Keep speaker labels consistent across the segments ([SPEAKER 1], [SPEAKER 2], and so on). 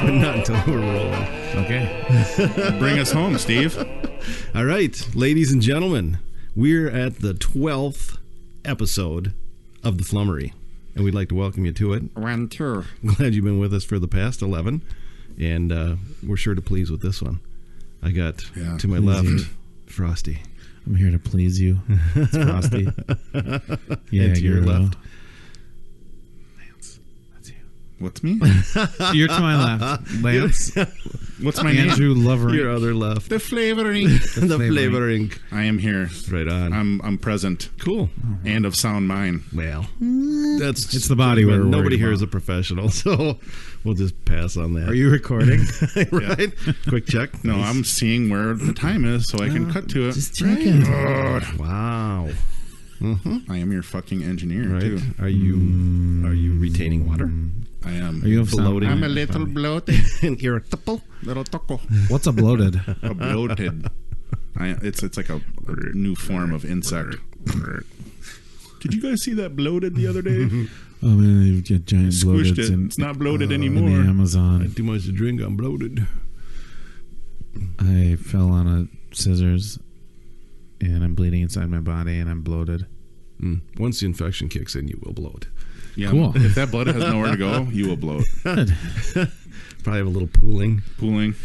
[SPEAKER 1] Not until we're rolling.
[SPEAKER 2] Okay. Bring us home, Steve.
[SPEAKER 1] All right, ladies and gentlemen, we're at the 12th episode of the Flummery, and we'd like to welcome you to it.
[SPEAKER 2] Round two.
[SPEAKER 1] Glad you've been with us for the past 11, and we're sure to please with this one. I got to my left, Frosty.
[SPEAKER 3] I'm here to please you. It's Frosty.
[SPEAKER 1] Yeah, and to your left,
[SPEAKER 2] What's me?
[SPEAKER 3] You're to my left, Lance.
[SPEAKER 2] What's my
[SPEAKER 3] Andrew
[SPEAKER 2] name?
[SPEAKER 3] Lovering.
[SPEAKER 1] Your other left.
[SPEAKER 2] The flavoring.
[SPEAKER 1] The flavoring.
[SPEAKER 2] I am here.
[SPEAKER 1] Right on.
[SPEAKER 2] I'm present.
[SPEAKER 1] Cool.
[SPEAKER 2] And of sound mind.
[SPEAKER 1] Well,
[SPEAKER 3] It's the body we're
[SPEAKER 1] nobody here
[SPEAKER 3] about.
[SPEAKER 1] is a professional, so we'll just pass on that.
[SPEAKER 3] Are you recording?
[SPEAKER 1] Right? Quick check.
[SPEAKER 2] No,
[SPEAKER 1] Nice.
[SPEAKER 2] I'm seeing where the time is so I can cut to it.
[SPEAKER 3] Just checking.
[SPEAKER 1] Wow. Mm-hmm.
[SPEAKER 2] I am your fucking engineer,
[SPEAKER 1] Right.
[SPEAKER 2] too.
[SPEAKER 1] Are you retaining water?
[SPEAKER 2] I am.
[SPEAKER 3] Are you
[SPEAKER 1] bloating?
[SPEAKER 2] I'm a little bloated.
[SPEAKER 1] An irritable?
[SPEAKER 2] Little toco.
[SPEAKER 3] What's a bloated?
[SPEAKER 2] A bloated. It's like a new form of insect. Did you guys see that bloated the other day?
[SPEAKER 3] Oh man, you've got giant
[SPEAKER 2] Squished
[SPEAKER 3] bloateds
[SPEAKER 2] it.
[SPEAKER 3] in,
[SPEAKER 2] It's not bloated
[SPEAKER 3] in
[SPEAKER 2] anymore.
[SPEAKER 3] the Amazon.
[SPEAKER 1] Too much to drink, I'm bloated.
[SPEAKER 3] I fell on a scissors, and I'm bleeding inside my body, and I'm bloated.
[SPEAKER 1] Once the infection kicks in, you will bloat.
[SPEAKER 2] Yeah,
[SPEAKER 3] Cool.
[SPEAKER 2] If that blood has nowhere to go, you will bloat.
[SPEAKER 3] Good.
[SPEAKER 1] Probably have a little pooling.
[SPEAKER 2] Pooling.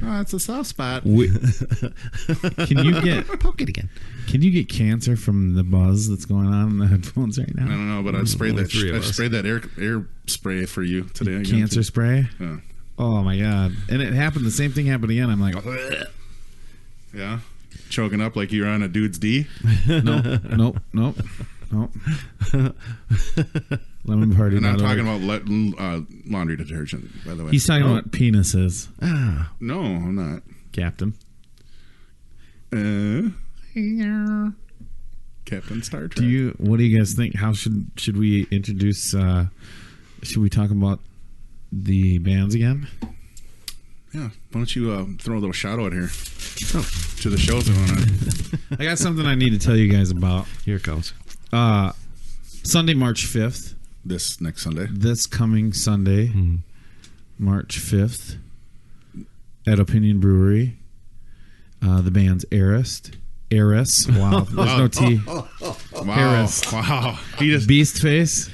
[SPEAKER 2] Oh, it's a soft spot.
[SPEAKER 3] Can you get
[SPEAKER 1] Poke it again.
[SPEAKER 3] Can you get cancer from the buzz that's going on in the headphones right
[SPEAKER 2] I
[SPEAKER 3] now?
[SPEAKER 2] don't know, but I sprayed
[SPEAKER 1] Only
[SPEAKER 2] that.
[SPEAKER 1] three of
[SPEAKER 2] I
[SPEAKER 1] us.
[SPEAKER 2] sprayed that air spray for you today. Again,
[SPEAKER 3] Cancer spray?
[SPEAKER 2] Yeah.
[SPEAKER 3] Oh my god! And it happened. The same thing happened again. I'm like,
[SPEAKER 2] Yeah. Choking up like you're on a dude's D.
[SPEAKER 3] nope. Lemon party.
[SPEAKER 2] And I'm
[SPEAKER 3] not
[SPEAKER 2] talking
[SPEAKER 3] over.
[SPEAKER 2] about laundry detergent, by the way.
[SPEAKER 3] He's talking about penises,
[SPEAKER 2] No, I'm not.
[SPEAKER 3] Captain.
[SPEAKER 2] Captain Star Trek.
[SPEAKER 3] What do you guys think? How should we introduce? Should we talk about the bands again?
[SPEAKER 2] Yeah. Why don't you throw a little shout out here to the shows going on?
[SPEAKER 3] I got something I need to tell you guys about.
[SPEAKER 1] Here it comes.
[SPEAKER 3] Sunday, March 5th.
[SPEAKER 2] This next Sunday.
[SPEAKER 3] This coming Sunday, March 5th, at Opinion Brewery. The band's Scariest. Wow, there's no T.
[SPEAKER 2] Wow.
[SPEAKER 3] Harris.
[SPEAKER 2] Wow. He just
[SPEAKER 3] Beast Face,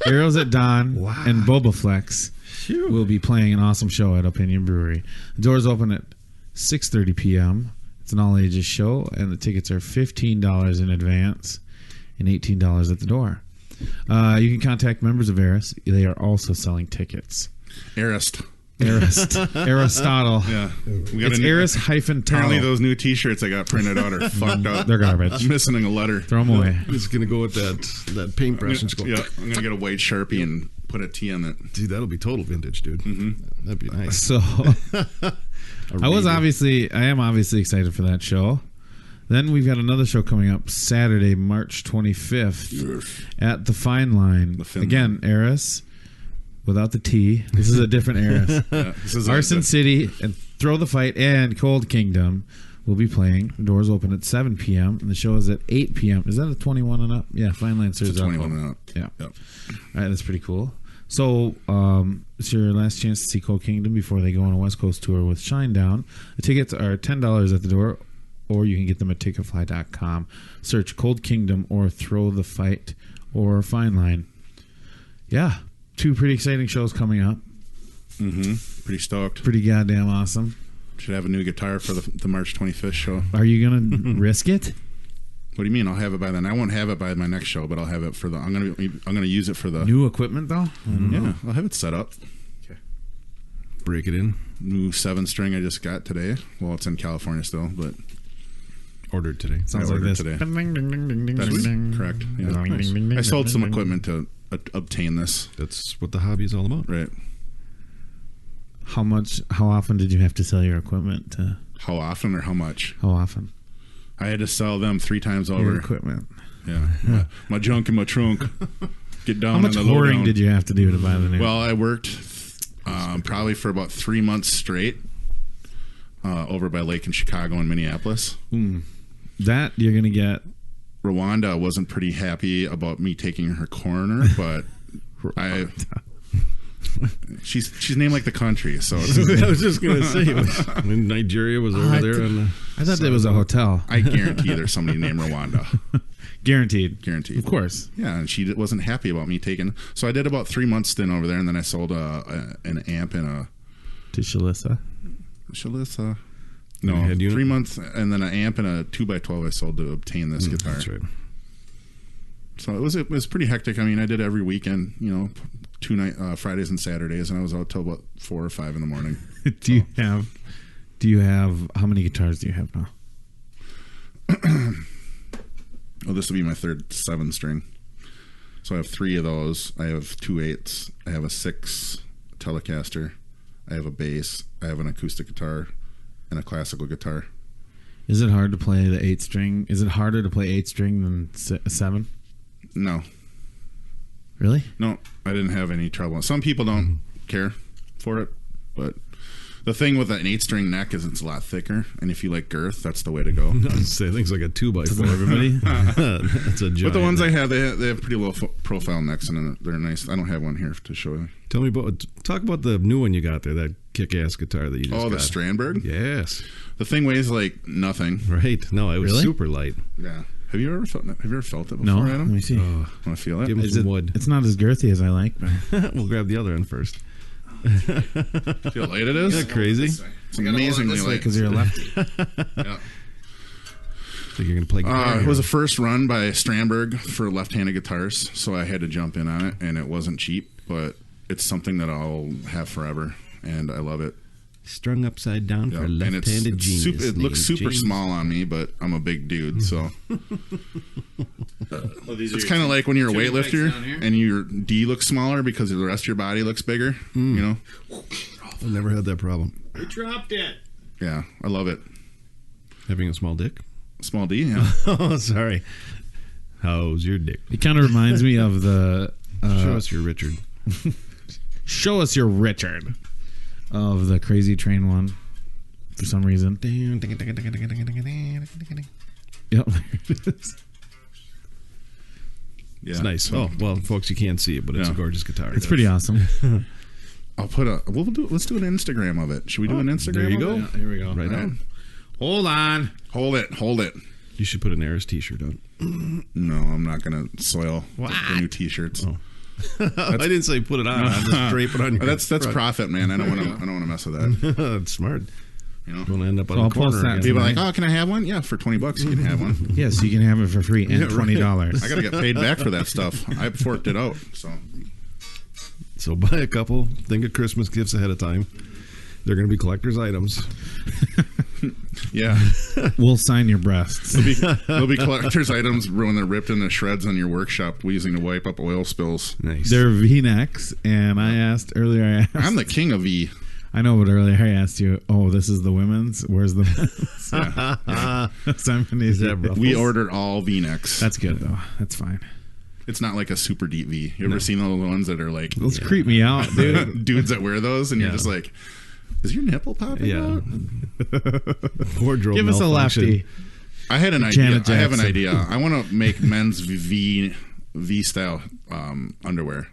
[SPEAKER 3] Arrows at Dawn, and Boba Flex will be playing an awesome show at Opinion Brewery. The doors open at 6:30 p.m. It's an all-ages show, and the tickets are $15 in advance and $18 at the door. You can contact members of Eris. They are also selling tickets. Aristotle.
[SPEAKER 2] Yeah.
[SPEAKER 3] It's Eris-Talo.
[SPEAKER 2] Apparently those new t-shirts I got printed out are fucked up.
[SPEAKER 3] They're garbage.
[SPEAKER 2] I'm missing a letter.
[SPEAKER 3] Throw them away.
[SPEAKER 1] I'm just going to go with that paintbrush and just go.
[SPEAKER 2] Yeah, I'm going to get a white Sharpie and put a T on it.
[SPEAKER 1] Dude, that'll be total vintage, dude. Mm-hmm. That'd be nice.
[SPEAKER 3] So I am obviously excited for that show. Then we've got another show coming up Saturday, March 25th at the Fine Line. Again, Eris, without the T. This is a different Eris.
[SPEAKER 2] This is
[SPEAKER 3] Arson City and Throw the Fight and Cold Kingdom will be playing. The doors open at 7 p.m. and the show is at 8 p.m. Is that a 21 and up? Yeah, Fine Line serves
[SPEAKER 2] 21 and up.
[SPEAKER 3] Yeah.
[SPEAKER 2] Yep.
[SPEAKER 3] All right, that's pretty cool. So it's your last chance to see Cold Kingdom before they go on a West Coast tour with Shinedown. The tickets are $10 at the door, or you can get them at ticketfly.com. Search Cold Kingdom or Throw the Fight or Fine Line. Yeah, two pretty exciting shows coming up.
[SPEAKER 2] Pretty stoked.
[SPEAKER 3] Pretty goddamn awesome.
[SPEAKER 2] Should have a new guitar for the March 25th show.
[SPEAKER 3] Are you going to risk it?
[SPEAKER 2] What do you mean? I'll have it by then. I won't have it by my next show, but I'll have it for the. I'm gonna use it for the
[SPEAKER 3] New equipment, though?
[SPEAKER 2] Yeah, I'll have it set up.
[SPEAKER 1] Okay. Break it in.
[SPEAKER 2] New 7-string I just got today. Well, it's in California still, but
[SPEAKER 1] Ordered today.
[SPEAKER 3] Sounds
[SPEAKER 2] I
[SPEAKER 3] like
[SPEAKER 2] ordered
[SPEAKER 3] this.
[SPEAKER 2] today.
[SPEAKER 3] Ding, ding, ding, ding, ding,
[SPEAKER 2] That's
[SPEAKER 3] ding, ding.
[SPEAKER 2] correct. Yeah.
[SPEAKER 3] Ding,
[SPEAKER 1] Nice.
[SPEAKER 3] ding, ding, ding,
[SPEAKER 2] I sold
[SPEAKER 3] ding,
[SPEAKER 2] some
[SPEAKER 3] ding.
[SPEAKER 2] equipment to obtain this.
[SPEAKER 1] That's what the hobby is all about.
[SPEAKER 2] Right.
[SPEAKER 3] How often did you have to sell your equipment?
[SPEAKER 2] How often or how much?
[SPEAKER 3] How often?
[SPEAKER 2] I had to sell them 3 times
[SPEAKER 3] Your
[SPEAKER 2] over.
[SPEAKER 3] equipment.
[SPEAKER 2] Yeah. My junk in my trunk. Get down
[SPEAKER 3] How much
[SPEAKER 2] on the
[SPEAKER 3] whoring
[SPEAKER 2] lowdown.
[SPEAKER 3] did you have to do to buy the new?
[SPEAKER 2] Well, I worked probably for about 3 months straight over by Lake in Chicago and Minneapolis.
[SPEAKER 3] That you're going to get.
[SPEAKER 2] Rwanda wasn't pretty happy about me taking her coroner, but she's named like the country, so
[SPEAKER 1] I was just going to say, when Nigeria was over there.
[SPEAKER 3] I thought it was a hotel.
[SPEAKER 2] I guarantee there's somebody named Rwanda.
[SPEAKER 3] Guaranteed.
[SPEAKER 2] Guaranteed.
[SPEAKER 3] Of course.
[SPEAKER 2] Yeah, and she wasn't happy about me taking. So I did about 3 months stint over there, and then I sold an amp and a
[SPEAKER 3] To Shalissa.
[SPEAKER 2] No,
[SPEAKER 1] Head unit?
[SPEAKER 2] 3 months, and then an amp and a 2x12 I sold to obtain this guitar.
[SPEAKER 1] That's right.
[SPEAKER 2] So it was pretty hectic. I mean, I did every weekend, Fridays and Saturdays, and I was out till about 4 or 5 in the morning.
[SPEAKER 3] Do you have how many guitars do you have now?
[SPEAKER 2] Oh, this will be my third 7-string. So I have 3 of those. I have 2 8s. I have a 6 Telecaster. I have a bass. I have an acoustic guitar and a classical guitar.
[SPEAKER 3] Is it hard to play the 8-string? Is it harder to play 8-string than 7?
[SPEAKER 2] No.
[SPEAKER 3] Really?
[SPEAKER 2] No, I didn't have any trouble. Some people don't care for it, but the thing with an 8-string neck is it's a lot thicker, and if you like girth, that's the way to go.
[SPEAKER 1] I was say things like a 2x4.
[SPEAKER 3] Everybody?
[SPEAKER 1] That's a giant.
[SPEAKER 2] But the ones I have, they have pretty low profile necks, and they're nice. I don't have one here to show you.
[SPEAKER 1] Talk about the new one you got there, that kick-ass guitar that you just got.
[SPEAKER 2] Oh, the Strandberg?
[SPEAKER 1] Yes.
[SPEAKER 2] The thing weighs like nothing.
[SPEAKER 1] Right. No, it was
[SPEAKER 3] Really?
[SPEAKER 1] super light.
[SPEAKER 2] Yeah. Have you ever felt it before,
[SPEAKER 3] No. Let
[SPEAKER 2] Adam?
[SPEAKER 3] me see.
[SPEAKER 1] Oh,
[SPEAKER 2] Want to feel it?
[SPEAKER 1] give him some wood.
[SPEAKER 3] It's not as girthy as I like, but
[SPEAKER 1] We'll grab the other end first.
[SPEAKER 2] Feel how light it is?
[SPEAKER 1] Isn't that crazy?
[SPEAKER 2] It's amazingly light.
[SPEAKER 3] because you're a lefty.
[SPEAKER 2] Yeah.
[SPEAKER 1] Think you're going to play guitar?
[SPEAKER 2] It was a first run by Strandberg for left-handed guitars, so I had to jump in on it, and it wasn't cheap, but it's something that I'll have forever, and I love it.
[SPEAKER 1] Strung upside down for a
[SPEAKER 2] And
[SPEAKER 1] left-handed genius.
[SPEAKER 2] it looks
[SPEAKER 1] named
[SPEAKER 2] super
[SPEAKER 1] James.
[SPEAKER 2] small on me, but I'm a big dude, so it's kind of like when you're a weightlifter and your D looks smaller because the rest of your body looks bigger. You know?
[SPEAKER 1] I've never had that problem.
[SPEAKER 3] You dropped it.
[SPEAKER 2] Yeah, I love it.
[SPEAKER 1] Having a small dick?
[SPEAKER 2] Small D, yeah.
[SPEAKER 1] Oh, sorry. How's your dick?
[SPEAKER 3] It kind of reminds me of the
[SPEAKER 1] Show us your Richard.
[SPEAKER 3] Show Us Your Richard of the Crazy Train one for some reason. Yep.
[SPEAKER 2] Yeah.
[SPEAKER 1] It's nice. Oh, well, folks, you can't see it, but it's a
[SPEAKER 2] Yeah.
[SPEAKER 1] gorgeous guitar.
[SPEAKER 3] It's pretty awesome.
[SPEAKER 2] Let's do an Instagram of it. Should we do an Instagram?
[SPEAKER 1] there you
[SPEAKER 2] of
[SPEAKER 1] go.
[SPEAKER 2] it?
[SPEAKER 3] Yeah, here we go.
[SPEAKER 1] Right on.
[SPEAKER 3] Hold on.
[SPEAKER 2] Hold it.
[SPEAKER 1] You should put an Eris t-shirt on.
[SPEAKER 2] No, I'm not gonna soil the new T-shirts.
[SPEAKER 1] Oh. I didn't say put it on. I just drape it on your
[SPEAKER 2] That's
[SPEAKER 1] front.
[SPEAKER 2] profit, man. I don't want to mess with that.
[SPEAKER 1] That's smart.
[SPEAKER 2] You know,
[SPEAKER 1] Don't end up on
[SPEAKER 3] I'll
[SPEAKER 1] the corner.
[SPEAKER 3] post that.
[SPEAKER 1] again.
[SPEAKER 2] people are like, oh, can I have one? Yeah, for $20 you can have one.
[SPEAKER 3] Yes, you can have it for free and $20.
[SPEAKER 2] I gotta get paid back for that stuff. I forked it out.
[SPEAKER 1] So buy a couple. Think of Christmas gifts ahead of time. They're going to be collector's items.
[SPEAKER 2] Yeah,
[SPEAKER 3] We'll sign your breasts.
[SPEAKER 2] there'll be collector's items when they're ripped into shreds on your workshop, using to wipe up oil spills.
[SPEAKER 1] Nice.
[SPEAKER 3] They're V-necks, and I asked earlier.
[SPEAKER 2] I'm the king of V.
[SPEAKER 3] I know, but earlier I asked you, oh, this is the women's? Where's the men's? Somebody's
[SPEAKER 2] We ordered all V-necks.
[SPEAKER 3] That's good, though. That's fine.
[SPEAKER 2] It's not like a super deep V. You ever seen all the ones that are like
[SPEAKER 3] Those creep me out, dude.
[SPEAKER 2] dudes that wear those, and
[SPEAKER 1] Yeah.
[SPEAKER 2] you're just like, is your nipple popping
[SPEAKER 1] Yeah.
[SPEAKER 2] out?
[SPEAKER 1] Wardrobe
[SPEAKER 3] Give us a
[SPEAKER 1] malfunction.
[SPEAKER 3] lefty.
[SPEAKER 2] I had an idea.
[SPEAKER 3] Janet
[SPEAKER 2] I have an
[SPEAKER 3] Jackson.
[SPEAKER 2] idea. I want to make men's V style underwear.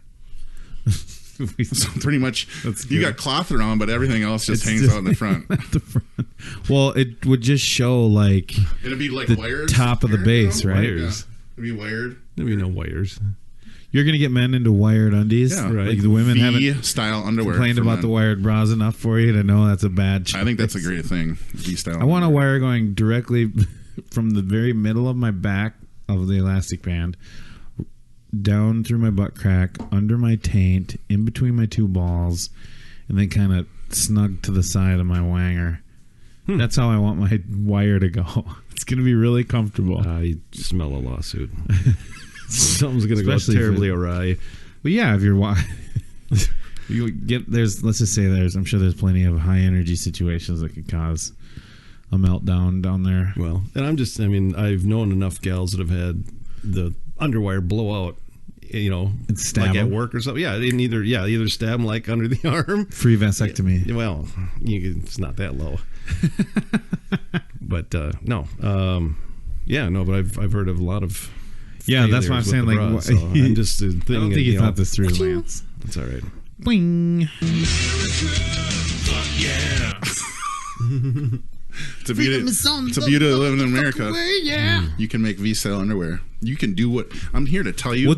[SPEAKER 2] So pretty much,
[SPEAKER 3] That's
[SPEAKER 2] you
[SPEAKER 3] good.
[SPEAKER 2] got cloth around, but everything else just
[SPEAKER 3] It's
[SPEAKER 2] hangs
[SPEAKER 3] just-
[SPEAKER 2] out in the front.
[SPEAKER 3] At the front. Well, it would just show, like,
[SPEAKER 2] It'd be like
[SPEAKER 3] the
[SPEAKER 2] wires.
[SPEAKER 3] top of the
[SPEAKER 2] here,
[SPEAKER 3] base, right?
[SPEAKER 1] Wires.
[SPEAKER 2] Yeah. It'd be wired.
[SPEAKER 1] There'll be no wires.
[SPEAKER 3] You're going to get men into wired undies?
[SPEAKER 2] Yeah.
[SPEAKER 1] Right.
[SPEAKER 3] Like the women haven't
[SPEAKER 2] V style underwear.
[SPEAKER 3] complained
[SPEAKER 2] for
[SPEAKER 3] about
[SPEAKER 2] men.
[SPEAKER 3] the wired bras enough for you to know that's a bad choice.
[SPEAKER 2] I think that's a great thing. V style.
[SPEAKER 3] I want a wire going directly from the very middle of my back of the elastic band down through my butt crack, under my taint, in between my two balls, and then kind of snug to the side of my wanger. That's how I want my wire to go. It's going to be really comfortable.
[SPEAKER 1] I smell a lawsuit. Something's going to go
[SPEAKER 3] Especially
[SPEAKER 1] terribly awry.
[SPEAKER 3] But yeah, if you're you get let's just say I'm sure there's plenty of high energy situations that could cause a meltdown down there.
[SPEAKER 1] Well, and I've known enough gals that have had the underwire blow out,
[SPEAKER 3] And stab
[SPEAKER 1] like at
[SPEAKER 3] them.
[SPEAKER 1] work or something. Yeah, either stab them like under the arm.
[SPEAKER 3] Free vasectomy.
[SPEAKER 1] Well, it's not that low. But no. But I've heard of a lot of.
[SPEAKER 3] Yeah, that's why I'm saying, like,
[SPEAKER 1] so I'm just thinking.
[SPEAKER 3] I don't think you thought this through, Lance.
[SPEAKER 1] That's all right.
[SPEAKER 3] Boing.
[SPEAKER 2] It's a beauty of living in America. You can make V-style underwear. You can do what I'm here to tell you.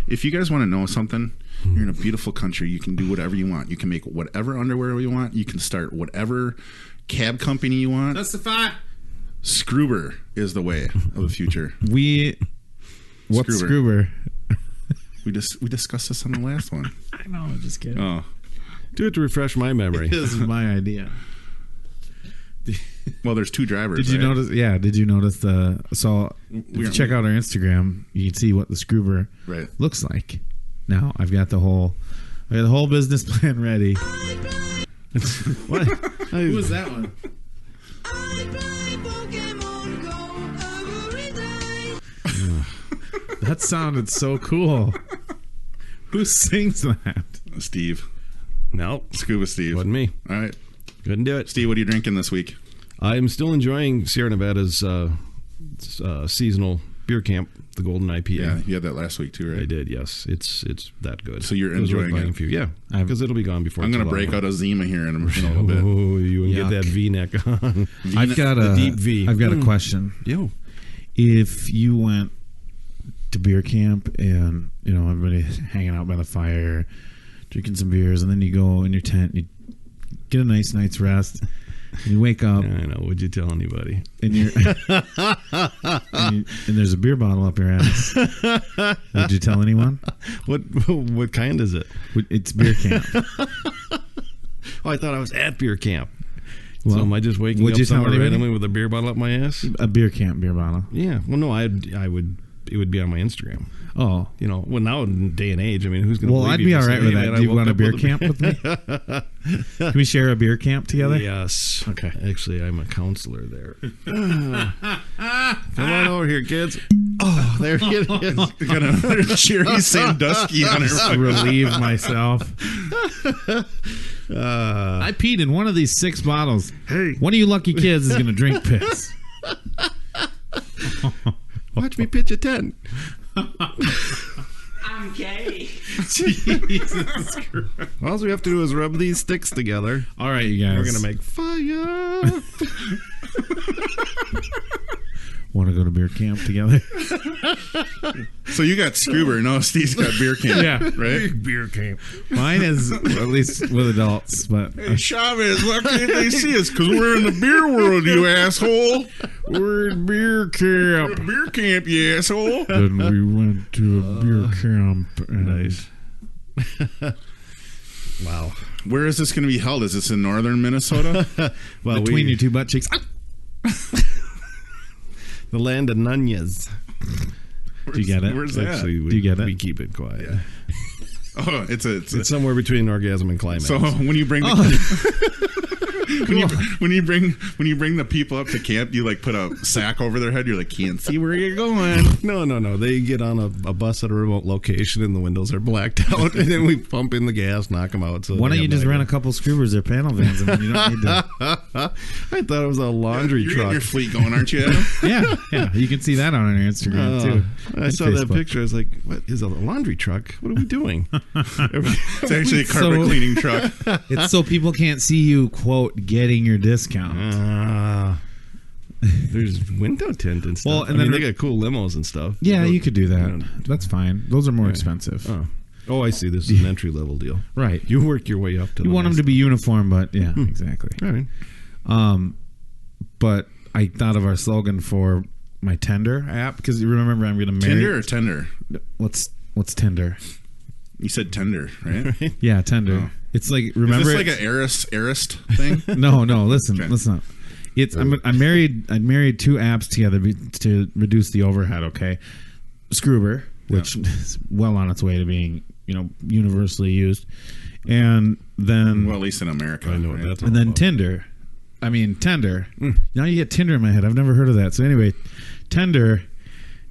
[SPEAKER 2] If you guys want to know something, you're in a beautiful country. You can do whatever you want. You can make whatever underwear you want. You can start whatever cab company you want.
[SPEAKER 3] Justify.
[SPEAKER 2] Scuba is the way of the future.
[SPEAKER 3] What's Scuba?
[SPEAKER 2] We discussed this on the last one.
[SPEAKER 3] I know, I'm just kidding.
[SPEAKER 2] Oh,
[SPEAKER 1] Do it to refresh my memory.
[SPEAKER 3] This is my idea.
[SPEAKER 2] well, there's two drivers.
[SPEAKER 3] Did you
[SPEAKER 2] right?
[SPEAKER 3] notice? Yeah. Did you notice if you check out our Instagram, you can see what the Scuba looks like. Now I've got the whole business plan ready.
[SPEAKER 1] What?
[SPEAKER 3] Who was that one? That sounded so cool. Who sings that?
[SPEAKER 2] Steve.
[SPEAKER 1] No,
[SPEAKER 2] Scuba Steve.
[SPEAKER 1] wasn't me.
[SPEAKER 2] All right.
[SPEAKER 1] Couldn't do it.
[SPEAKER 2] Steve, what are you drinking this week?
[SPEAKER 1] I'm still enjoying Sierra Nevada's seasonal beer camp, the Golden IPA.
[SPEAKER 2] Yeah, you had that last week too, right?
[SPEAKER 1] I did, yes. It's that good.
[SPEAKER 2] So you're
[SPEAKER 1] It was worth
[SPEAKER 2] enjoying
[SPEAKER 1] buying
[SPEAKER 2] it?
[SPEAKER 1] a few. Yeah, because it'll be gone before.
[SPEAKER 2] I'm going
[SPEAKER 1] too
[SPEAKER 2] to break
[SPEAKER 1] long.
[SPEAKER 2] out a Zima here in a little bit.
[SPEAKER 1] Oh, you can
[SPEAKER 3] Yuck.
[SPEAKER 1] get that V-neck on.
[SPEAKER 3] I've got
[SPEAKER 1] the deep V.
[SPEAKER 3] I've got a question.
[SPEAKER 1] Yo.
[SPEAKER 3] If you went to beer camp and everybody's hanging out by the fire, drinking some beers, and then you go in your tent, and you get a nice night's rest, and you wake up,
[SPEAKER 1] I know. Would you tell anybody?
[SPEAKER 3] and you're and there's a beer bottle up your ass. Would you tell anyone?
[SPEAKER 1] What kind is it?
[SPEAKER 3] It's beer camp.
[SPEAKER 1] Oh, I thought I was at beer camp.
[SPEAKER 3] Well,
[SPEAKER 1] so am I just waking
[SPEAKER 3] would
[SPEAKER 1] up
[SPEAKER 3] you tell
[SPEAKER 1] somewhere
[SPEAKER 3] anybody?
[SPEAKER 1] randomly with a beer bottle up my ass?
[SPEAKER 3] A beer camp beer bottle.
[SPEAKER 1] Yeah. Well, no, I would. It would be on my Instagram.
[SPEAKER 3] Oh,
[SPEAKER 1] Well, now in day and age, who's going to?
[SPEAKER 3] well, I'd be all right with that. Do you want a beer camp with me? Can we share a beer camp together?
[SPEAKER 1] Yes.
[SPEAKER 3] Okay.
[SPEAKER 1] Actually, I'm a counselor there. Come on over here, kids. Oh, there it is.
[SPEAKER 2] Got another Cherry Sandusky on
[SPEAKER 3] Just
[SPEAKER 2] her.
[SPEAKER 3] relieve myself. I peed in one of these 6 bottles.
[SPEAKER 1] Hey.
[SPEAKER 3] One of you lucky kids is going to drink piss.
[SPEAKER 1] Watch me pitch a tent.
[SPEAKER 4] I'm gay.
[SPEAKER 3] Jesus Christ.
[SPEAKER 1] All we have to do is rub these sticks together.
[SPEAKER 3] All right, you guys.
[SPEAKER 1] We're gonna make fire.
[SPEAKER 3] Want to go to beer camp together?
[SPEAKER 2] So you got Scuba. No, Steve's got beer camp.
[SPEAKER 3] Yeah.
[SPEAKER 2] Right?
[SPEAKER 1] Beer camp.
[SPEAKER 3] Mine is at least with adults, but
[SPEAKER 2] Hey, Chavez, why can't they see us? Because we're in the beer world, you asshole.
[SPEAKER 3] we're at beer camp.
[SPEAKER 2] Beer camp, you asshole.
[SPEAKER 3] Then we went to a beer camp. And
[SPEAKER 1] Nice. Wow.
[SPEAKER 2] Where is this going to be held? Is this in northern Minnesota?
[SPEAKER 1] Well,
[SPEAKER 3] between your 2 butt cheeks.
[SPEAKER 1] the land of nunyas.
[SPEAKER 3] Do you get it?
[SPEAKER 2] Where's that?
[SPEAKER 1] Actually,
[SPEAKER 3] Do you get it?
[SPEAKER 1] We keep it quiet.
[SPEAKER 2] Yeah. Oh,
[SPEAKER 1] It's somewhere between orgasm and climax.
[SPEAKER 2] so when you bring the when you bring the people up to camp, you like put a sack over their head. You're like, can't see where you're going.
[SPEAKER 1] No. They get on a bus at a remote location and the windows are blacked out, and then we pump in the gas, knock them out. So
[SPEAKER 3] Why
[SPEAKER 1] they
[SPEAKER 3] don't you
[SPEAKER 1] have
[SPEAKER 3] just
[SPEAKER 1] no
[SPEAKER 3] rent a
[SPEAKER 1] idea.
[SPEAKER 3] couple Scubers or panel vans? And you don't need to.
[SPEAKER 1] I thought it was a laundry
[SPEAKER 2] You're
[SPEAKER 1] truck.
[SPEAKER 2] getting your fleet going, aren't you, Adam?
[SPEAKER 3] Yeah. You can see that on our Instagram too.
[SPEAKER 1] I
[SPEAKER 3] And
[SPEAKER 1] saw that
[SPEAKER 3] Facebook.
[SPEAKER 1] picture. I was like, "What is a laundry truck? What are we doing?"
[SPEAKER 2] It's actually a carpet
[SPEAKER 3] So-
[SPEAKER 2] cleaning truck.
[SPEAKER 3] It's so people can't see you, quote, getting your discount.
[SPEAKER 1] There's window tint and stuff.
[SPEAKER 3] Well, and
[SPEAKER 1] I mean,
[SPEAKER 3] then
[SPEAKER 1] they got cool limos and stuff.
[SPEAKER 3] Yeah, you could do that.
[SPEAKER 1] Yeah.
[SPEAKER 3] That's fine. Those are more expensive.
[SPEAKER 1] Oh, I see. This is an entry level deal.
[SPEAKER 3] Right.
[SPEAKER 1] You work your way up to.
[SPEAKER 3] You want them to be uniform, but yeah, exactly.
[SPEAKER 1] All right.
[SPEAKER 3] But I thought of our slogan for my Tinder app because you remember I'm going to marry.
[SPEAKER 2] Tinder or tender?
[SPEAKER 3] What's Tinder?
[SPEAKER 2] You said tender, right?
[SPEAKER 3] Yeah, Tinder.
[SPEAKER 2] Oh.
[SPEAKER 3] It's like
[SPEAKER 2] Is
[SPEAKER 3] remember.
[SPEAKER 2] this like an heiress thing?
[SPEAKER 3] No. Listen,
[SPEAKER 2] Okay.
[SPEAKER 3] listen up. I married two apps together to reduce the overhead. Okay, Scuba, which is well on its way to being universally used, and then
[SPEAKER 2] Well, at least in America.
[SPEAKER 1] I know what that's all
[SPEAKER 3] and then
[SPEAKER 1] about.
[SPEAKER 3] Tinder. I mean Tinder. Now you get Tinder in my head. I've never heard of that. So anyway, Tinder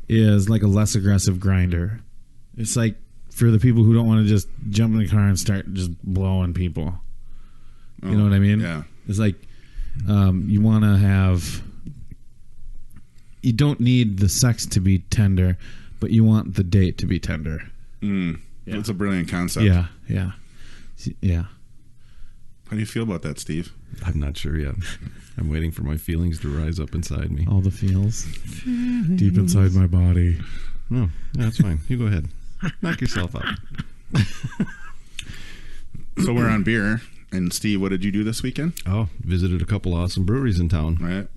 [SPEAKER 3] is like a less aggressive grinder. It's like for the people who don't want to just jump in the car and start just blowing people. You know what I mean?
[SPEAKER 2] Yeah.
[SPEAKER 3] It's like you want to have. You don't need the sex to be tender, but you want the date to be tender.
[SPEAKER 2] It's a brilliant concept.
[SPEAKER 3] Yeah.
[SPEAKER 2] How do you feel about that, Steve?
[SPEAKER 1] I'm not sure yet. I'm waiting for my feelings to rise up inside me.
[SPEAKER 3] All the feels deep inside my body.
[SPEAKER 1] No, that's fine. You go ahead. Knock yourself out.
[SPEAKER 2] So we're on beer. And Steve, what did you do this weekend?
[SPEAKER 1] Oh, visited a couple awesome breweries in town.
[SPEAKER 2] Right.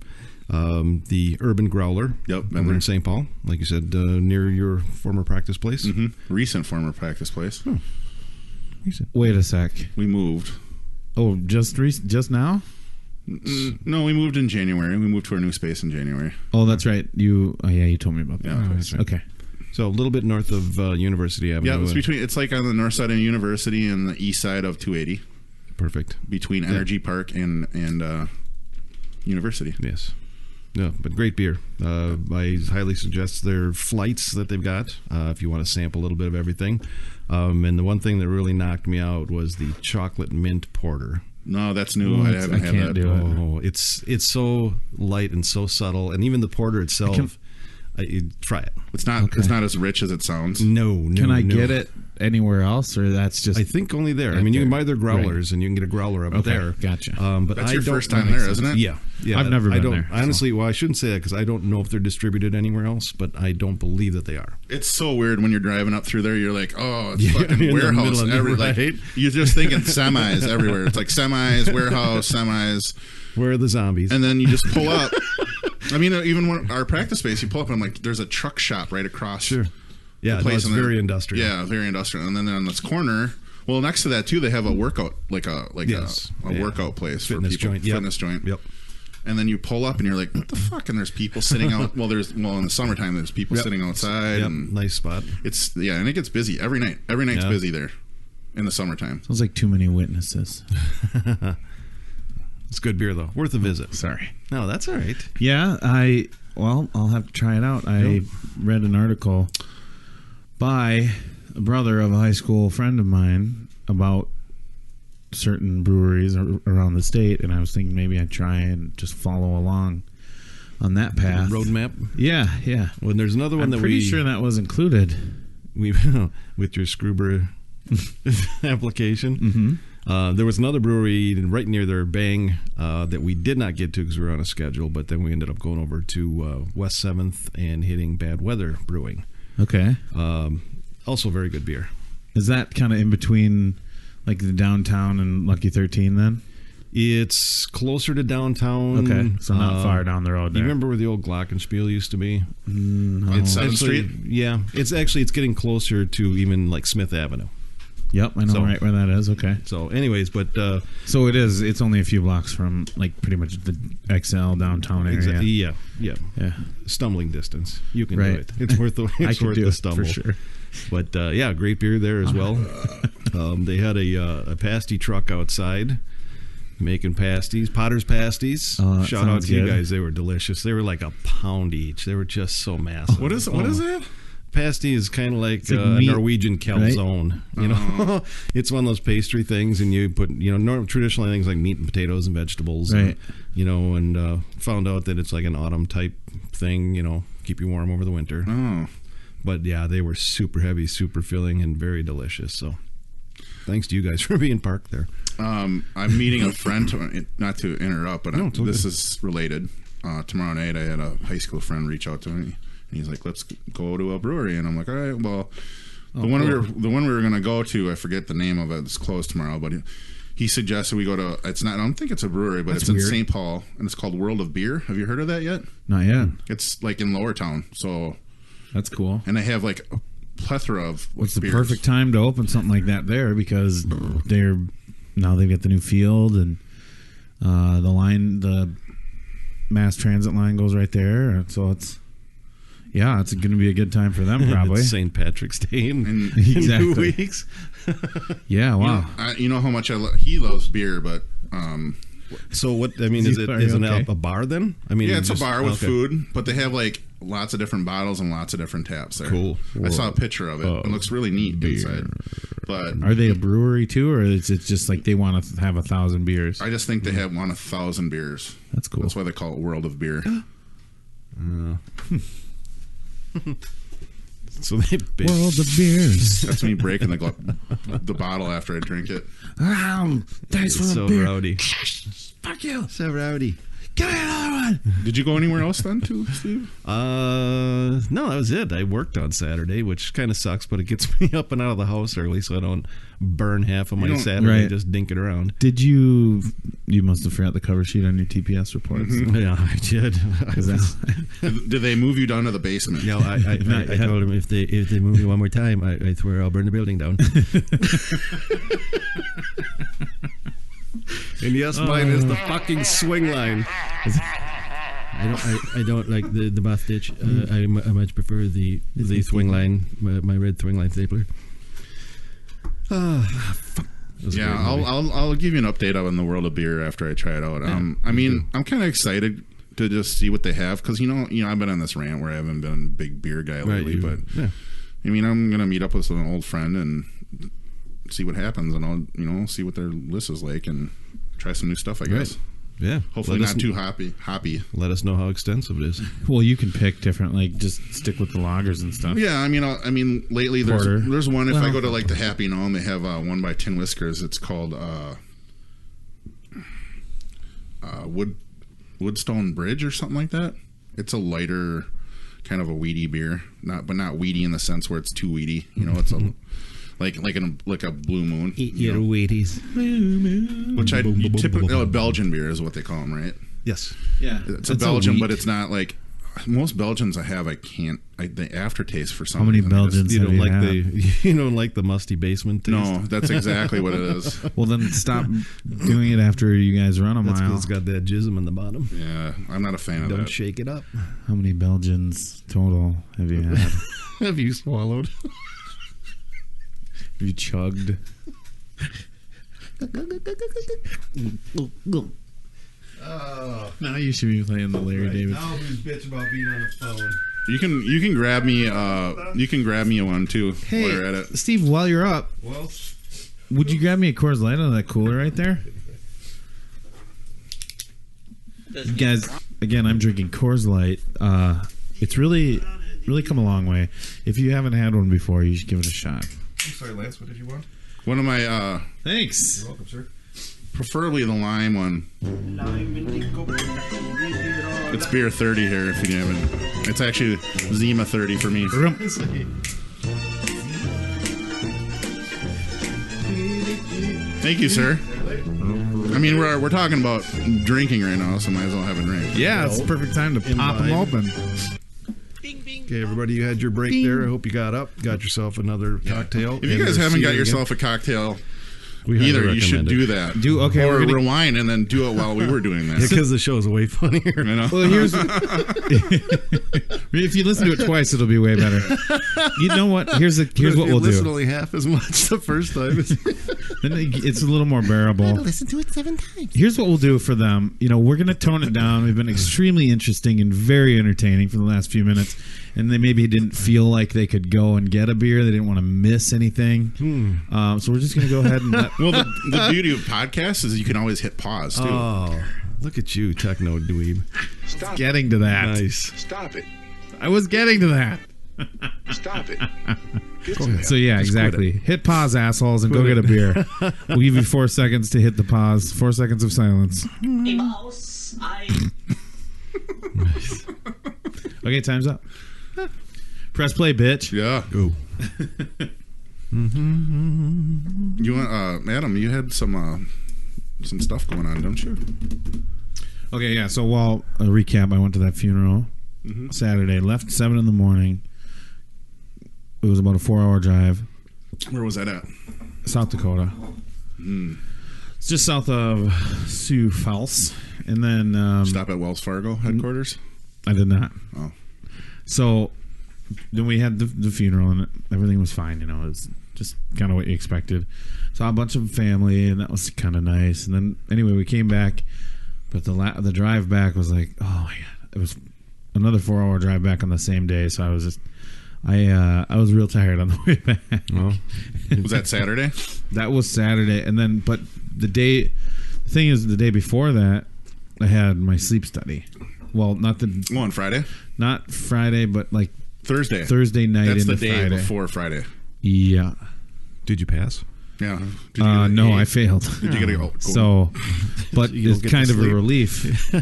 [SPEAKER 1] The Urban Growler over in St. Paul, like you said, near your former practice place.
[SPEAKER 2] Recent former practice place.
[SPEAKER 3] Wait a sec.
[SPEAKER 2] We moved.
[SPEAKER 3] Oh, just now?
[SPEAKER 2] No, we moved in January. We moved to our new space in January.
[SPEAKER 3] Oh, that's right. You told me about that.
[SPEAKER 2] Yeah,
[SPEAKER 3] That's right. Okay.
[SPEAKER 1] So a little bit north of University Avenue.
[SPEAKER 2] Yeah, it's like on the north side of University and the east side of 280.
[SPEAKER 1] Perfect.
[SPEAKER 2] Between Energy Park and University.
[SPEAKER 1] Yes. Yeah, but great beer. I highly suggest their flights that they've got if you want to sample a little bit of everything. And the one thing that really knocked me out was the chocolate mint porter.
[SPEAKER 2] No, that's new. I haven't had that.
[SPEAKER 3] Do it.
[SPEAKER 1] Oh, it's so light and so subtle, and even the porter itself. Try it.
[SPEAKER 2] It's not as rich as it sounds.
[SPEAKER 1] No.
[SPEAKER 3] Can I get it anywhere else, or that's just?
[SPEAKER 1] I think only there. I mean, you can buy their growlers, and you can get a growler up there.
[SPEAKER 3] Gotcha.
[SPEAKER 1] But
[SPEAKER 2] That's
[SPEAKER 1] I
[SPEAKER 2] your
[SPEAKER 1] don't,
[SPEAKER 2] first time there, isn't it?
[SPEAKER 1] Yeah.
[SPEAKER 3] I've never been there.
[SPEAKER 1] Honestly, well, I shouldn't say that because I don't know if they're distributed anywhere else, but I don't believe that they are.
[SPEAKER 2] It's so weird when you're driving up through there. You're like, oh, it's
[SPEAKER 1] Yeah,
[SPEAKER 2] fucking
[SPEAKER 1] in the
[SPEAKER 2] warehouse.
[SPEAKER 1] middle of
[SPEAKER 2] Like,
[SPEAKER 1] right?
[SPEAKER 2] you're just thinking semis everywhere. It's like semis, warehouse, semis.
[SPEAKER 1] Where are the zombies?
[SPEAKER 2] And then you just pull up. I mean, even when our practice space, you pull up and I'm like, there's a truck shop right across.
[SPEAKER 1] Sure. Yeah,
[SPEAKER 2] the place
[SPEAKER 1] it's very industrial.
[SPEAKER 2] Yeah, very industrial. And then on this corner, well, next to that too, they have a workout, a workout place
[SPEAKER 1] Fitness
[SPEAKER 2] for people.
[SPEAKER 1] joint. Yep.
[SPEAKER 2] Fitness joint.
[SPEAKER 1] Yep.
[SPEAKER 2] And then you pull up and you're like, what the fuck? And there's people sitting out. Well, in the summertime, there's people sitting outside.
[SPEAKER 1] Yep.
[SPEAKER 2] And
[SPEAKER 1] Nice spot.
[SPEAKER 2] and it gets busy every night. Every night's busy there in the summertime.
[SPEAKER 3] Sounds like too many witnesses.
[SPEAKER 1] It's good beer though. Worth a visit.
[SPEAKER 3] Sorry.
[SPEAKER 1] No, that's all right.
[SPEAKER 3] Yeah, I'll have to try it out. I read an article by a brother of a high school friend of mine about certain breweries around the state, and I was thinking maybe I'd try and just follow along on that path.
[SPEAKER 1] Roadmap.
[SPEAKER 3] Yeah.
[SPEAKER 1] Well, there's another one
[SPEAKER 3] I'm pretty sure that was included.
[SPEAKER 1] We with your Scuba application.
[SPEAKER 3] Mm-hmm.
[SPEAKER 1] There was another brewery right near their Bang that we did not get to because we were on a schedule, but then we ended up going over to West 7th and hitting Bad Weather Brewing.
[SPEAKER 3] Okay.
[SPEAKER 1] Also very good beer.
[SPEAKER 3] Is that kind of in between like the downtown and Lucky 13 then?
[SPEAKER 1] It's closer to downtown.
[SPEAKER 3] Okay, so not far down the road there.
[SPEAKER 1] You remember where the old Glockenspiel used to be?
[SPEAKER 3] No.
[SPEAKER 2] It's 7th Street?
[SPEAKER 1] Yeah. It's getting closer to even like Smith Avenue.
[SPEAKER 3] Yep, I know right where that is. Okay.
[SPEAKER 1] So anyways, but...
[SPEAKER 3] so it's only a few blocks from like pretty much the XL downtown area.
[SPEAKER 1] Exactly. Yeah. Stumbling distance. You can do it. It's worth the stumble.
[SPEAKER 3] For sure.
[SPEAKER 1] But great beer there as well. They had a pasty truck outside making pasties, Potter's pasties. Shout out to you guys. They were delicious. They were like a pound each. They were just so massive.
[SPEAKER 2] What is it?
[SPEAKER 1] Pasty is kind of like a Norwegian calzone. You know, it's one of those pastry things, and you put traditionally things like meat and potatoes and vegetables,
[SPEAKER 3] right?
[SPEAKER 1] And found out that it's like an autumn type thing. Keep you warm over the winter.
[SPEAKER 2] Oh,
[SPEAKER 1] but yeah, they were super heavy, super filling, and very delicious. So, thanks to you guys for being parked there.
[SPEAKER 2] I'm meeting a friend. Not to interrupt, but this is related. Tomorrow night, I had a high school friend reach out to me. He's like, let's go to a brewery. And I'm like, all right, well, the one we were going to go to, I forget the name of it. It's closed tomorrow, but he suggested we go to, I don't think it's a brewery, but it's in St. Paul, and it's called World of Beer. Have you heard of that yet?
[SPEAKER 3] Not yet.
[SPEAKER 2] It's like in Lower Town. So
[SPEAKER 3] that's cool.
[SPEAKER 2] And they have like a plethora of
[SPEAKER 3] What's the
[SPEAKER 2] beers.
[SPEAKER 3] perfect time to open something like that there, because they've got the new field and the mass transit line goes right there. So it's going to be a good time for them probably.
[SPEAKER 1] It's St. Patrick's Day in
[SPEAKER 3] Exactly.
[SPEAKER 1] 2 weeks.
[SPEAKER 3] Yeah, wow.
[SPEAKER 2] You know how much he loves beer, but
[SPEAKER 1] so what? I mean, is it a bar then? I mean,
[SPEAKER 2] yeah, it's a bar with food, but they have like lots of different bottles and lots of different taps there.
[SPEAKER 1] Cool.
[SPEAKER 2] I saw a picture of it. It looks really neat inside. But
[SPEAKER 3] are they a brewery too, or is it just like they want to have 1,000 beers?
[SPEAKER 2] I just think they want 1,000 beers.
[SPEAKER 3] That's cool.
[SPEAKER 2] That's why they call it World of Beer.
[SPEAKER 1] So they
[SPEAKER 3] World of Beers.
[SPEAKER 2] That's me breaking the bottle after I drink it.
[SPEAKER 3] Thanks for the
[SPEAKER 1] so
[SPEAKER 3] beer.
[SPEAKER 1] rowdy.
[SPEAKER 3] Fuck you.
[SPEAKER 1] So rowdy.
[SPEAKER 3] Give me another one.
[SPEAKER 2] Did you go anywhere else then, too, Steve?
[SPEAKER 1] No, that was it. I worked on Saturday, which kind of sucks, but it gets me up and out of the house early, so I don't burn half of my Saturday just dinking around.
[SPEAKER 3] Did you must have forgot the cover sheet on your TPS reports.
[SPEAKER 1] Mm-hmm. Yeah, I did.
[SPEAKER 2] Did they move you down to the basement?
[SPEAKER 1] No, I told them if they move me one more time, I swear I'll burn the building down. And yes, mine is the fucking swing line. I don't like the bath ditch. I much prefer the swing line, my red swing line stapler.
[SPEAKER 2] Yeah, I'll give you an update on the World of Beer after I try it out. I mean, I'm kind of excited to just see what they have because you know I've been on this rant where I haven't been a big beer guy lately, but I mean I'm gonna meet up with an old friend and see what happens, and I'll see what their list is like and try some new stuff, I guess.
[SPEAKER 1] Yeah.
[SPEAKER 2] Hopefully not too hoppy.
[SPEAKER 1] Let us know how extensive it is.
[SPEAKER 3] Well, you can pick different, like just stick with the lagers and stuff.
[SPEAKER 2] Yeah, I mean, lately there's one. If I go to like the Happy Gnome, they have one by Tin Whiskers. It's called Woodstone Bridge or something like that. It's a lighter, kind of a weedy beer, not weedy in the sense where it's too weedy. It's a like a Blue Moon.
[SPEAKER 1] Eat your Wheaties.
[SPEAKER 2] Which typically Belgian beer is what they call them, right?
[SPEAKER 1] Yes.
[SPEAKER 3] Yeah.
[SPEAKER 2] It's a Belgian, but it's not like most Belgians I have. The aftertaste for some.
[SPEAKER 3] How many
[SPEAKER 2] reason,
[SPEAKER 3] Belgians
[SPEAKER 1] You
[SPEAKER 3] have
[SPEAKER 1] don't
[SPEAKER 3] you
[SPEAKER 1] like
[SPEAKER 3] had?
[SPEAKER 1] you don't like the musty basement taste?
[SPEAKER 2] No, that's exactly what it is.
[SPEAKER 3] Well, then stop doing it after you guys run a
[SPEAKER 1] That's
[SPEAKER 3] mile.
[SPEAKER 1] 'cause it's got that jism in the bottom.
[SPEAKER 2] Yeah, I'm not a fan of that.
[SPEAKER 1] Don't shake it up.
[SPEAKER 3] How many Belgians total have you had?
[SPEAKER 1] Have you swallowed?
[SPEAKER 3] Have you chugged? Now you should be playing the Larry David.
[SPEAKER 1] Now who's bitch about being on the phone?
[SPEAKER 2] You can grab me a one too while you're at it.
[SPEAKER 3] Steve, while you're up,
[SPEAKER 1] Well,
[SPEAKER 3] would you grab me a Coors Light out of that cooler right there? You guys, again, I'm drinking Coors Light. It's really come a long way. If you haven't had one before, you should give it a shot.
[SPEAKER 1] I'm sorry, Lance. What did you want?
[SPEAKER 2] One of my
[SPEAKER 3] Thanks.
[SPEAKER 1] You're welcome, sir.
[SPEAKER 2] preferably the lime one. It's beer 30 here if you haven't. It's actually Zima 30 for me. Thank you, sir. I mean, we're talking about drinking right now, so might as well have a drink.
[SPEAKER 3] Yeah, it's the perfect time to pop them open.
[SPEAKER 1] Okay, everybody, you had your break there. I hope you got yourself another cocktail.
[SPEAKER 2] If you guys haven't got yourself a cocktail either, you should do that. Or rewind and then do it while we were doing that.
[SPEAKER 1] Because the show's way funnier.
[SPEAKER 2] You know?
[SPEAKER 3] Well, if you listen to it twice, it'll be way better. You know what? Here's what we'll do.
[SPEAKER 1] Listen only half as much the first time.
[SPEAKER 3] Then it's a little more bearable.
[SPEAKER 4] Listen to it 7 times.
[SPEAKER 3] Here's what we'll do for them. You know, we're going to tone it down. We've been extremely interesting and very entertaining for the last few minutes. And they maybe didn't feel like they could go and get a beer. They didn't want to miss anything. So we're just going to go ahead and let...
[SPEAKER 2] Well, the beauty of podcasts is you can always hit pause, too.
[SPEAKER 1] Oh, look at you, techno dweeb.
[SPEAKER 4] Stop.
[SPEAKER 3] Getting to that.
[SPEAKER 1] Nice.
[SPEAKER 4] Stop it.
[SPEAKER 3] I was getting to that.
[SPEAKER 4] Stop it.
[SPEAKER 3] So yeah, exactly. Hit pause, assholes, and go get a beer. We'll give you 4 seconds to hit the pause. 4 seconds of silence.
[SPEAKER 5] Nice.
[SPEAKER 3] Okay, time's up. Press play, bitch.
[SPEAKER 2] Yeah.
[SPEAKER 1] Go.
[SPEAKER 2] You want, Adam, you had some stuff going on, don't you?
[SPEAKER 3] Okay, yeah. So while a recap, I went to that funeral Saturday. Left 7 in the morning. It was about a 4-hour drive.
[SPEAKER 2] Where was that at?
[SPEAKER 3] South Dakota. It's just south of Sioux Falls, and then
[SPEAKER 2] Stop at Wells Fargo headquarters?
[SPEAKER 3] I did not.
[SPEAKER 2] Oh.
[SPEAKER 3] So then we had the funeral, and everything was fine. You know, it was just kind of what you expected. Saw a bunch of family, and that was kind of nice. And then anyway, we came back, but the drive back was like, oh my god, it was another 4-hour drive back on the same day. So I was just, I was real tired on the way back.
[SPEAKER 2] Oh. Was that Saturday?
[SPEAKER 3] That was Saturday, and then but the day before that, I had my sleep study. Well,
[SPEAKER 2] on Friday?
[SPEAKER 3] Not Friday, but like
[SPEAKER 2] Thursday
[SPEAKER 3] night.
[SPEAKER 2] That's
[SPEAKER 3] into
[SPEAKER 2] the day
[SPEAKER 3] Friday.
[SPEAKER 2] before Friday.
[SPEAKER 3] Yeah.
[SPEAKER 1] Did you pass?
[SPEAKER 2] Yeah.
[SPEAKER 3] No, I failed.
[SPEAKER 2] Did you get a cool.
[SPEAKER 3] So, but it's kind of a relief.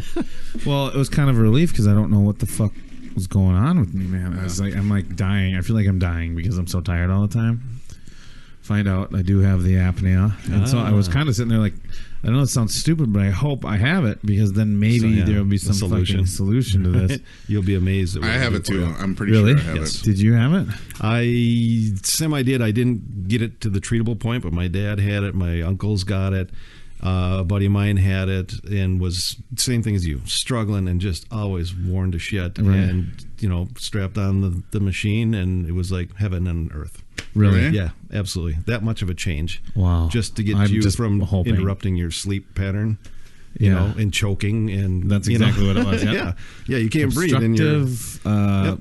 [SPEAKER 3] Well, it was kind of a relief because I don't know what the fuck was going on with me, man. I'm like dying. I feel like I'm dying because I'm so tired all the time. Find out I do have the apnea, and so I was kind of sitting there like, I know it sounds stupid, but I hope I have it because then maybe there will be some fucking solution to this.
[SPEAKER 1] You'll be amazed.
[SPEAKER 2] I have it too. I'm pretty
[SPEAKER 3] really?
[SPEAKER 2] sure I have it.
[SPEAKER 3] Did you have it?
[SPEAKER 1] I did. I didn't get it to the treatable point, but my dad had it. My uncles got it. A buddy of mine had it and was same thing as you, struggling and just always worn to shit.
[SPEAKER 3] Right.
[SPEAKER 1] And strapped on the machine, and it was like heaven and earth.
[SPEAKER 3] Really?
[SPEAKER 1] Yeah, absolutely. That much of a change.
[SPEAKER 3] Wow.
[SPEAKER 1] Just to get you from interrupting your sleep pattern, and choking, and
[SPEAKER 3] that's exactly what it was.
[SPEAKER 1] Yeah, you can't breathe.
[SPEAKER 3] Obstructive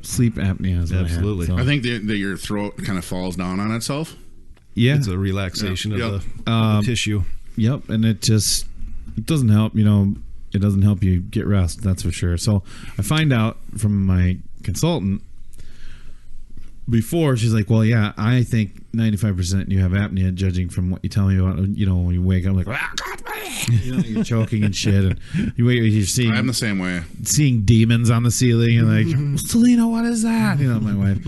[SPEAKER 3] sleep apnea. Is
[SPEAKER 1] Absolutely.
[SPEAKER 3] I
[SPEAKER 2] think that your throat kind of falls down on itself.
[SPEAKER 3] Yeah,
[SPEAKER 1] it's a relaxation of the tissue.
[SPEAKER 3] Yep, and it doesn't help. It doesn't help you get rest. That's for sure. So I find out from my consultant before, she's like, well, yeah, I think 95% you have apnea, judging from what you tell me about, when you wake up, like, you're choking and shit, and you're seeing,
[SPEAKER 2] I'm the same way,
[SPEAKER 3] seeing demons on the ceiling, and like, Selena, what is that? My wife,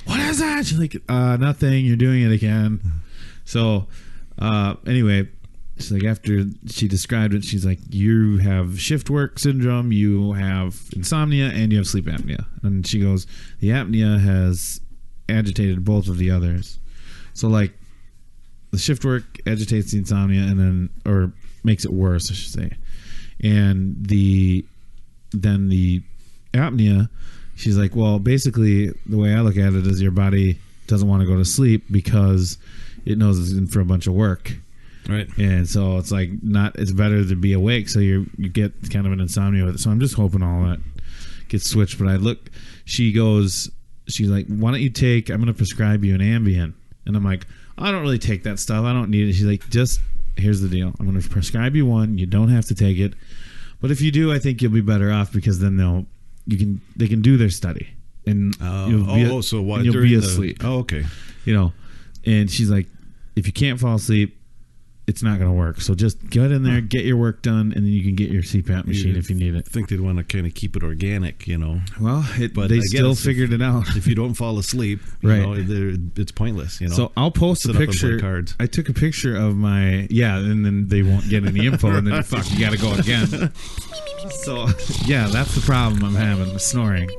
[SPEAKER 3] what is that? She's like, nothing, you're doing it again. So anyway, she's like, after she described it, she's like, you have shift work syndrome, you have insomnia, and you have sleep apnea. And she goes, the apnea has agitated both of the others. So like the shift work agitates the insomnia or makes it worse, I should say. And then the apnea, she's like, well, basically the way I look at it is your body doesn't want to go to sleep because it knows it's in for a bunch of work.
[SPEAKER 1] Right.
[SPEAKER 3] And so it's like it's better to be awake, so you get kind of an insomnia with it. So I'm just hoping all that gets switched. But she's like, why don't you I'm going to prescribe you an Ambien. And I'm like, I don't really take that stuff. I don't need it. She's like, here's the deal. I'm going to prescribe you one. You don't have to take it. But if you do, I think you'll be better off because then they can do their study. And you'll be asleep.
[SPEAKER 1] Oh, okay.
[SPEAKER 3] And she's like, if you can't fall asleep, it's not going to work. So just get in there, get your work done, and then you can get your CPAP machine if you need it.
[SPEAKER 1] I think they'd want to kind of keep it organic,
[SPEAKER 3] Well, they still figured it out.
[SPEAKER 1] If you don't fall asleep, it's pointless,
[SPEAKER 3] So I'll post a picture. I took a picture of my, and then they won't get any info, and then you got to go again. So, yeah, that's the problem I'm having, the snoring.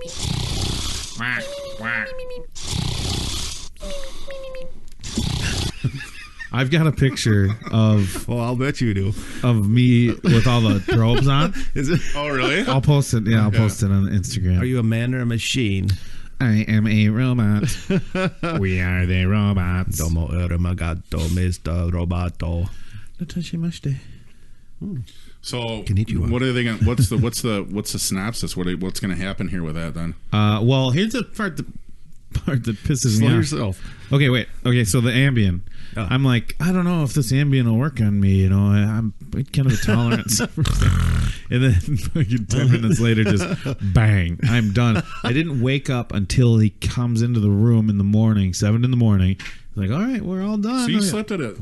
[SPEAKER 3] Quack, quack. I've got a picture of.
[SPEAKER 1] Well, I'll bet you do.
[SPEAKER 3] Of me with all the robes on.
[SPEAKER 1] Is it?
[SPEAKER 2] Oh, really?
[SPEAKER 3] I'll post it. Yeah, I'll post it on Instagram.
[SPEAKER 1] Are you a man or a machine?
[SPEAKER 3] I am a robot. We are the robots.
[SPEAKER 1] Domo ermagato, Mr. Roboto.
[SPEAKER 3] Natashimashite.
[SPEAKER 2] So, what are they going? What's the synopsis? What's going to happen here with that then?
[SPEAKER 3] Well, here's the part that pisses me off.
[SPEAKER 1] Slow yourself.
[SPEAKER 3] Okay, wait. Okay, so the Ambien. Oh. I'm like, I don't know if this Ambien will work on me. I'm kind of a tolerance. And then 10 minutes later, just bang, I'm done. I didn't wake up until he comes into the room in the morning, 7 in the morning. Like, all right, we're all done.
[SPEAKER 2] So you slept at a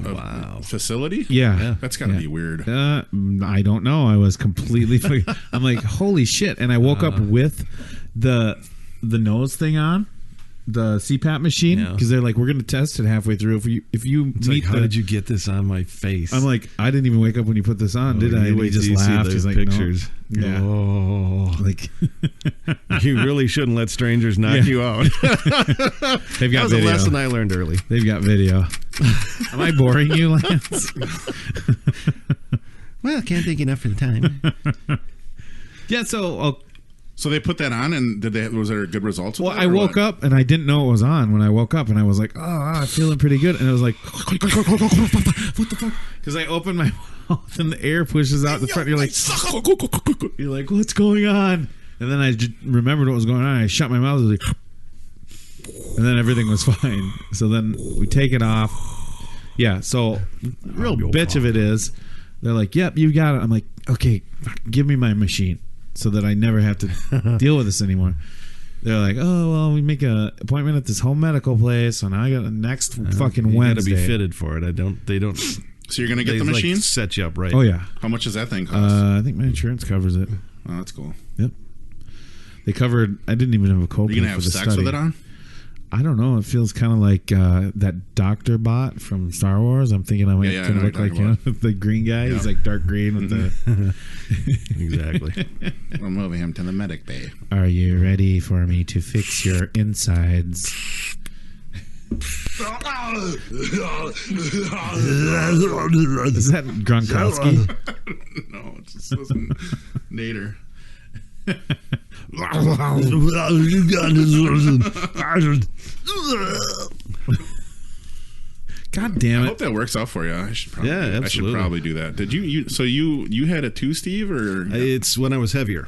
[SPEAKER 2] facility?
[SPEAKER 3] Yeah.
[SPEAKER 2] That's got to be weird.
[SPEAKER 3] I don't know. I was completely... I'm like, holy shit. And I woke up with the nose thing on. The CPAP machine, because they're like, we're going to test it halfway through. If you meet,
[SPEAKER 1] how did you get this on my face?
[SPEAKER 3] I'm like, I didn't even wake up when you put this on, did I? And he just laughed. He's like,
[SPEAKER 1] pictures.
[SPEAKER 3] No. Yeah.
[SPEAKER 1] Oh,
[SPEAKER 3] like
[SPEAKER 1] you really shouldn't let strangers knock you out.
[SPEAKER 3] They've got
[SPEAKER 1] that was
[SPEAKER 3] video.
[SPEAKER 1] a lesson I learned early.
[SPEAKER 3] They've got video. Am I boring you, Lance?
[SPEAKER 1] Well, can't take enough for the time.
[SPEAKER 3] Yeah, so
[SPEAKER 2] So they put that on, and was there good results?
[SPEAKER 3] well, I woke up and I didn't know it was on when I woke up, and I was like, "Oh, I'm feeling pretty good," and it was like, "What the fuck?" Because I opened my mouth and the air pushes out the front. You're like, "What's going on?" And then I just remembered what was going on. I shut my mouth, like, and then everything was fine. So then we take it off. Yeah. So real bitch of it is, they're like, "Yep, you got it." I'm like, "Okay, give me my machine." So that I never have to deal with this anymore. They're like, "Oh well, we make an appointment at this home medical place, and I got next fucking Wednesday."
[SPEAKER 1] You got to be fitted for it. They don't.
[SPEAKER 2] So you're gonna get the machine?
[SPEAKER 1] Like, set you up right.
[SPEAKER 3] Oh yeah.
[SPEAKER 2] How much does that thing cost?
[SPEAKER 3] I think my insurance covers it.
[SPEAKER 2] Oh, that's cool.
[SPEAKER 3] Yep. They covered. I didn't even have a copay.
[SPEAKER 2] Are you gonna have
[SPEAKER 3] for the
[SPEAKER 2] sex
[SPEAKER 3] study.
[SPEAKER 2] with it on?
[SPEAKER 3] I don't know. It feels kind of like that Doctor Bot from Star Wars. I'm thinking I might kind of look like him, the green guy. He's like dark green with the.
[SPEAKER 1] Exactly.
[SPEAKER 2] We're moving him to the medic bay.
[SPEAKER 3] Are you ready for me to fix your insides? Is that Gronkowski?
[SPEAKER 2] No, it just wasn't Nader.
[SPEAKER 3] God damn
[SPEAKER 2] I
[SPEAKER 3] it!
[SPEAKER 2] hope that works out for you. I should probably,
[SPEAKER 1] Yeah,
[SPEAKER 2] I should
[SPEAKER 1] absolutely.
[SPEAKER 2] probably do that. Did you? So you had it too, Steve, or
[SPEAKER 1] It's when I was heavier.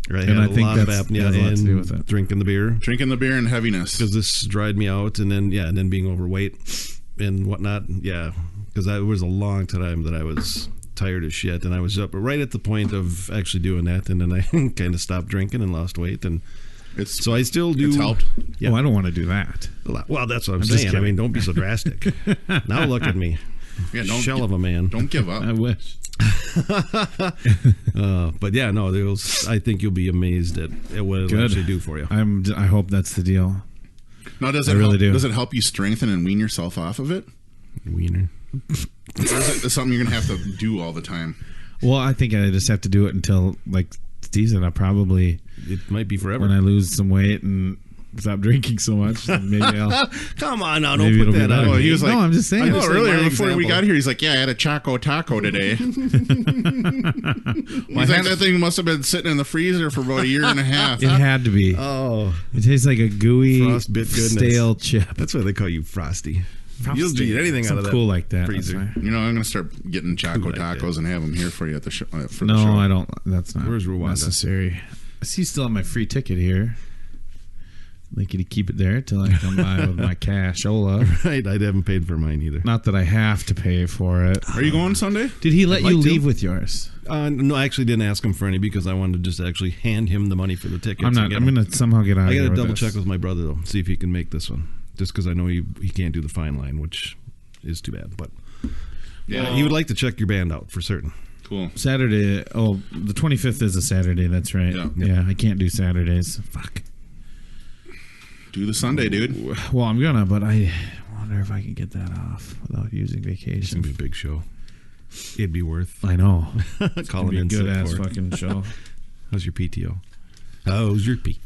[SPEAKER 1] Right,
[SPEAKER 3] And
[SPEAKER 1] I
[SPEAKER 3] I
[SPEAKER 1] had a
[SPEAKER 3] think
[SPEAKER 1] lot of
[SPEAKER 3] that's-
[SPEAKER 1] apnea
[SPEAKER 3] has a lot to do
[SPEAKER 1] and
[SPEAKER 3] with it.
[SPEAKER 1] drinking the beer
[SPEAKER 2] drinking the beer and heaviness?
[SPEAKER 1] because this dried me out, and then being overweight and whatnot. Yeah, because it was a long time that I was tired as shit, and I was up right at the point of actually doing that, and then I kind of stopped drinking and lost weight, and so I still do.
[SPEAKER 2] It's helped.
[SPEAKER 1] Yeah.
[SPEAKER 3] Oh, I don't want to do that.
[SPEAKER 1] Well, that's what I'm
[SPEAKER 3] just
[SPEAKER 1] saying. I
[SPEAKER 3] kidding.
[SPEAKER 1] mean, don't be so drastic. Now look at me,
[SPEAKER 2] Yeah,
[SPEAKER 1] shell of a man.
[SPEAKER 2] Don't give up.
[SPEAKER 3] I wish.
[SPEAKER 1] But yeah, no, I think you'll be amazed at what it'll actually do for you.
[SPEAKER 3] I hope that's the deal.
[SPEAKER 2] Now, does
[SPEAKER 3] I
[SPEAKER 2] it
[SPEAKER 3] really
[SPEAKER 2] help,
[SPEAKER 3] do.
[SPEAKER 2] Does it help you strengthen and wean yourself off of it?
[SPEAKER 1] Wiener.
[SPEAKER 2] Or is it something you're gonna have to do all the time?
[SPEAKER 3] Well, I think I just have to do it until, like Steve said, I'll probably,
[SPEAKER 1] It might be forever.
[SPEAKER 3] when I lose some weight and stop drinking so much, then maybe I'll.
[SPEAKER 1] Come on now,
[SPEAKER 3] Maybe
[SPEAKER 1] don't
[SPEAKER 3] it'll
[SPEAKER 1] put
[SPEAKER 3] be
[SPEAKER 1] that on.
[SPEAKER 3] better.
[SPEAKER 1] me.
[SPEAKER 2] he was like,
[SPEAKER 3] No, I'm just saying.
[SPEAKER 2] I know
[SPEAKER 1] just saying
[SPEAKER 2] earlier
[SPEAKER 1] my
[SPEAKER 2] before we
[SPEAKER 1] example.
[SPEAKER 2] got here, he's like, "Yeah, I had a Choco Taco today." He's like, "That thing must have been sitting in the freezer for about a year and a half."
[SPEAKER 3] It had to be.
[SPEAKER 1] Oh,
[SPEAKER 3] It tastes like a gooey,
[SPEAKER 1] Frostbit goodness.
[SPEAKER 3] stale chip.
[SPEAKER 1] that's why they call you Frosty. You'll
[SPEAKER 3] Frosty.
[SPEAKER 1] eat anything out
[SPEAKER 3] Something
[SPEAKER 1] of that
[SPEAKER 3] cool like that.
[SPEAKER 1] freezer.
[SPEAKER 3] That's fine.
[SPEAKER 2] You know, I'm gonna start getting Choco
[SPEAKER 1] Like that.
[SPEAKER 2] Tacos and have them here for you at the show. For
[SPEAKER 3] No,
[SPEAKER 2] the show.
[SPEAKER 3] I don't. That's not
[SPEAKER 1] Where's Rwanda?
[SPEAKER 3] necessary. I see you still have my free ticket here. I'd like you to keep it there till I come by with my cashola.
[SPEAKER 1] Right, I haven't paid for mine either.
[SPEAKER 3] Not that I have to pay for it.
[SPEAKER 2] Are you going Sunday?
[SPEAKER 3] Did he let
[SPEAKER 1] I'd
[SPEAKER 3] you
[SPEAKER 1] like to.
[SPEAKER 3] leave with yours?
[SPEAKER 1] No, I actually didn't ask him for any because I wanted to just actually hand him the money for the tickets.
[SPEAKER 3] I'm not. I'm going to somehow get out
[SPEAKER 1] I
[SPEAKER 3] of
[SPEAKER 1] got
[SPEAKER 3] here
[SPEAKER 1] to
[SPEAKER 3] with
[SPEAKER 1] double
[SPEAKER 3] this.
[SPEAKER 1] check with my brother though, see if he can make this one. Just because I know he can't do the fine line, which is too bad. But
[SPEAKER 2] Yeah.
[SPEAKER 1] he would like to check your band out for certain.
[SPEAKER 2] Cool.
[SPEAKER 3] Saturday. Oh, the 25th is a Saturday. That's right.
[SPEAKER 2] Yeah.
[SPEAKER 3] I can't do Saturdays. Fuck.
[SPEAKER 2] Do the Sunday, dude.
[SPEAKER 3] Well, I'm gonna, but I wonder if I can get that off without using
[SPEAKER 1] It's
[SPEAKER 3] vacation.
[SPEAKER 1] gonna be a big show. It'd be worth
[SPEAKER 3] I know.
[SPEAKER 1] calling in
[SPEAKER 3] good
[SPEAKER 1] sick
[SPEAKER 3] ass
[SPEAKER 1] for.
[SPEAKER 3] fucking show.
[SPEAKER 1] How's your PTO? How's your P?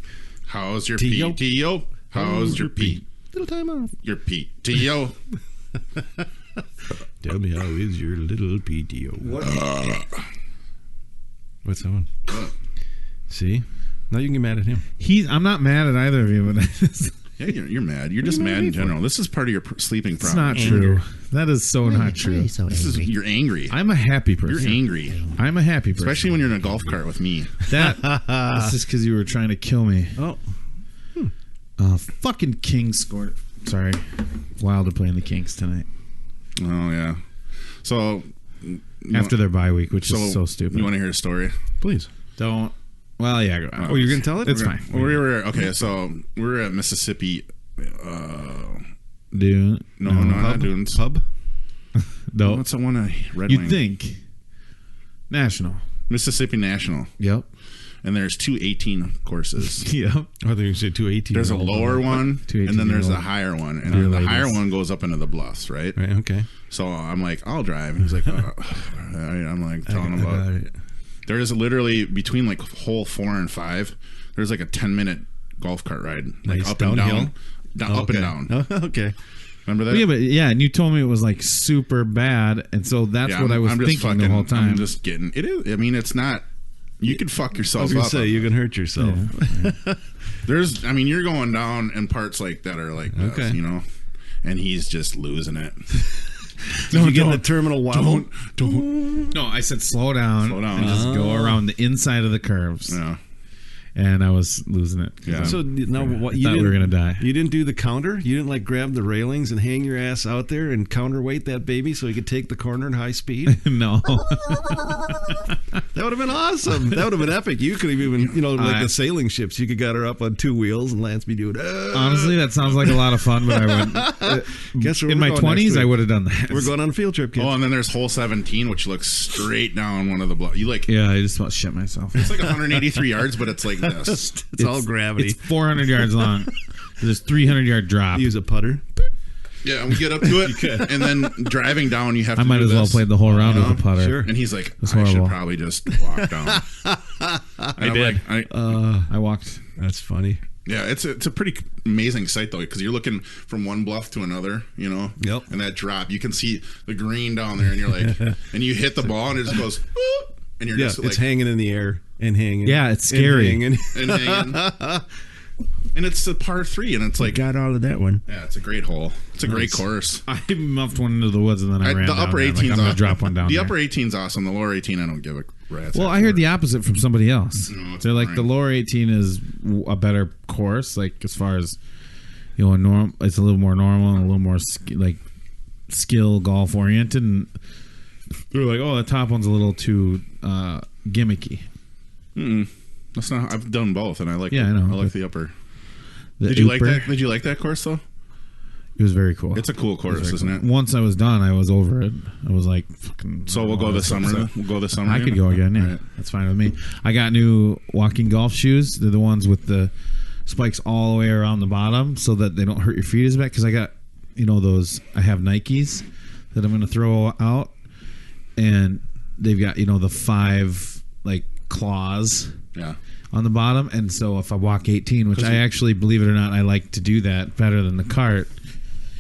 [SPEAKER 2] How's your
[SPEAKER 1] T.O.?
[SPEAKER 2] PTO? How's your P?
[SPEAKER 1] Little time off.
[SPEAKER 2] Your PTO?
[SPEAKER 1] Tell me how is your little PTO? What's that one? See? Now you can get mad at him.
[SPEAKER 3] I'm not mad at either of you, but I just,
[SPEAKER 2] Yeah, you're mad. You're just mad in general. This is part of your sleeping
[SPEAKER 3] it's
[SPEAKER 2] problem.
[SPEAKER 3] not true. That is so not true.
[SPEAKER 2] You're angry.
[SPEAKER 3] I'm a happy person.
[SPEAKER 2] You're angry.
[SPEAKER 3] I'm a happy person.
[SPEAKER 2] Especially when you're in a golf cart with me.
[SPEAKER 3] That's just because you were trying to kill me.
[SPEAKER 1] Oh.
[SPEAKER 3] Fucking Kings scored. Sorry. Wild are playing the Kings tonight.
[SPEAKER 2] Oh, yeah. So,
[SPEAKER 3] After their bye week, which is so stupid.
[SPEAKER 2] You want to hear a story?
[SPEAKER 1] Please.
[SPEAKER 3] Don't. Well, yeah. Go on.
[SPEAKER 1] Oh, you're going to tell it?
[SPEAKER 3] It's
[SPEAKER 1] Okay.
[SPEAKER 3] fine.
[SPEAKER 2] We were we were at Mississippi.
[SPEAKER 3] Dude.
[SPEAKER 2] No, not Dunes.
[SPEAKER 1] Pub?
[SPEAKER 3] No.
[SPEAKER 2] What's the one? Red
[SPEAKER 3] You'd
[SPEAKER 2] Wing.
[SPEAKER 3] think. National.
[SPEAKER 2] Mississippi National.
[SPEAKER 3] Yep.
[SPEAKER 2] And there's two 18 courses.
[SPEAKER 3] Yep.
[SPEAKER 1] I thought you said 218.
[SPEAKER 2] There's a lower one,
[SPEAKER 3] Two
[SPEAKER 2] and then there's a
[SPEAKER 3] 18-year-old
[SPEAKER 2] higher one, and
[SPEAKER 3] dear
[SPEAKER 2] then the
[SPEAKER 3] ladies.
[SPEAKER 2] higher one goes up into the bluffs, right?
[SPEAKER 1] Right, okay.
[SPEAKER 2] So I'm like, I'll drive. And he's like, I'm like telling him about it.
[SPEAKER 1] it.
[SPEAKER 2] There is literally between like hole 4 and 5. There's like a 10-minute golf cart ride, like
[SPEAKER 1] Nice.
[SPEAKER 2] up and
[SPEAKER 1] Downhill?
[SPEAKER 2] down, up and down.
[SPEAKER 1] Oh, okay.
[SPEAKER 2] Remember that?
[SPEAKER 3] Yeah, and you told me it was like super bad, and so that's what I was thinking the whole time.
[SPEAKER 2] I'm just getting it. Is. I mean, it's not. You could fuck yourself
[SPEAKER 1] I was gonna
[SPEAKER 2] up.
[SPEAKER 1] say you can hurt yourself.
[SPEAKER 2] Yeah. You're going down in parts like that are like this, and he's just losing it.
[SPEAKER 1] You get in the terminal wobble.
[SPEAKER 2] Don't.
[SPEAKER 3] No, I said slow down. And just go around the inside of the curves.
[SPEAKER 2] Yeah.
[SPEAKER 3] And I was losing it.
[SPEAKER 2] Yeah.
[SPEAKER 1] So now, what?
[SPEAKER 3] I thought we were gonna die.
[SPEAKER 1] You didn't do the counter. You didn't like grab the railings and hang your ass out there and counterweight that baby so you could take the corner in high speed.
[SPEAKER 3] No.
[SPEAKER 1] That would have been awesome. That would have been epic. You could have even, like the sailing ships. You could got her up on 2 wheels and Lance be doing.
[SPEAKER 3] Honestly, that sounds like a lot of fun, but I wouldn't.
[SPEAKER 1] Guess where
[SPEAKER 3] in
[SPEAKER 1] we're
[SPEAKER 3] my
[SPEAKER 1] going
[SPEAKER 3] 20s,
[SPEAKER 1] next
[SPEAKER 3] I
[SPEAKER 1] week?
[SPEAKER 3] would have done that.
[SPEAKER 1] We're going on a field trip, kids.
[SPEAKER 2] Oh, and then there's hole 17, which looks straight down one of the blocks. You like.
[SPEAKER 3] Yeah, I just about shit myself.
[SPEAKER 2] It's like 183 yards, but it's like this.
[SPEAKER 1] It's all gravity.
[SPEAKER 3] It's 400 yards long. There's 300-yard drop.
[SPEAKER 1] Use a putter.
[SPEAKER 2] Yeah, and we get up to it, and then driving down, you have to.
[SPEAKER 3] I might
[SPEAKER 2] do
[SPEAKER 3] as well
[SPEAKER 2] this,
[SPEAKER 3] play the whole round with a putter.
[SPEAKER 1] Sure.
[SPEAKER 2] And he's like,
[SPEAKER 3] That's
[SPEAKER 2] I should
[SPEAKER 3] horrible.
[SPEAKER 2] probably just walk down. I
[SPEAKER 1] did.
[SPEAKER 3] I walked.
[SPEAKER 1] That's funny.
[SPEAKER 2] Yeah, it's a pretty amazing sight though, because you're looking from one bluff to another,
[SPEAKER 1] Yep.
[SPEAKER 2] And that drop, you can see the green down there, and you're like, and you hit the ball, and it just goes, whoop, and you're just like,
[SPEAKER 1] it's hanging in the air and hanging.
[SPEAKER 3] Yeah, it's scary.
[SPEAKER 1] And
[SPEAKER 2] and hanging. And it's a par 3, and it's like,
[SPEAKER 1] got all of that one.
[SPEAKER 2] yeah, it's a great hole. It's a great course.
[SPEAKER 3] I muffed one into the woods and then I ran
[SPEAKER 2] The
[SPEAKER 3] down
[SPEAKER 2] upper
[SPEAKER 3] there.
[SPEAKER 2] 18's
[SPEAKER 3] I'm going to drop one down
[SPEAKER 2] The
[SPEAKER 3] there.
[SPEAKER 2] upper 18's awesome. The lower 18, I don't give a rat's.
[SPEAKER 3] Well, I heard the opposite from somebody else.
[SPEAKER 2] No, it's
[SPEAKER 3] They're like the
[SPEAKER 2] boring.
[SPEAKER 3] lower 18 is a better course, like as far as it's a little more normal and a little more skill golf oriented. And they're like, oh, the top one's a little too gimmicky.
[SPEAKER 2] That's not. I've done both, and I like.
[SPEAKER 3] Yeah, I know.
[SPEAKER 2] I like the upper.
[SPEAKER 3] The
[SPEAKER 2] Did you like
[SPEAKER 3] Uper,
[SPEAKER 2] that? Did you like that course though?
[SPEAKER 3] It was very cool.
[SPEAKER 2] It's a cool course, isn't it?
[SPEAKER 3] Once I was done, I was over it. I was like, fucking.
[SPEAKER 2] So we'll go this summer. We'll go this summer.
[SPEAKER 3] I could go again. Yeah,
[SPEAKER 2] Right.
[SPEAKER 3] that's fine with me. I got new walking golf shoes. They're the ones with the spikes all the way around the bottom, so that they don't hurt your feet as bad. Because I got, those. I have Nikes that I'm going to throw out, and they've got the 5 claws.
[SPEAKER 2] Yeah.
[SPEAKER 3] On the bottom, and so if I walk 18, which I actually, believe it or not, I like to do that better than the cart.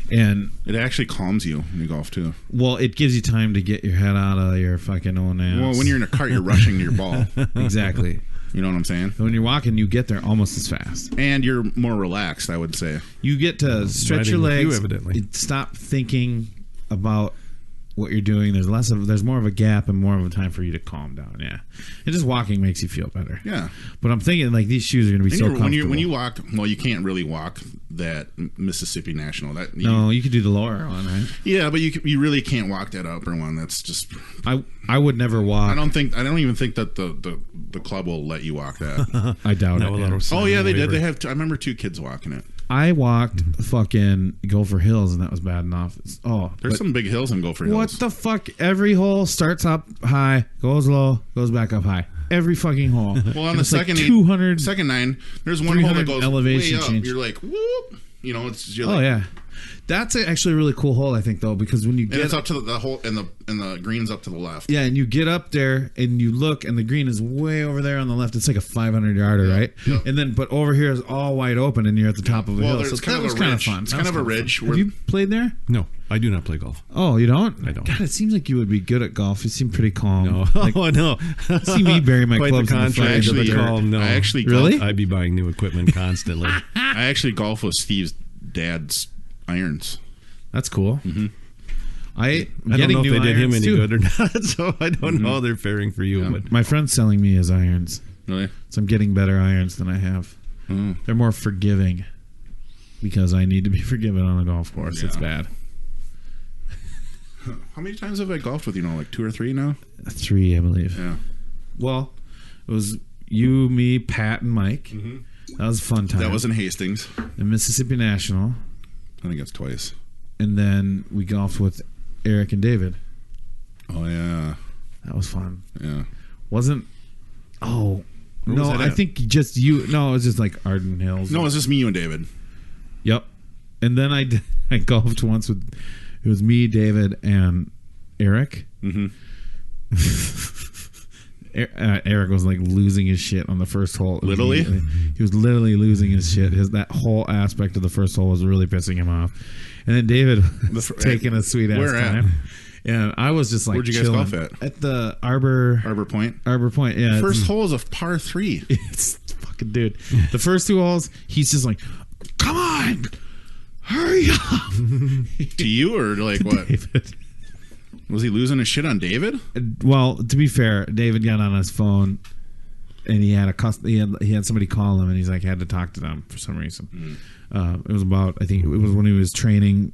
[SPEAKER 3] And
[SPEAKER 2] It actually calms you when you golf too.
[SPEAKER 3] well, it gives you time to get your head out of your fucking own ass.
[SPEAKER 2] Well, when you're in a cart, you're rushing to your ball.
[SPEAKER 3] exactly.
[SPEAKER 2] You know what I'm saying?
[SPEAKER 3] When you're walking, you get there almost as fast.
[SPEAKER 2] And you're more relaxed, I would say.
[SPEAKER 3] You get to stretch your
[SPEAKER 1] riding with you,
[SPEAKER 3] legs,
[SPEAKER 1] evidently.
[SPEAKER 3] stop thinking about what you're doing. There's more of a gap and more of a time for you to calm down. Yeah, and just walking makes you feel better.
[SPEAKER 2] Yeah.
[SPEAKER 3] But I'm thinking these shoes are going to be
[SPEAKER 2] And
[SPEAKER 3] so
[SPEAKER 2] when
[SPEAKER 3] comfortable.
[SPEAKER 2] you walk, well, you can't really walk that Mississippi National.
[SPEAKER 3] No, you could do the lower one, right?
[SPEAKER 2] Yeah, but you really can't walk that upper one. That's just.
[SPEAKER 3] I would never walk.
[SPEAKER 2] I don't even think that the club will let you walk that.
[SPEAKER 3] I doubt
[SPEAKER 1] No,
[SPEAKER 3] it.
[SPEAKER 1] that'll sign
[SPEAKER 2] Oh yeah, they
[SPEAKER 1] the
[SPEAKER 2] did.
[SPEAKER 1] waiver.
[SPEAKER 2] I remember 2 kids walking it.
[SPEAKER 3] I walked fucking Gopher Hills, and that was bad enough.
[SPEAKER 2] There's some big hills in Gopher Hills.
[SPEAKER 3] What the fuck? Every hole starts up high, goes low, goes back up high. Every fucking hole.
[SPEAKER 2] Well, on
[SPEAKER 3] And
[SPEAKER 2] the
[SPEAKER 3] it's
[SPEAKER 2] second
[SPEAKER 3] like 200.
[SPEAKER 2] second 9, there's one hole that
[SPEAKER 3] 300
[SPEAKER 2] goes
[SPEAKER 3] elevation
[SPEAKER 2] way up.
[SPEAKER 3] change.
[SPEAKER 2] You're like, whoop. It's you're
[SPEAKER 3] Oh
[SPEAKER 2] like,
[SPEAKER 3] yeah, that's actually a really cool hole. I think though, because when you
[SPEAKER 2] and
[SPEAKER 3] get
[SPEAKER 2] it's up to the hole, and the green's up to the left.
[SPEAKER 3] yeah, and you get up there and you look, and the green is way over there on the left. It's like a 500 yarder, right?
[SPEAKER 2] yeah.
[SPEAKER 3] And then, but over here is all wide open, and you're at the top of a hill.
[SPEAKER 2] There's
[SPEAKER 3] So
[SPEAKER 2] kind
[SPEAKER 3] that
[SPEAKER 2] of
[SPEAKER 3] was
[SPEAKER 2] a
[SPEAKER 3] kind of
[SPEAKER 2] ridge.
[SPEAKER 3] fun.
[SPEAKER 2] It's
[SPEAKER 3] That
[SPEAKER 2] kind
[SPEAKER 3] was
[SPEAKER 2] of a
[SPEAKER 3] fun.
[SPEAKER 2] ridge.
[SPEAKER 3] Have you played there?
[SPEAKER 1] No, I do not play golf.
[SPEAKER 3] Oh, you don't?
[SPEAKER 1] I don't.
[SPEAKER 3] God, it seems like you would be good at golf. You seem pretty calm.
[SPEAKER 1] No,
[SPEAKER 3] Like,
[SPEAKER 1] oh no.
[SPEAKER 3] see me bury my
[SPEAKER 1] Quite
[SPEAKER 3] clubs
[SPEAKER 1] the
[SPEAKER 3] in the
[SPEAKER 1] contrary
[SPEAKER 3] flags
[SPEAKER 1] to
[SPEAKER 3] of the
[SPEAKER 1] the
[SPEAKER 3] dirt.
[SPEAKER 1] calm. No,
[SPEAKER 2] I actually
[SPEAKER 3] Really?
[SPEAKER 1] I'd be buying new equipment constantly.
[SPEAKER 2] I actually golf with Steve's dad's irons.
[SPEAKER 3] That's cool.
[SPEAKER 2] Mm-hmm.
[SPEAKER 3] I
[SPEAKER 1] I don't know if they did him any
[SPEAKER 3] too.
[SPEAKER 1] good or not, so I don't know how they're faring for you.
[SPEAKER 2] Yeah.
[SPEAKER 1] But
[SPEAKER 3] My friend's selling me his irons,
[SPEAKER 2] Really?
[SPEAKER 3] so I'm getting better irons than I have.
[SPEAKER 2] Mm.
[SPEAKER 3] They're more forgiving because I need to be forgiven on a golf course. It's
[SPEAKER 2] Yeah.
[SPEAKER 3] bad.
[SPEAKER 2] How many times have I golfed with you now? Like 2 or 3 now?
[SPEAKER 3] 3, I believe.
[SPEAKER 2] Yeah.
[SPEAKER 3] Well, it was you, me, Pat, and Mike. That was a fun time.
[SPEAKER 2] That was in Hastings.
[SPEAKER 3] in Mississippi National,
[SPEAKER 2] I think it's twice.
[SPEAKER 3] and then we golfed with Eric and David.
[SPEAKER 2] Oh yeah.
[SPEAKER 3] That was fun.
[SPEAKER 2] Yeah.
[SPEAKER 3] Wasn't? Oh
[SPEAKER 2] Where
[SPEAKER 3] no,
[SPEAKER 2] was that
[SPEAKER 3] I
[SPEAKER 2] at?
[SPEAKER 3] think just you. No, it was just like Arden Hills.
[SPEAKER 2] No, it's just me, you, and David.
[SPEAKER 3] Yep. And then I golfed once with it was me, David, and Eric.
[SPEAKER 2] Mm-hmm.
[SPEAKER 3] Eric was like losing his shit on the first hole.
[SPEAKER 2] Literally?
[SPEAKER 3] He was literally losing his shit. That whole aspect of the first hole was really pissing him off. And then David was taking a sweet ass time. And I was just like,
[SPEAKER 2] where'd you guys golf at?
[SPEAKER 3] At the Arbor Point. Arbor Point, yeah.
[SPEAKER 2] First hole is a par 3.
[SPEAKER 3] It's fucking dude. The first 2 holes, he's just like, come on, hurry up.
[SPEAKER 2] To you or like what?
[SPEAKER 3] David.
[SPEAKER 2] Was he losing his shit on David?
[SPEAKER 3] Well, to be fair, David got on his phone and he had he had somebody call him and he's like had to talk to them for some reason. It was about, I think it was when he was training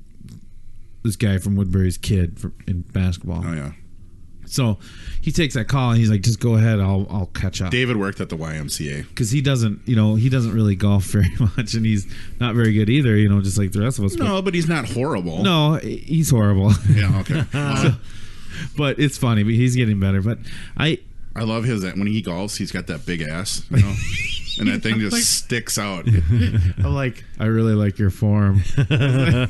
[SPEAKER 3] this guy from Woodbury's kid in basketball.
[SPEAKER 2] Oh yeah.
[SPEAKER 3] So he takes that call and he's like, just go ahead, I'll catch up.
[SPEAKER 2] David worked at the YMCA
[SPEAKER 3] because he doesn't really golf very much, and he's not very good either. Just like the rest of us.
[SPEAKER 2] No, but he's not horrible.
[SPEAKER 3] No, he's horrible.
[SPEAKER 2] Yeah, okay.
[SPEAKER 3] But it's funny. But he's getting better. But I
[SPEAKER 2] love when he golfs, he's got that big ass, and that thing just sticks out.
[SPEAKER 3] I'm like, I really like your form.
[SPEAKER 2] Yeah.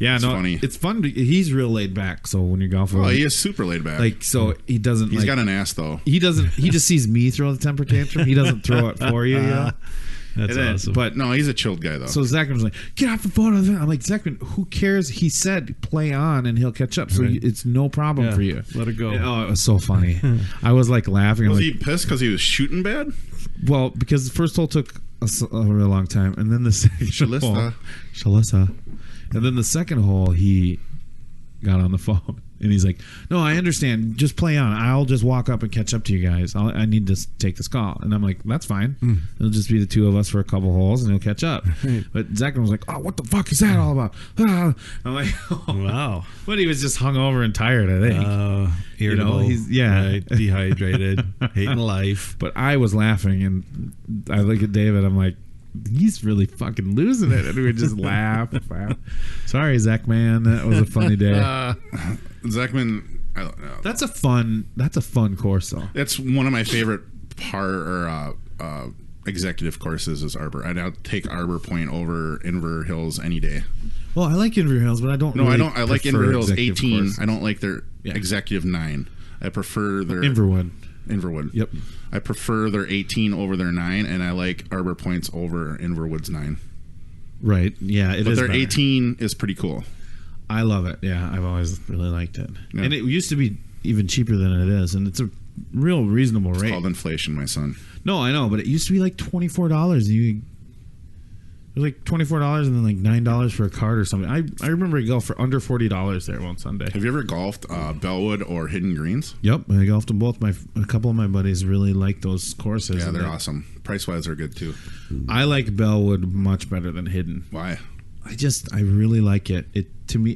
[SPEAKER 3] Yeah,
[SPEAKER 2] it's funny.
[SPEAKER 3] It's fun. He's real laid back. So when you're golfing,
[SPEAKER 2] he is super laid back.
[SPEAKER 3] Like, so he doesn't.
[SPEAKER 2] He's got an ass though.
[SPEAKER 3] He doesn't. He just sees me throw the temper tantrum. He doesn't throw it for you.
[SPEAKER 1] That's awesome.
[SPEAKER 2] But no, he's a chilled guy though.
[SPEAKER 3] So Zachman's like, get off the phone. I'm like, Zachman, who cares? He said play on and he'll catch up. So it's no problem for you.
[SPEAKER 1] Let it go.
[SPEAKER 3] It was so funny. I was like laughing.
[SPEAKER 2] Was he pissed because he was shooting bad?
[SPEAKER 3] Well, because the first hole took a real long time, and then the second hole, Shalissa. And then the second hole, he got on the phone. And he's like, no, I understand. Just play on. I'll just walk up and catch up to you guys. I need to take this call. And I'm like, that's fine. It'll just be the 2 of us for a couple holes, and he'll catch up. But Zachman was like, oh, what the fuck is that all about? I'm like, oh. Wow. But he was just hungover and tired, I think.
[SPEAKER 1] Irritable.
[SPEAKER 3] He's right,
[SPEAKER 1] dehydrated, hating life.
[SPEAKER 3] But I was laughing, and I look at David. I'm like, he's really fucking losing it, and we just laugh. Sorry, Zach, man, that was a funny day.
[SPEAKER 2] Zachman, I don't know.
[SPEAKER 3] That's a fun course, though.
[SPEAKER 2] That's one of my favorite executive courses is Arbor. I'd take Arbor Point over Inver Hills any day.
[SPEAKER 3] Well, I like Inver Hills, but I don't.
[SPEAKER 2] No,
[SPEAKER 3] really
[SPEAKER 2] I don't. I like Inver Hills 18.
[SPEAKER 3] Course.
[SPEAKER 2] I don't like their executive 9. I prefer their Inverwood.
[SPEAKER 3] Yep.
[SPEAKER 2] I prefer their 18 over their 9, and I like Arbor Points over Inverwood's 9.
[SPEAKER 3] Right. Yeah.
[SPEAKER 2] But their 18 is pretty cool.
[SPEAKER 3] I love it. Yeah, I've always really liked it,
[SPEAKER 2] yeah.
[SPEAKER 3] And it used to be even cheaper than it is, and it's a real reasonable rate.
[SPEAKER 2] It's called inflation, my son.
[SPEAKER 3] No, I know, but it used to be like $24. It was like $24 and then like $9 for a card or something. I remember I golfed for under $40 there one Sunday.
[SPEAKER 2] Have you ever golfed Bellwood or Hidden Greens?
[SPEAKER 3] Yep, I golfed them both. A couple of my buddies really like those courses.
[SPEAKER 2] Yeah, they're awesome. Price-wise, they're good too.
[SPEAKER 3] I like Bellwood much better than Hidden.
[SPEAKER 2] Why?
[SPEAKER 3] I really like it. To me,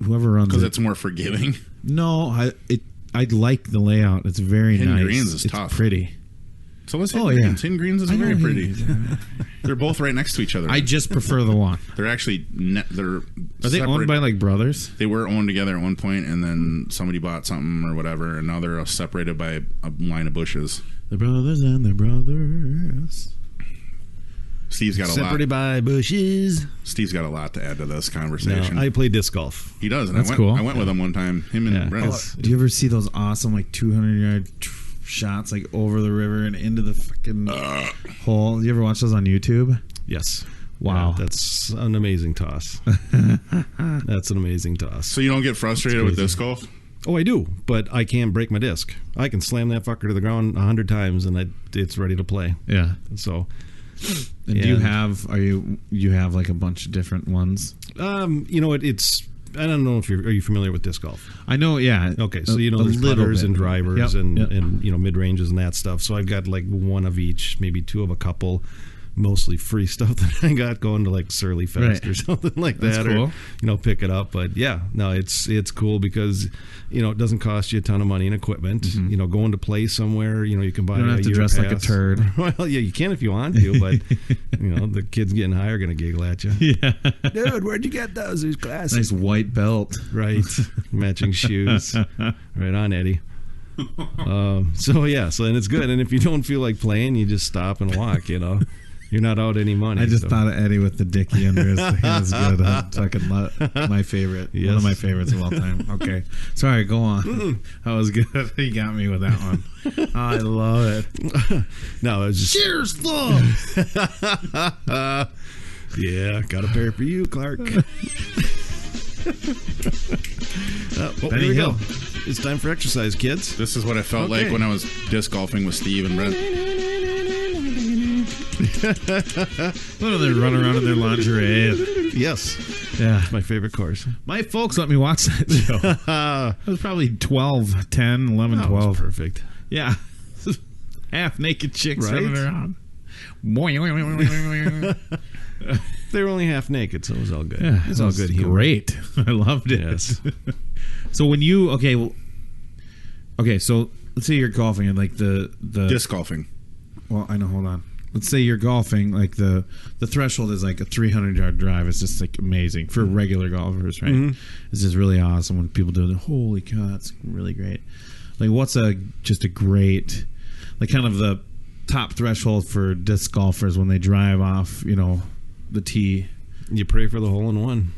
[SPEAKER 3] whoever runs it,
[SPEAKER 2] because it's more forgiving.
[SPEAKER 3] No, I like the layout. It's very
[SPEAKER 2] Hidden
[SPEAKER 3] nice.
[SPEAKER 2] Greens is tough.
[SPEAKER 3] Pretty.
[SPEAKER 2] So is Hidden Greens. Hidden Greens is very pretty. They're both right next to each other.
[SPEAKER 3] I just prefer the one.
[SPEAKER 2] They're actually
[SPEAKER 3] Are they owned by like brothers?
[SPEAKER 2] They were owned together at one point, and then somebody bought something or whatever, and now they're separated by a line of bushes.
[SPEAKER 3] The brothers and their brothers.
[SPEAKER 2] Steve's got a lot.
[SPEAKER 1] Separated by bushes.
[SPEAKER 2] Steve's got a lot to add to this conversation.
[SPEAKER 1] No, I play disc golf.
[SPEAKER 2] He does. And
[SPEAKER 3] That's cool.
[SPEAKER 2] I went with him one time. Him and Brent.
[SPEAKER 3] Do you ever see those awesome like 200-yard shots like over the river and into the fucking hole? Do you ever watch those on YouTube?
[SPEAKER 1] Yes.
[SPEAKER 3] Wow.
[SPEAKER 1] Yeah, that's an amazing toss. That's an amazing toss.
[SPEAKER 2] So you don't get frustrated with disc golf?
[SPEAKER 1] Oh, I do, but I can't break my disc. I can slam that fucker to the ground 100 times and it's ready to play.
[SPEAKER 3] Yeah.
[SPEAKER 1] So...
[SPEAKER 3] And do you have like a bunch of different ones?
[SPEAKER 1] It's I don't know if are you familiar with disc golf?
[SPEAKER 3] I know, yeah.
[SPEAKER 1] Okay, so there's putters and drivers and mid ranges and that stuff. So I've got like one of each, maybe 2 of a couple, mostly free stuff that I got going to like Surly Fest or something like that.
[SPEAKER 3] That's cool.
[SPEAKER 1] Or pick it up. But yeah, no, it's cool because it doesn't cost you a ton of money in equipment.
[SPEAKER 3] Mm-hmm.
[SPEAKER 1] Going to play somewhere, you can buy.
[SPEAKER 3] You don't have to dress like a turd.
[SPEAKER 1] Well, yeah, you can if you want to, but the kids getting high are going to giggle at you.
[SPEAKER 3] Yeah,
[SPEAKER 1] dude, where'd you get those? These classic.
[SPEAKER 3] Nice white belt,
[SPEAKER 1] right? Matching shoes, right on, Eddie. So and it's good. And if you don't feel like playing, you just stop and walk. You're not out any money.
[SPEAKER 3] I just thought of Eddie with the Dickie under his thing. That's good. My favorite.
[SPEAKER 1] Yes.
[SPEAKER 3] One of my favorites of all time. Okay. Sorry, go on. That was good. You got me with that one. Oh, I love it.
[SPEAKER 1] No, it's just...
[SPEAKER 3] Cheers, Flum!
[SPEAKER 1] Yeah, got a pair for you, Clark. Here we go. It's time for exercise, kids.
[SPEAKER 2] This is what I felt like when I was disc golfing with Steve and Brent.
[SPEAKER 3] What do they run around in their lingerie?
[SPEAKER 1] Yes.
[SPEAKER 3] Yeah.
[SPEAKER 1] It's my favorite course.
[SPEAKER 3] My folks let me watch that show. I was probably 12, 10, 11,
[SPEAKER 1] That
[SPEAKER 3] 12.
[SPEAKER 1] was perfect.
[SPEAKER 3] Yeah. Half naked chicks
[SPEAKER 1] Right?
[SPEAKER 3] running around.
[SPEAKER 1] They were only half naked, so it was all good.
[SPEAKER 3] Yeah,
[SPEAKER 1] it was all good humor.
[SPEAKER 3] Great. I loved it.
[SPEAKER 1] Yes.
[SPEAKER 3] So when you so let's say you're golfing and like the
[SPEAKER 2] Disc golfing.
[SPEAKER 3] well, I know, hold on. Let's say you're golfing, like the threshold is like a 300-yard drive. It's just like amazing for regular golfers, right?
[SPEAKER 1] Mhm.
[SPEAKER 3] It's just really awesome when people do it. Holy cow, that's really great. Like, what's just a great, like, kind of the top threshold for disc golfers when they drive off, the tee?
[SPEAKER 1] You pray for the hole-in-one.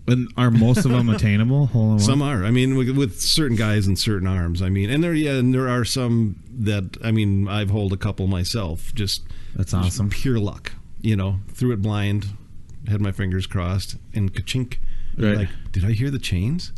[SPEAKER 3] And are most of them attainable? Hole in one?
[SPEAKER 1] Some are. I mean, with certain guys and certain arms. I mean, and there are some that, I mean, I've holed a couple myself.
[SPEAKER 3] That's awesome.
[SPEAKER 1] Just pure luck. Threw it blind, had my fingers crossed, and ka-chink.
[SPEAKER 3] Right.
[SPEAKER 1] Like, did I hear the chains?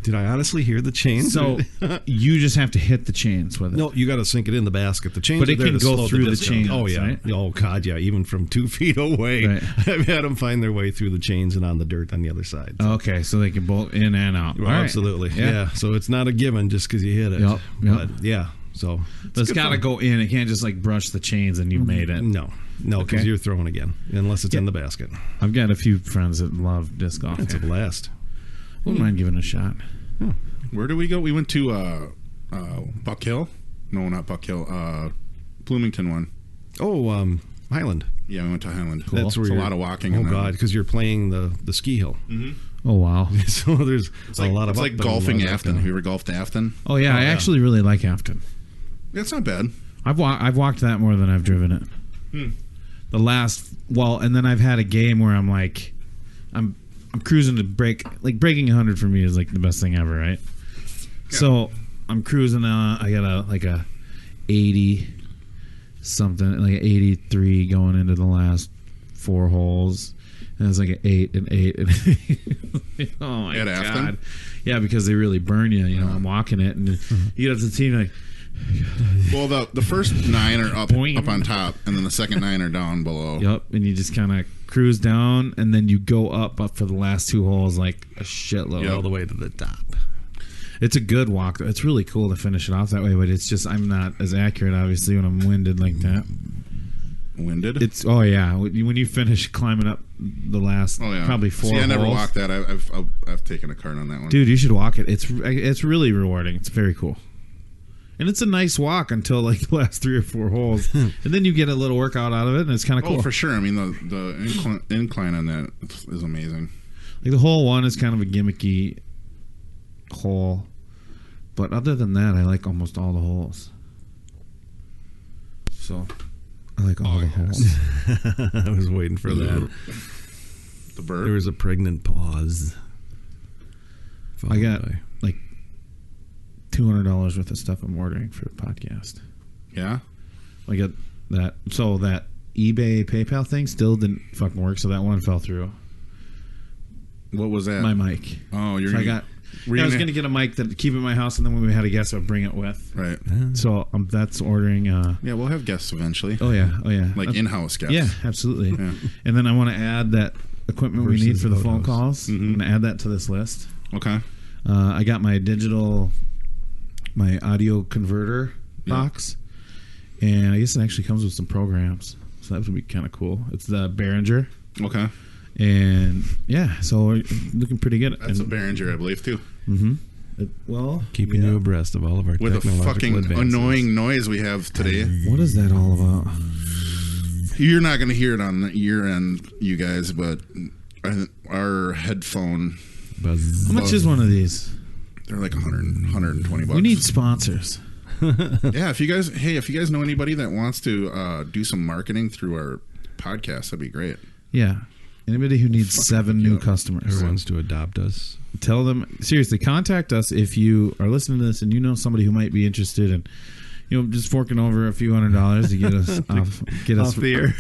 [SPEAKER 1] Did I honestly hear the chains?
[SPEAKER 3] So you just have to hit the chains with it.
[SPEAKER 1] No, you got to sink it in the basket. The chains,
[SPEAKER 3] But
[SPEAKER 1] are
[SPEAKER 3] it
[SPEAKER 1] there
[SPEAKER 3] can
[SPEAKER 1] to
[SPEAKER 3] go
[SPEAKER 1] slow
[SPEAKER 3] through the
[SPEAKER 1] disc down.
[SPEAKER 3] chains,
[SPEAKER 1] Oh yeah.
[SPEAKER 3] right?
[SPEAKER 1] Oh God, yeah. Even from 2 feet away,
[SPEAKER 3] Right.
[SPEAKER 1] I've had them find their way through the chains and on the dirt on the other side.
[SPEAKER 3] Okay, so they can bolt in and out.
[SPEAKER 1] Well,
[SPEAKER 3] All right.
[SPEAKER 1] absolutely.
[SPEAKER 3] Yeah.
[SPEAKER 1] Yeah. So it's not a given just because you hit it.
[SPEAKER 3] Yep.
[SPEAKER 1] But yeah. So
[SPEAKER 3] It's got to go in. It can't just like brush the chains and you've made it.
[SPEAKER 1] No, because
[SPEAKER 3] Okay.
[SPEAKER 1] you're throwing again unless it's in the basket.
[SPEAKER 3] I've got a few friends that love disc golf.
[SPEAKER 1] It's a blast.
[SPEAKER 3] Wouldn't mind giving it a shot.
[SPEAKER 2] Where did we go? We went to Buck Hill. No, not Buck Hill. Bloomington one.
[SPEAKER 1] Oh, Highland.
[SPEAKER 2] Yeah, we went to Highland.
[SPEAKER 3] Cool.
[SPEAKER 2] That's where it's a lot of walking.
[SPEAKER 1] Oh
[SPEAKER 2] in that.
[SPEAKER 1] God, because you're playing the ski hill.
[SPEAKER 3] Oh wow.
[SPEAKER 1] So there's a lot of.
[SPEAKER 2] It's like
[SPEAKER 1] up and
[SPEAKER 2] golfing
[SPEAKER 1] a lot of
[SPEAKER 2] Afton.
[SPEAKER 1] down.
[SPEAKER 2] Have you ever golfed Afton?
[SPEAKER 3] Oh yeah, I
[SPEAKER 1] yeah.
[SPEAKER 3] actually really like Afton.
[SPEAKER 2] It's not bad.
[SPEAKER 3] I've walked that more than I've driven it. The last and then I've had a game where I'm like, I'm cruising to breaking 100 for me is like the best thing ever, right?
[SPEAKER 2] Yeah.
[SPEAKER 3] So I'm cruising I got a 80 something, like an 83 going into the last 4 holes. And it's like an 8 and 8 and 8. Oh my
[SPEAKER 2] At
[SPEAKER 3] God.
[SPEAKER 2] Afton?
[SPEAKER 3] Yeah, because they really burn you. I'm walking it, and you get up to the team like,
[SPEAKER 2] Well, the first 9 are up
[SPEAKER 3] Boing.
[SPEAKER 2] on top, and then the second 9 are down below.
[SPEAKER 3] yep, and you just kind of cruise down, and then you go up for the last 2 holes like a shitload.
[SPEAKER 1] all the way to the top.
[SPEAKER 3] It's a good walk. It's really cool to finish it off that way, but it's just I'm not as accurate, obviously, when I'm winded like that.
[SPEAKER 2] Winded?
[SPEAKER 3] It's yeah. When you finish climbing up the last probably 4
[SPEAKER 2] See,
[SPEAKER 3] holes.
[SPEAKER 2] I never walked that. I've taken a card on that one.
[SPEAKER 3] Dude, you should walk it. It's really rewarding. It's very cool. And it's a nice walk until like the last 3 or 4 holes. And then you get a little workout out of it, and it's kind of cool.
[SPEAKER 2] Oh, for sure. I mean, the incline on that is amazing.
[SPEAKER 3] Like the hole 1 is kind of a gimmicky hole. But other than that, I like almost all the holes. So, I like all the holes.
[SPEAKER 1] I was waiting for that.
[SPEAKER 2] The bird.
[SPEAKER 1] There was a pregnant pause.
[SPEAKER 3] I got like $200 worth of stuff I'm ordering for the podcast.
[SPEAKER 2] Yeah?
[SPEAKER 3] I got that. So that eBay PayPal thing still didn't fucking work. So that one fell through.
[SPEAKER 2] What was that?
[SPEAKER 3] My mic.
[SPEAKER 2] Oh, you're
[SPEAKER 3] So I
[SPEAKER 2] gonna-
[SPEAKER 3] got.
[SPEAKER 2] were
[SPEAKER 3] I
[SPEAKER 2] you
[SPEAKER 3] was
[SPEAKER 2] gonna-
[SPEAKER 3] going to get a mic that keep it in my house, and then when we had a guest, I'd bring it with.
[SPEAKER 2] Right.
[SPEAKER 3] So that's ordering.
[SPEAKER 2] Yeah, we'll have guests eventually.
[SPEAKER 3] Oh yeah.
[SPEAKER 2] Like in-house guests.
[SPEAKER 3] Yeah, absolutely.
[SPEAKER 2] Yeah.
[SPEAKER 3] And then I want to add that equipment we need
[SPEAKER 1] Versus
[SPEAKER 3] for the phone
[SPEAKER 1] photos.
[SPEAKER 3] calls.
[SPEAKER 2] Mhm.
[SPEAKER 3] I'm going to add that to this list.
[SPEAKER 2] Okay.
[SPEAKER 3] I got my my audio converter box, and I guess it actually comes with some programs, so that would be kind of cool. It's the Behringer,
[SPEAKER 2] Okay.
[SPEAKER 3] and yeah, so we're looking pretty good.
[SPEAKER 2] That's a
[SPEAKER 3] and,
[SPEAKER 2] Behringer, I believe, too.
[SPEAKER 3] well,
[SPEAKER 1] Keeping you abreast of all of our
[SPEAKER 2] With the
[SPEAKER 1] technological
[SPEAKER 2] fucking
[SPEAKER 1] advances.
[SPEAKER 2] annoying noise we have today.
[SPEAKER 3] what is that all about?
[SPEAKER 2] You're not going to hear it on your end, you guys, but our headphone,
[SPEAKER 1] Buzz.
[SPEAKER 3] How much is one of these?
[SPEAKER 2] they're like 120 bucks.
[SPEAKER 3] We need sponsors.
[SPEAKER 2] Yeah, if you guys know anybody that wants to do some marketing through our podcast, that'd be great.
[SPEAKER 3] Yeah. Anybody who needs 7 new customers.
[SPEAKER 1] Who wants to adopt us?
[SPEAKER 3] Tell them, seriously, contact us if you are listening to this and you know somebody who might be interested in, just forking over a few $100s to get us off the air.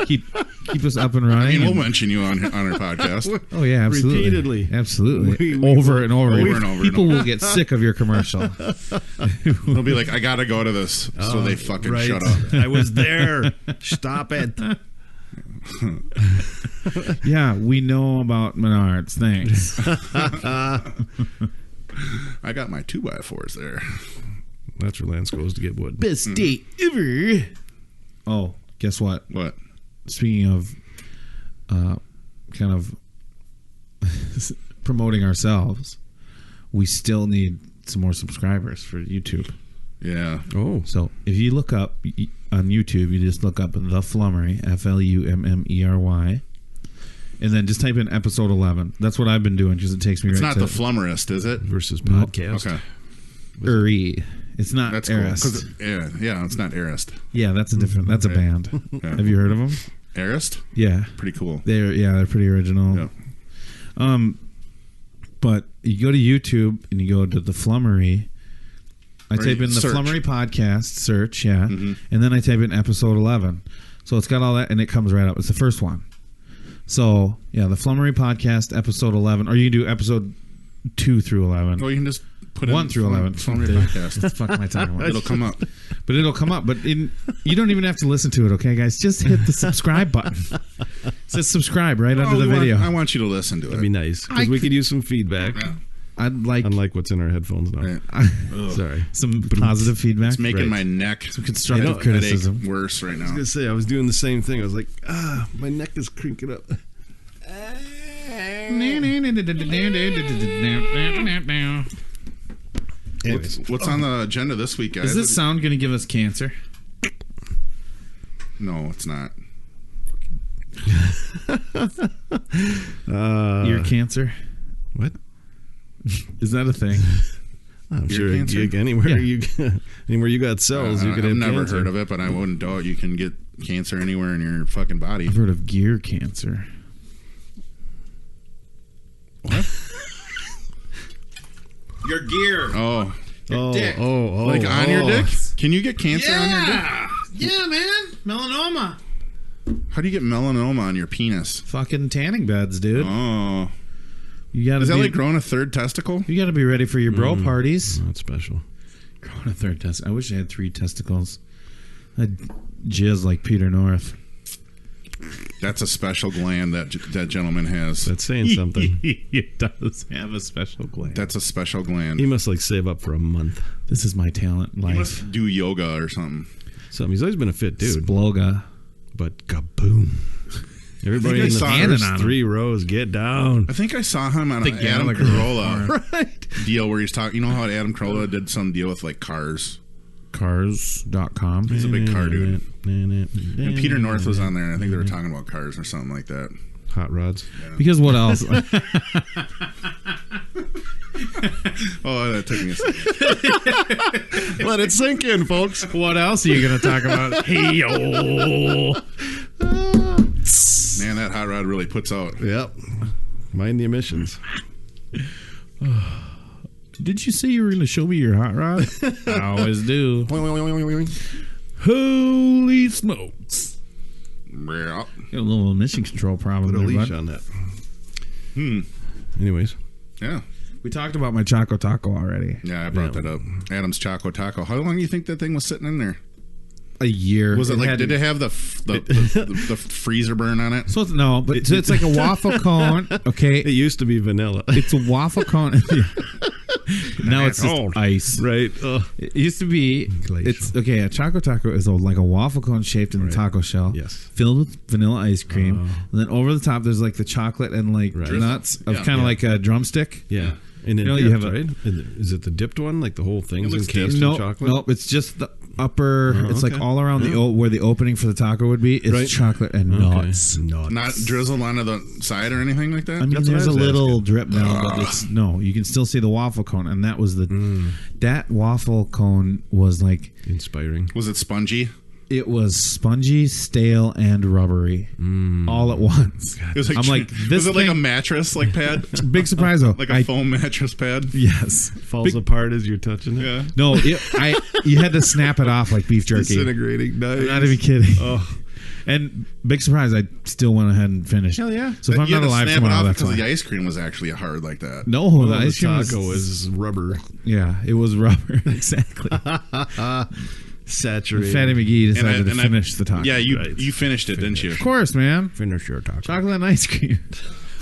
[SPEAKER 3] keep us up and running.
[SPEAKER 2] I mean, we'll mention you on our podcast.
[SPEAKER 3] Oh, yeah, absolutely.
[SPEAKER 1] Repeatedly.
[SPEAKER 3] Absolutely. Over and over. People will get sick of your commercial.
[SPEAKER 2] They'll be like, I got to go to this. So they fucking shut up.
[SPEAKER 1] I was there. Stop it.
[SPEAKER 3] Yeah, we know about Menards. Thanks.
[SPEAKER 2] I got my 2x4s there.
[SPEAKER 1] That's where Lance goes to get wood.
[SPEAKER 3] Best date ever. Oh, guess what?
[SPEAKER 2] What?
[SPEAKER 3] Speaking of kind of promoting ourselves, we still need some more subscribers for YouTube.
[SPEAKER 2] Yeah.
[SPEAKER 1] Oh.
[SPEAKER 3] So if you look up on YouTube, you just look up The Flummery, Flummery, and then just type in episode 11. That's what I've been doing because it takes me
[SPEAKER 2] It's
[SPEAKER 3] right
[SPEAKER 2] not
[SPEAKER 3] to...
[SPEAKER 2] the Flummerist, is it?
[SPEAKER 1] Versus podcast.
[SPEAKER 2] Okay.
[SPEAKER 3] It's not
[SPEAKER 2] That's
[SPEAKER 3] Arist.
[SPEAKER 2] cool. Yeah, it's not Arist.
[SPEAKER 3] Yeah, that's a different... That's a band.
[SPEAKER 2] Yeah.
[SPEAKER 3] Have you heard of them?
[SPEAKER 2] Arist?
[SPEAKER 3] Yeah.
[SPEAKER 2] Pretty cool.
[SPEAKER 3] They're pretty original.
[SPEAKER 2] Yeah.
[SPEAKER 3] But you go to YouTube and you go to The Flummery. I type in The Flummery podcast, search, and then I type in episode 11. So it's got all that, and it comes right up. It's the first one. So, yeah, The Flummery podcast, episode 11. Or you can do episode 2 through 11.
[SPEAKER 2] Or you can just put
[SPEAKER 3] 1 through 11.
[SPEAKER 2] Flummery podcast.
[SPEAKER 3] What the fuck am I talking about?
[SPEAKER 2] It'll come up.
[SPEAKER 3] But it'll come up. But you don't even have to listen to it, okay, guys? Just hit the subscribe button. It says subscribe right under the video.
[SPEAKER 2] I want you to listen to it.
[SPEAKER 1] That'd be nice. Because we could use some feedback.
[SPEAKER 2] Yeah.
[SPEAKER 3] I'd like...
[SPEAKER 1] Unlike what's in our headphones now.
[SPEAKER 2] Right.
[SPEAKER 1] Sorry.
[SPEAKER 3] some positive feedback.
[SPEAKER 2] It's making my neck
[SPEAKER 3] some constructive criticism
[SPEAKER 2] worse right
[SPEAKER 1] I
[SPEAKER 2] now.
[SPEAKER 1] was going to say, I was doing the same thing. I was like, my neck is crinking up.
[SPEAKER 2] What's on the agenda this week, guys?
[SPEAKER 3] Is this sound going to give us cancer?
[SPEAKER 2] No, it's not.
[SPEAKER 3] Ear cancer?
[SPEAKER 1] What?
[SPEAKER 3] Is that a thing?
[SPEAKER 1] I'm sure
[SPEAKER 2] cancer?
[SPEAKER 1] anywhere you got cells, you could have
[SPEAKER 2] I've never
[SPEAKER 1] cancer.
[SPEAKER 2] heard of it, but I wouldn't doubt you can get cancer anywhere in your fucking body.
[SPEAKER 3] I've heard of gear cancer.
[SPEAKER 2] What?
[SPEAKER 3] Your gear.
[SPEAKER 2] Oh.
[SPEAKER 3] dick.
[SPEAKER 2] Like on your dick? Can you get cancer on your dick?
[SPEAKER 3] Yeah, man. Melanoma.
[SPEAKER 2] How do you get melanoma on your penis?
[SPEAKER 3] Fucking tanning beds, dude.
[SPEAKER 2] Oh.
[SPEAKER 3] You gotta
[SPEAKER 2] Is that
[SPEAKER 3] be,
[SPEAKER 2] like growing a third testicle?
[SPEAKER 3] You gotta be ready for your bro parties.
[SPEAKER 1] That's special.
[SPEAKER 3] Growing a third testicle. I wish I had 3 testicles. I'd jizz like Peter North.
[SPEAKER 2] That's a special gland that gentleman has.
[SPEAKER 1] That's saying something.
[SPEAKER 3] He does have a special gland.
[SPEAKER 2] That's a special gland.
[SPEAKER 1] He must like save up for a month.
[SPEAKER 3] This is my talent in
[SPEAKER 2] He
[SPEAKER 3] life.
[SPEAKER 2] must do yoga or something.
[SPEAKER 1] He's always been a fit dude.
[SPEAKER 3] Sploga.
[SPEAKER 1] But kaboom. Everybody in the
[SPEAKER 3] standing
[SPEAKER 1] first
[SPEAKER 3] on him.
[SPEAKER 1] 3 rows, get down.
[SPEAKER 2] I think I saw him on an
[SPEAKER 3] Think
[SPEAKER 2] Adam
[SPEAKER 3] Gallagher.
[SPEAKER 2] Carolla
[SPEAKER 1] Right.
[SPEAKER 2] deal where he's talking. You know how Adam Carolla did some deal with like cars?
[SPEAKER 3] Cars.com.
[SPEAKER 2] He's a big car dude.
[SPEAKER 1] And
[SPEAKER 2] And Peter North was on there, and I think they were talking about cars or something like that.
[SPEAKER 1] Hot rods.
[SPEAKER 3] Because what else?
[SPEAKER 2] Oh, that took me a second.
[SPEAKER 1] Let it sink in, folks.
[SPEAKER 3] What else are you going to talk about? Hey-yo.
[SPEAKER 2] Man, that hot rod really puts out.
[SPEAKER 1] Yep. Mind the emissions.
[SPEAKER 3] Did you say you were going to show me your hot rod? I always do. Holy smokes.
[SPEAKER 2] Yeah.
[SPEAKER 3] Got a little emission control problem
[SPEAKER 1] Put a
[SPEAKER 3] there,
[SPEAKER 1] leash
[SPEAKER 3] bud.
[SPEAKER 1] on that. Anyways.
[SPEAKER 2] Yeah.
[SPEAKER 3] We talked about my Choco Taco already.
[SPEAKER 2] Yeah, I brought that up. Adam's Choco Taco. How long do you think that thing was sitting in there?
[SPEAKER 3] A year.
[SPEAKER 2] Was it like,
[SPEAKER 3] had
[SPEAKER 2] did it have the freezer burn on it?
[SPEAKER 3] So it's, no, but it's like a waffle cone. Okay.
[SPEAKER 1] It used to be vanilla.
[SPEAKER 3] It's a waffle cone. Now it's just
[SPEAKER 1] cold.
[SPEAKER 3] ice.
[SPEAKER 1] Right.
[SPEAKER 3] It used to be.
[SPEAKER 1] Glacial.
[SPEAKER 3] It's okay. A Choco Taco is like a waffle cone shaped in the taco shell.
[SPEAKER 1] Yes.
[SPEAKER 3] Filled with vanilla ice cream. And then over the top, there's like the chocolate and like nuts of kind of like a drumstick.
[SPEAKER 1] Yeah. And then
[SPEAKER 3] You know, you
[SPEAKER 1] dipped,
[SPEAKER 3] have a-
[SPEAKER 1] right? Is it the dipped one? Like the whole thing's
[SPEAKER 2] looks
[SPEAKER 1] encased in chocolate?
[SPEAKER 3] Nope. It's just the upper. It's like
[SPEAKER 1] okay.
[SPEAKER 3] all around where the opening for the taco would be. It's
[SPEAKER 1] Right.
[SPEAKER 3] chocolate and nuts.
[SPEAKER 1] Nuts.
[SPEAKER 2] Not drizzled onto the side or anything like that?
[SPEAKER 3] I mean,
[SPEAKER 1] That's what
[SPEAKER 3] there's
[SPEAKER 1] I
[SPEAKER 3] a
[SPEAKER 1] was
[SPEAKER 3] little drip now, but it's no. You can still see the waffle cone, and that was the that waffle cone was like
[SPEAKER 1] Inspiring.
[SPEAKER 2] Was it spongy?
[SPEAKER 3] It was spongy, stale, and rubbery all at once.
[SPEAKER 2] It was like,
[SPEAKER 3] I'm like, this
[SPEAKER 2] was it like
[SPEAKER 3] thing-
[SPEAKER 2] a mattress like pad?
[SPEAKER 3] Big surprise though.
[SPEAKER 2] Like a foam mattress pad?
[SPEAKER 3] Yes.
[SPEAKER 1] Falls apart as you're touching it.
[SPEAKER 2] Yeah.
[SPEAKER 3] No, you had to snap it off like beef jerky.
[SPEAKER 1] Disintegrating. Nice.
[SPEAKER 3] I'm not even kidding.
[SPEAKER 1] Oh,
[SPEAKER 3] And big surprise, I still went ahead and finished.
[SPEAKER 1] hell yeah.
[SPEAKER 3] So if I'm
[SPEAKER 2] You
[SPEAKER 3] not
[SPEAKER 2] had to
[SPEAKER 3] alive
[SPEAKER 2] snap it
[SPEAKER 3] tomorrow,
[SPEAKER 2] off
[SPEAKER 3] that's
[SPEAKER 2] because
[SPEAKER 3] why.
[SPEAKER 2] the ice cream was actually hard like that.
[SPEAKER 3] No,
[SPEAKER 1] Well,
[SPEAKER 3] the ice cream
[SPEAKER 1] taco is rubber.
[SPEAKER 3] Yeah, it was rubber. Exactly.
[SPEAKER 1] Saturated.
[SPEAKER 3] Fatty McGee decided to
[SPEAKER 2] and
[SPEAKER 3] finish the taco.
[SPEAKER 2] Yeah, you
[SPEAKER 1] Right.
[SPEAKER 2] you finished it, didn't you?
[SPEAKER 3] Of course, man.
[SPEAKER 1] Finish your taco.
[SPEAKER 3] Chocolate and ice cream.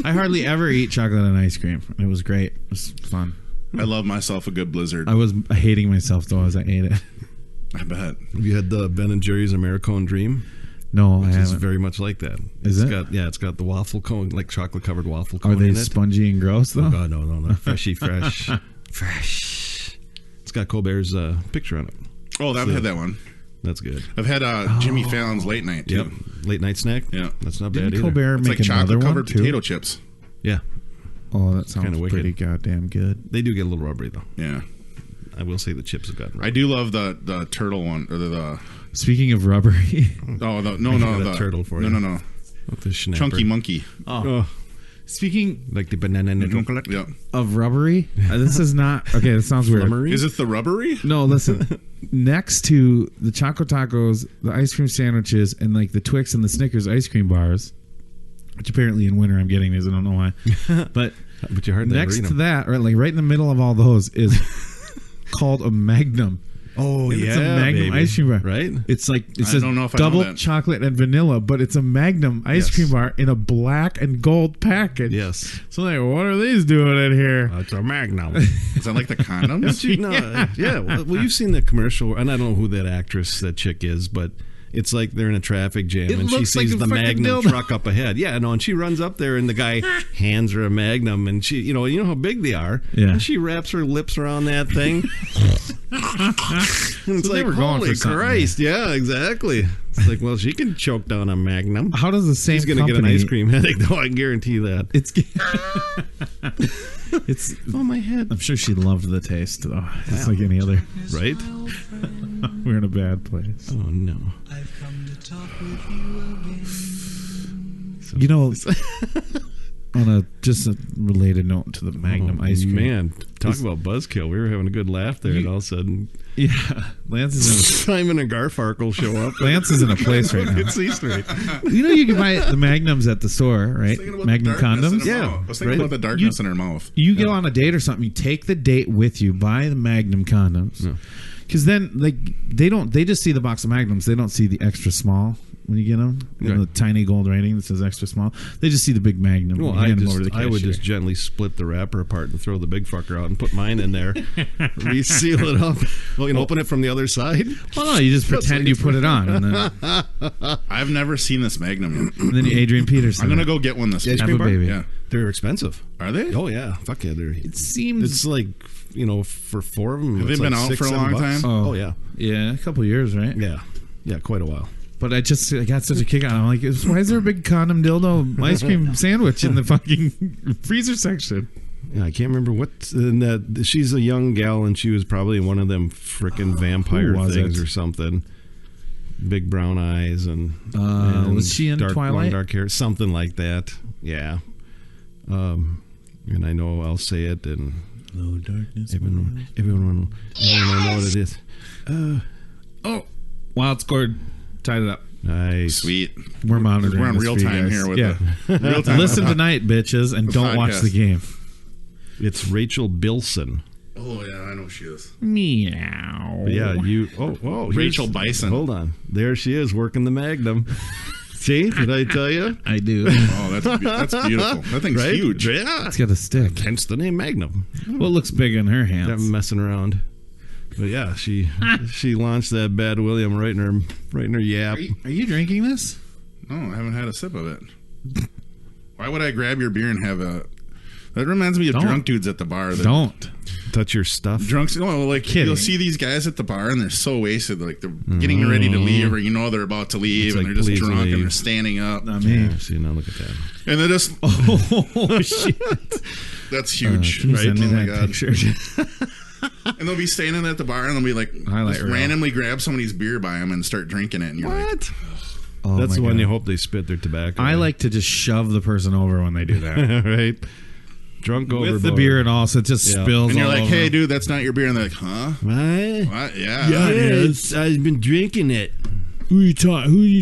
[SPEAKER 3] I hardly ever eat chocolate and ice cream. It was great. It was fun.
[SPEAKER 2] I love myself a good blizzard.
[SPEAKER 3] I was hating myself though as I ate it.
[SPEAKER 2] I bet.
[SPEAKER 1] Have you had the Ben and Jerry's Americone Dream?
[SPEAKER 3] No, I
[SPEAKER 1] It's
[SPEAKER 3] haven't.
[SPEAKER 1] very much like that.
[SPEAKER 3] Is
[SPEAKER 1] It's
[SPEAKER 3] it?
[SPEAKER 1] got, yeah, it's got the waffle cone, like chocolate covered waffle cone.
[SPEAKER 3] Are they
[SPEAKER 1] in it.
[SPEAKER 3] spongy and gross though?
[SPEAKER 1] Oh God, no, freshy fresh, fresh. It's got Colbert's picture on it.
[SPEAKER 2] Oh, I've had that one.
[SPEAKER 1] That's good.
[SPEAKER 2] I've had Jimmy Fallon's late night too.
[SPEAKER 1] Yep, late night snack.
[SPEAKER 2] Yeah.
[SPEAKER 1] That's not
[SPEAKER 3] Didn't
[SPEAKER 1] bad either.
[SPEAKER 3] Colbert
[SPEAKER 2] It's
[SPEAKER 3] make
[SPEAKER 2] like
[SPEAKER 3] another
[SPEAKER 2] chocolate
[SPEAKER 3] one
[SPEAKER 2] covered
[SPEAKER 3] too?
[SPEAKER 2] potato chips.
[SPEAKER 1] Yeah,
[SPEAKER 3] Oh, that sounds
[SPEAKER 1] Kinda wicked.
[SPEAKER 3] pretty goddamn good.
[SPEAKER 1] they do get a little rubbery though.
[SPEAKER 2] Yeah.
[SPEAKER 1] I will say the chips have gotten
[SPEAKER 2] I
[SPEAKER 1] rubbery.
[SPEAKER 2] do love the turtle one or the
[SPEAKER 3] Speaking of rubbery,
[SPEAKER 2] no
[SPEAKER 1] got
[SPEAKER 2] the
[SPEAKER 1] a turtle for
[SPEAKER 2] no
[SPEAKER 1] you.
[SPEAKER 2] no
[SPEAKER 1] With the schnapper.
[SPEAKER 2] chunky monkey.
[SPEAKER 1] Oh,
[SPEAKER 3] speaking
[SPEAKER 1] like the banana and the chocolate.
[SPEAKER 2] Yep.
[SPEAKER 3] of rubbery, this is not okay. That sounds weird.
[SPEAKER 1] Flummery?
[SPEAKER 2] Is it the rubbery?
[SPEAKER 3] No, listen. Next to the Choco Tacos, the ice cream sandwiches, and like the Twix and the Snickers ice cream bars, which apparently in winter I'm getting these. I don't know why. But
[SPEAKER 1] But you hardly ever
[SPEAKER 3] next
[SPEAKER 1] eat
[SPEAKER 3] to
[SPEAKER 1] them.
[SPEAKER 3] that, right, like right in the middle of all those, is called a Magnum.
[SPEAKER 1] Oh
[SPEAKER 3] It's
[SPEAKER 1] yeah,
[SPEAKER 3] a Magnum
[SPEAKER 1] baby.
[SPEAKER 3] ice cream bar.
[SPEAKER 1] right?
[SPEAKER 3] It's like it
[SPEAKER 2] I
[SPEAKER 3] says
[SPEAKER 2] don't know if I know
[SPEAKER 3] double
[SPEAKER 2] that.
[SPEAKER 3] chocolate and vanilla, but it's a Magnum ice
[SPEAKER 1] Yes.
[SPEAKER 3] cream bar in a black and gold package.
[SPEAKER 1] Yes,
[SPEAKER 3] So like, what are these doing in here?
[SPEAKER 1] it's a Magnum.
[SPEAKER 2] Is that like the condoms?
[SPEAKER 1] Yeah. Well, you've seen the commercial, and I don't know who that actress, that chick is, but it's like they're in a traffic jam,
[SPEAKER 3] It
[SPEAKER 1] and she
[SPEAKER 3] looks like
[SPEAKER 1] sees
[SPEAKER 3] a
[SPEAKER 1] the
[SPEAKER 3] fucking
[SPEAKER 1] Magnum
[SPEAKER 3] dildo.
[SPEAKER 1] truck up ahead. Yeah, no, and she runs up there, and the guy hands her a Magnum, and she, you know how big they are,
[SPEAKER 3] Yeah.
[SPEAKER 1] and she wraps her lips around that thing. And it's
[SPEAKER 3] So they
[SPEAKER 1] like,
[SPEAKER 3] were going
[SPEAKER 1] holy
[SPEAKER 3] for something
[SPEAKER 1] Christ, yeah, exactly. It's like, well, she can choke down a Magnum.
[SPEAKER 3] How does the same
[SPEAKER 1] She's going to get an
[SPEAKER 3] company-
[SPEAKER 1] ice cream headache, though, I guarantee that.
[SPEAKER 3] It's it's.
[SPEAKER 1] Oh, my head.
[SPEAKER 3] I'm sure she loved the taste though. It's like any other.
[SPEAKER 1] Right?
[SPEAKER 3] We're in a bad place.
[SPEAKER 1] Oh, no.
[SPEAKER 3] You know, on a just a related note to the Magnum ice cream.
[SPEAKER 1] Man, talk about buzzkill. We were having a good laugh there, and all of a sudden,
[SPEAKER 3] Yeah, Lance is in
[SPEAKER 1] Simon and Garfarkle show up.
[SPEAKER 3] Lance is in a place right now.
[SPEAKER 1] It's Easter egg.
[SPEAKER 3] You know, you can buy the Magnums at the store, right?
[SPEAKER 2] Thinking about
[SPEAKER 3] Magnum
[SPEAKER 2] the darkness in
[SPEAKER 3] condoms.
[SPEAKER 2] her
[SPEAKER 1] Yeah,
[SPEAKER 2] mouth. I was thinking
[SPEAKER 1] right.
[SPEAKER 2] about the darkness in her mouth.
[SPEAKER 3] You go on a date or something. You take the date with you. Buy the Magnum condoms, because then like they just see the box of Magnums. They don't see the extra small when you get them.
[SPEAKER 1] Right.
[SPEAKER 3] The tiny gold rating that says extra small. They just see the big Magnum.
[SPEAKER 1] Well,
[SPEAKER 3] You hand them over to the
[SPEAKER 1] I would
[SPEAKER 3] cashier.
[SPEAKER 1] just gently split the wrapper apart and throw the big fucker out and put mine in there, reseal it up. Well, you can open it from the other side.
[SPEAKER 3] Well, no, you just pretend you put it on, and then,
[SPEAKER 2] I've never seen this Magnum yet.
[SPEAKER 3] and then you Adrian Peterson.
[SPEAKER 2] I'm gonna go get one this
[SPEAKER 1] Ice
[SPEAKER 2] week.
[SPEAKER 3] Have
[SPEAKER 1] cream
[SPEAKER 3] a
[SPEAKER 1] bar?
[SPEAKER 3] baby.
[SPEAKER 2] Yeah.
[SPEAKER 1] They're expensive.
[SPEAKER 2] Are they?
[SPEAKER 1] Oh yeah, fuck yeah, they're.
[SPEAKER 3] It seems
[SPEAKER 1] It's like for 4 of them.
[SPEAKER 2] Have they
[SPEAKER 1] it's
[SPEAKER 2] been
[SPEAKER 1] like
[SPEAKER 2] out
[SPEAKER 1] $6,
[SPEAKER 2] for a
[SPEAKER 1] $7
[SPEAKER 2] long
[SPEAKER 1] bucks.
[SPEAKER 2] time?
[SPEAKER 1] Oh yeah,
[SPEAKER 3] yeah, a couple years, right?
[SPEAKER 1] yeah, quite a while.
[SPEAKER 3] But I got such a kick out of it. I'm like, why is there a big condom dildo ice cream sandwich in the fucking freezer section?
[SPEAKER 1] Yeah, I can't remember what. And that she's a young gal, and she was probably one of them frickin' vampire
[SPEAKER 3] Who was
[SPEAKER 1] things
[SPEAKER 3] it?
[SPEAKER 1] or something. Big brown eyes and
[SPEAKER 3] Was she in
[SPEAKER 1] dark,
[SPEAKER 3] Twilight?
[SPEAKER 1] long dark hair, something like that. Yeah. And I know I'll say it, and
[SPEAKER 3] Low darkness.
[SPEAKER 1] everyone will know what it is.
[SPEAKER 3] Wild scored. Tied it up.
[SPEAKER 1] Nice.
[SPEAKER 2] Sweet.
[SPEAKER 3] We're monitoring.
[SPEAKER 2] We're on
[SPEAKER 3] this
[SPEAKER 2] real
[SPEAKER 3] for you
[SPEAKER 2] time
[SPEAKER 3] guys.
[SPEAKER 2] here with
[SPEAKER 3] yeah.
[SPEAKER 2] the real time.
[SPEAKER 3] Listen tonight, bitches, and
[SPEAKER 2] The
[SPEAKER 3] don't watch
[SPEAKER 2] podcast.
[SPEAKER 3] the game.
[SPEAKER 1] It's Rachel Bilson.
[SPEAKER 2] Oh yeah, I know who she is.
[SPEAKER 3] Meow.
[SPEAKER 1] But yeah, you. Oh, here's-
[SPEAKER 2] Rachel Bison.
[SPEAKER 1] Hold on. There she is working the Magnum. See? Did I tell you?
[SPEAKER 3] I do.
[SPEAKER 2] Oh, that's beautiful. That thing's
[SPEAKER 1] Right?
[SPEAKER 2] huge.
[SPEAKER 1] Yeah.
[SPEAKER 3] It's got a stick.
[SPEAKER 1] Hence the name Magnum.
[SPEAKER 3] Well, it looks big in her
[SPEAKER 1] I'm
[SPEAKER 3] hands.
[SPEAKER 1] messing around. But yeah, she launched that bad William right in her yap.
[SPEAKER 3] Are you drinking this?
[SPEAKER 2] No, I haven't had a sip of it. Why would I grab your beer and have a? That reminds me of
[SPEAKER 3] Don't.
[SPEAKER 2] drunk dudes at the bar. That
[SPEAKER 3] Don't.
[SPEAKER 1] Touch your stuff.
[SPEAKER 2] Drunks, no, like
[SPEAKER 3] Kidding.
[SPEAKER 2] you'll see these guys at the bar and they're so wasted, like they're getting ready to leave, or they're about to leave,
[SPEAKER 1] It's
[SPEAKER 2] and
[SPEAKER 1] like,
[SPEAKER 2] they're just
[SPEAKER 1] please
[SPEAKER 2] drunk
[SPEAKER 1] leave.
[SPEAKER 2] and they're standing up,
[SPEAKER 3] Not me.
[SPEAKER 1] Yeah, see, now look at that.
[SPEAKER 2] and they're just
[SPEAKER 3] Oh shit!
[SPEAKER 2] that's huge,
[SPEAKER 3] Can you
[SPEAKER 2] right?
[SPEAKER 3] send me
[SPEAKER 2] Oh my
[SPEAKER 3] that
[SPEAKER 2] god,
[SPEAKER 3] picture?
[SPEAKER 2] And they'll be standing at the bar and they'll be like,
[SPEAKER 3] Highlight
[SPEAKER 2] just
[SPEAKER 3] reel.
[SPEAKER 2] randomly grab somebody's beer by them and start drinking it. And you're like,
[SPEAKER 1] What?
[SPEAKER 3] Oh
[SPEAKER 1] That's
[SPEAKER 3] my
[SPEAKER 1] the one
[SPEAKER 3] God.
[SPEAKER 1] you hope they spit their tobacco.
[SPEAKER 3] I
[SPEAKER 1] in.
[SPEAKER 3] like to just shove the person over when they do that.
[SPEAKER 1] right? Drunk overboard.
[SPEAKER 3] With the beer and all, so it just
[SPEAKER 1] Yeah.
[SPEAKER 3] spills
[SPEAKER 2] and you're
[SPEAKER 3] all
[SPEAKER 2] like,
[SPEAKER 3] over
[SPEAKER 2] hey,
[SPEAKER 3] them.
[SPEAKER 2] dude, that's not your beer. And they're like, huh?
[SPEAKER 1] What?
[SPEAKER 2] What? Yeah.
[SPEAKER 1] Yes, I've been drinking it.
[SPEAKER 3] Who are you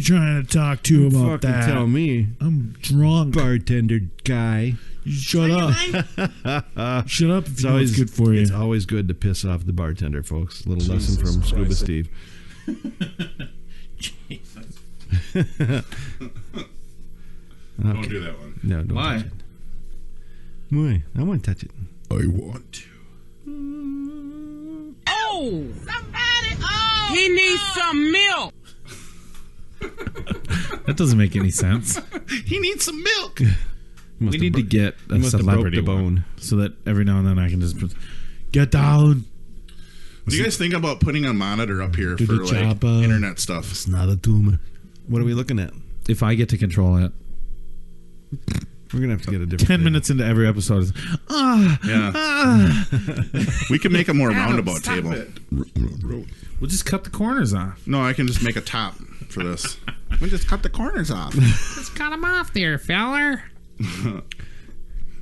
[SPEAKER 3] trying to talk to about
[SPEAKER 1] Fucking
[SPEAKER 3] that?
[SPEAKER 1] tell me,
[SPEAKER 3] I'm drunk.
[SPEAKER 1] bartender guy.
[SPEAKER 3] You shut up. Shut up if you know it's good for you.
[SPEAKER 1] It's always good to piss off the bartender, folks. Little lesson from Scuba Steve.
[SPEAKER 2] Don't do that one.
[SPEAKER 1] No, don't
[SPEAKER 3] Why?
[SPEAKER 1] touch it. Why? I want to touch it.
[SPEAKER 2] I want to.
[SPEAKER 5] Oh! He needs some milk.
[SPEAKER 3] That doesn't make any sense.
[SPEAKER 2] He needs some milk.
[SPEAKER 3] We need to get a
[SPEAKER 1] must have broke
[SPEAKER 3] celebrity
[SPEAKER 1] the bone.
[SPEAKER 3] one, so that every now and then I can just get down.
[SPEAKER 2] What do you guys think about putting a monitor up here
[SPEAKER 3] Do
[SPEAKER 2] for
[SPEAKER 3] the
[SPEAKER 2] like
[SPEAKER 3] job,
[SPEAKER 2] internet stuff?
[SPEAKER 1] It's not a tumor. What are we looking at?
[SPEAKER 3] If I get to control it,
[SPEAKER 1] We're gonna have to get a different.
[SPEAKER 3] 10
[SPEAKER 1] thing.
[SPEAKER 3] minutes into every episode is
[SPEAKER 2] Yeah. We can make a more roundabout table.
[SPEAKER 3] we'll just cut the corners off.
[SPEAKER 2] No, I can just make a top for this. We just cut the corners off.
[SPEAKER 5] Just cut him off there, feller.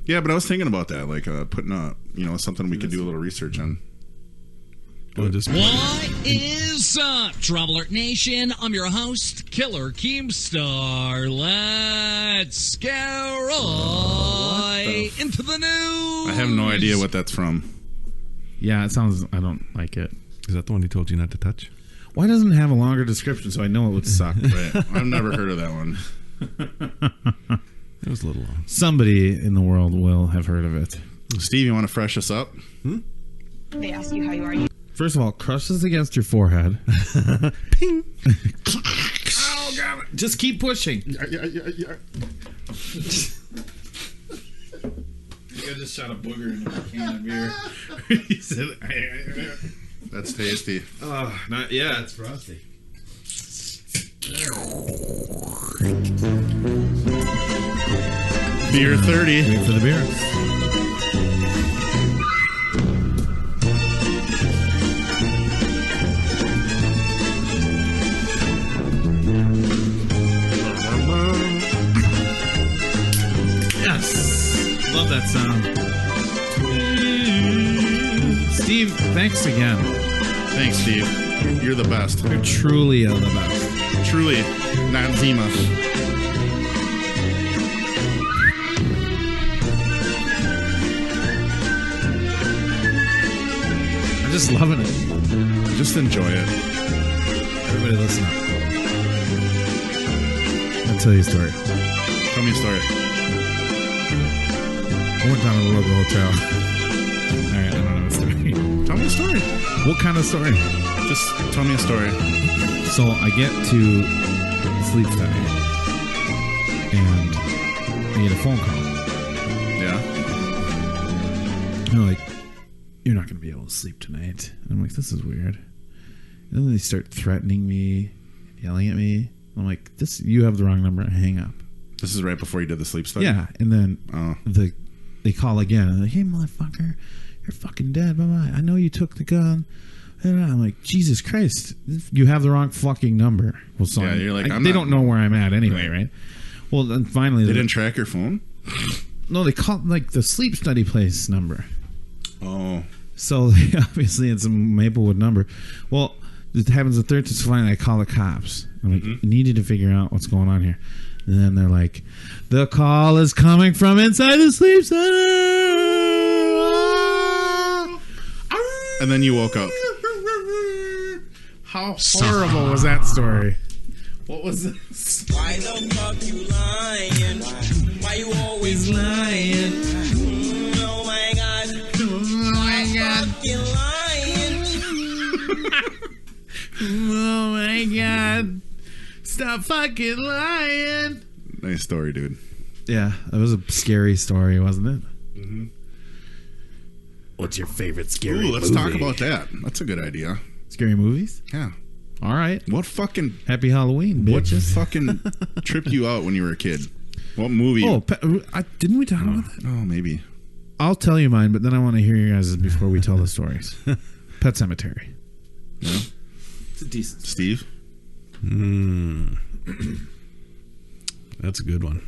[SPEAKER 2] Yeah, but I was thinking about that, like putting a, something we could do a little research on.
[SPEAKER 1] We'll just
[SPEAKER 6] What is up, Trouble Alert Nation? I'm your host, Killer Keemstar. Let's go right into the news.
[SPEAKER 2] I have no idea what that's from.
[SPEAKER 3] Yeah, it sounds. I don't like it.
[SPEAKER 1] Is that the one he told you not to touch?
[SPEAKER 3] Why doesn't it have a longer description so I know it would suck?
[SPEAKER 2] Right. I've never heard of that one.
[SPEAKER 1] It was a little long.
[SPEAKER 3] Somebody in the world will have heard of it.
[SPEAKER 2] Steve, you want to fresh us up?
[SPEAKER 7] They ask you how you are.
[SPEAKER 3] First of all, crush this against your forehead.
[SPEAKER 1] Ping.
[SPEAKER 3] Oh, God. Just keep pushing.
[SPEAKER 2] Yeah.
[SPEAKER 3] You just shot a booger in a can of beer. He said,
[SPEAKER 2] That's tasty.
[SPEAKER 3] oh, not yet. It's frosty.
[SPEAKER 2] Beer 30.
[SPEAKER 3] Wait for the beer. Yes. Love that sound. Steve, thanks again.
[SPEAKER 2] Thanks, Steve. You're the best.
[SPEAKER 3] You're truly the best.
[SPEAKER 2] Truly, not Zima.
[SPEAKER 3] I'm just loving it.
[SPEAKER 2] Just enjoy it.
[SPEAKER 3] Everybody listen up. I'll tell you a story.
[SPEAKER 2] Tell me a story.
[SPEAKER 3] I went down to the local hotel. All right, I don't know a story.
[SPEAKER 2] Tell me a story.
[SPEAKER 3] What kind of story?
[SPEAKER 2] Just tell me a story.
[SPEAKER 3] So I get to sleep study, and I get a phone call.
[SPEAKER 2] Yeah.
[SPEAKER 3] And they're like, "You're not going to be able to sleep tonight." And I'm like, "This is weird." And then they start threatening me, yelling at me. I'm like, "This, you have the wrong number." I hang up.
[SPEAKER 2] This is right before you did the sleep study?
[SPEAKER 3] Yeah, and then
[SPEAKER 2] Oh.
[SPEAKER 3] they call again. And they're like, "Hey, motherfucker, you're fucking dead. Bye-bye. I know you took the gun." And I'm like, Jesus Christ, you have the wrong fucking number. Well, so
[SPEAKER 2] Yeah, you're like,
[SPEAKER 3] they
[SPEAKER 2] I'm not-
[SPEAKER 3] don't know where I'm at anyway, right? Well, then finally,
[SPEAKER 2] They didn't track your phone?
[SPEAKER 3] no, they called like the sleep study place number.
[SPEAKER 2] Oh.
[SPEAKER 3] So they, obviously it's a Maplewood number. Well, it happens the third time. So finally, I call the cops. I'm like, I needed to figure out what's going on here. And then they're like, the call is coming from inside the sleep center.
[SPEAKER 2] And then you woke up.
[SPEAKER 3] How horrible was that story? What was this?
[SPEAKER 8] Why the fuck you lying? Why you always
[SPEAKER 3] lying.
[SPEAKER 8] Oh my god.
[SPEAKER 3] Oh my god.
[SPEAKER 8] Fucking lying.
[SPEAKER 3] Oh my god. Stop fucking lying.
[SPEAKER 2] Nice story, dude.
[SPEAKER 3] Yeah, that was a scary story, wasn't it?
[SPEAKER 2] Mm-hmm.
[SPEAKER 3] What's your favorite scary
[SPEAKER 2] Ooh, let's talk about that. That's a good idea.
[SPEAKER 3] Scary movies?
[SPEAKER 2] Yeah.
[SPEAKER 3] All right.
[SPEAKER 2] What fucking
[SPEAKER 3] Happy Halloween,
[SPEAKER 2] what
[SPEAKER 3] bitches.
[SPEAKER 2] fucking tripped you out when you were a kid? What movie?
[SPEAKER 3] Oh, didn't we talk about that?
[SPEAKER 2] Oh, maybe.
[SPEAKER 3] I'll tell you mine, but then I want to hear you guys before we tell the stories. Pet Sematary.
[SPEAKER 2] Yeah.
[SPEAKER 3] It's a decent.
[SPEAKER 2] Steve?
[SPEAKER 1] That's a good one.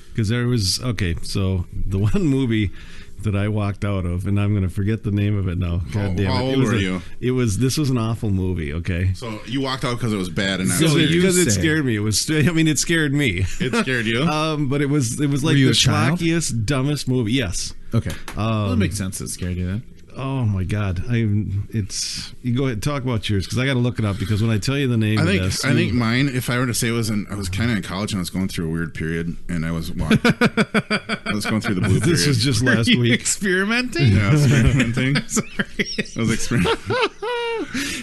[SPEAKER 1] Because there was, so the one movie that I walked out of, and I'm going to forget the name of it now. God damn it.
[SPEAKER 2] How old were you?
[SPEAKER 1] This was an awful movie, okay?
[SPEAKER 2] So you walked out because it was bad and not
[SPEAKER 1] because it scared me. It scared me.
[SPEAKER 2] It scared you?
[SPEAKER 1] But it was like the schlockiest, dumbest movie. Yes.
[SPEAKER 3] Okay. Well, it makes sense. It scared you then.
[SPEAKER 1] Oh my God! You go ahead and talk about yours because I got to look it up because when I tell you the name,
[SPEAKER 2] I think mine. If I were to say I was kind of in college and I was going through a weird period and I was going through the blue period.
[SPEAKER 1] This was just last week.
[SPEAKER 3] Experimenting.
[SPEAKER 2] Yeah, experimenting. Sorry, I was experimenting.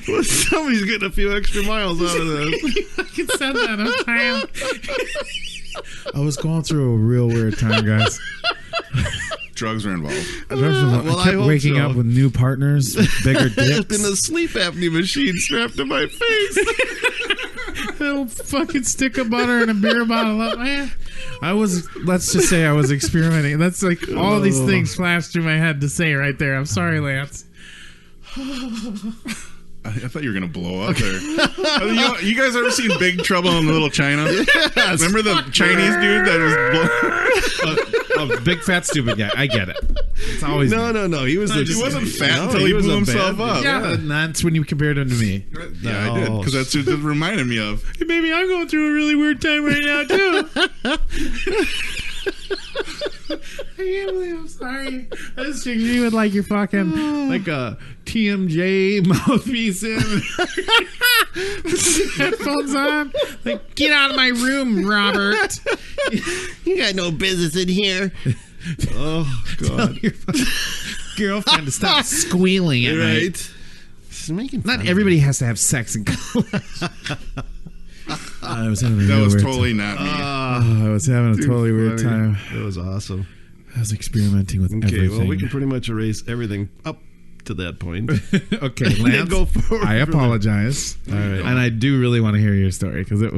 [SPEAKER 1] Well, somebody's getting a few extra miles out of this.
[SPEAKER 3] I can send that. I was going through a real weird time, guys.
[SPEAKER 2] Drugs were involved.
[SPEAKER 3] I kept waking up with new partners, with bigger dicks.
[SPEAKER 1] In a sleep apnea machine strapped to my face.
[SPEAKER 3] A little fucking stick of butter and a beer bottle up, man. Let's just say I was experimenting. That's like all these things flashed through my head to say right there. I'm sorry, Lance.
[SPEAKER 2] I thought you were going to blow up there. You guys ever seen Big Trouble in Little China? Yes. Remember the Chinese dude that was
[SPEAKER 3] big fat stupid guy. I get it. It's always
[SPEAKER 1] no. He
[SPEAKER 2] wasn't fat until he blew himself up.
[SPEAKER 3] Yeah, that's when you compared him to me.
[SPEAKER 2] Yeah, I did because that's what it reminded me of.
[SPEAKER 3] Hey, baby, I'm going through a really weird time right now too. I can't believe I'm sorry. I just figured you would like your fucking like a TMJ mouthpiece in, headphones on. Like, get out of my room, Robert.
[SPEAKER 1] You got no business in here. Oh God!
[SPEAKER 3] Tell your girlfriend to stop squealing at night. Not everybody has to have sex in college. I was having
[SPEAKER 2] that was totally not me.
[SPEAKER 3] I was having a totally weird time.
[SPEAKER 1] That was awesome.
[SPEAKER 3] I was experimenting with everything.
[SPEAKER 1] Well, we can pretty much erase everything up to that point.
[SPEAKER 3] Okay, Lance,
[SPEAKER 1] go forward.
[SPEAKER 3] I apologize. All right. And I do really want to hear your story because it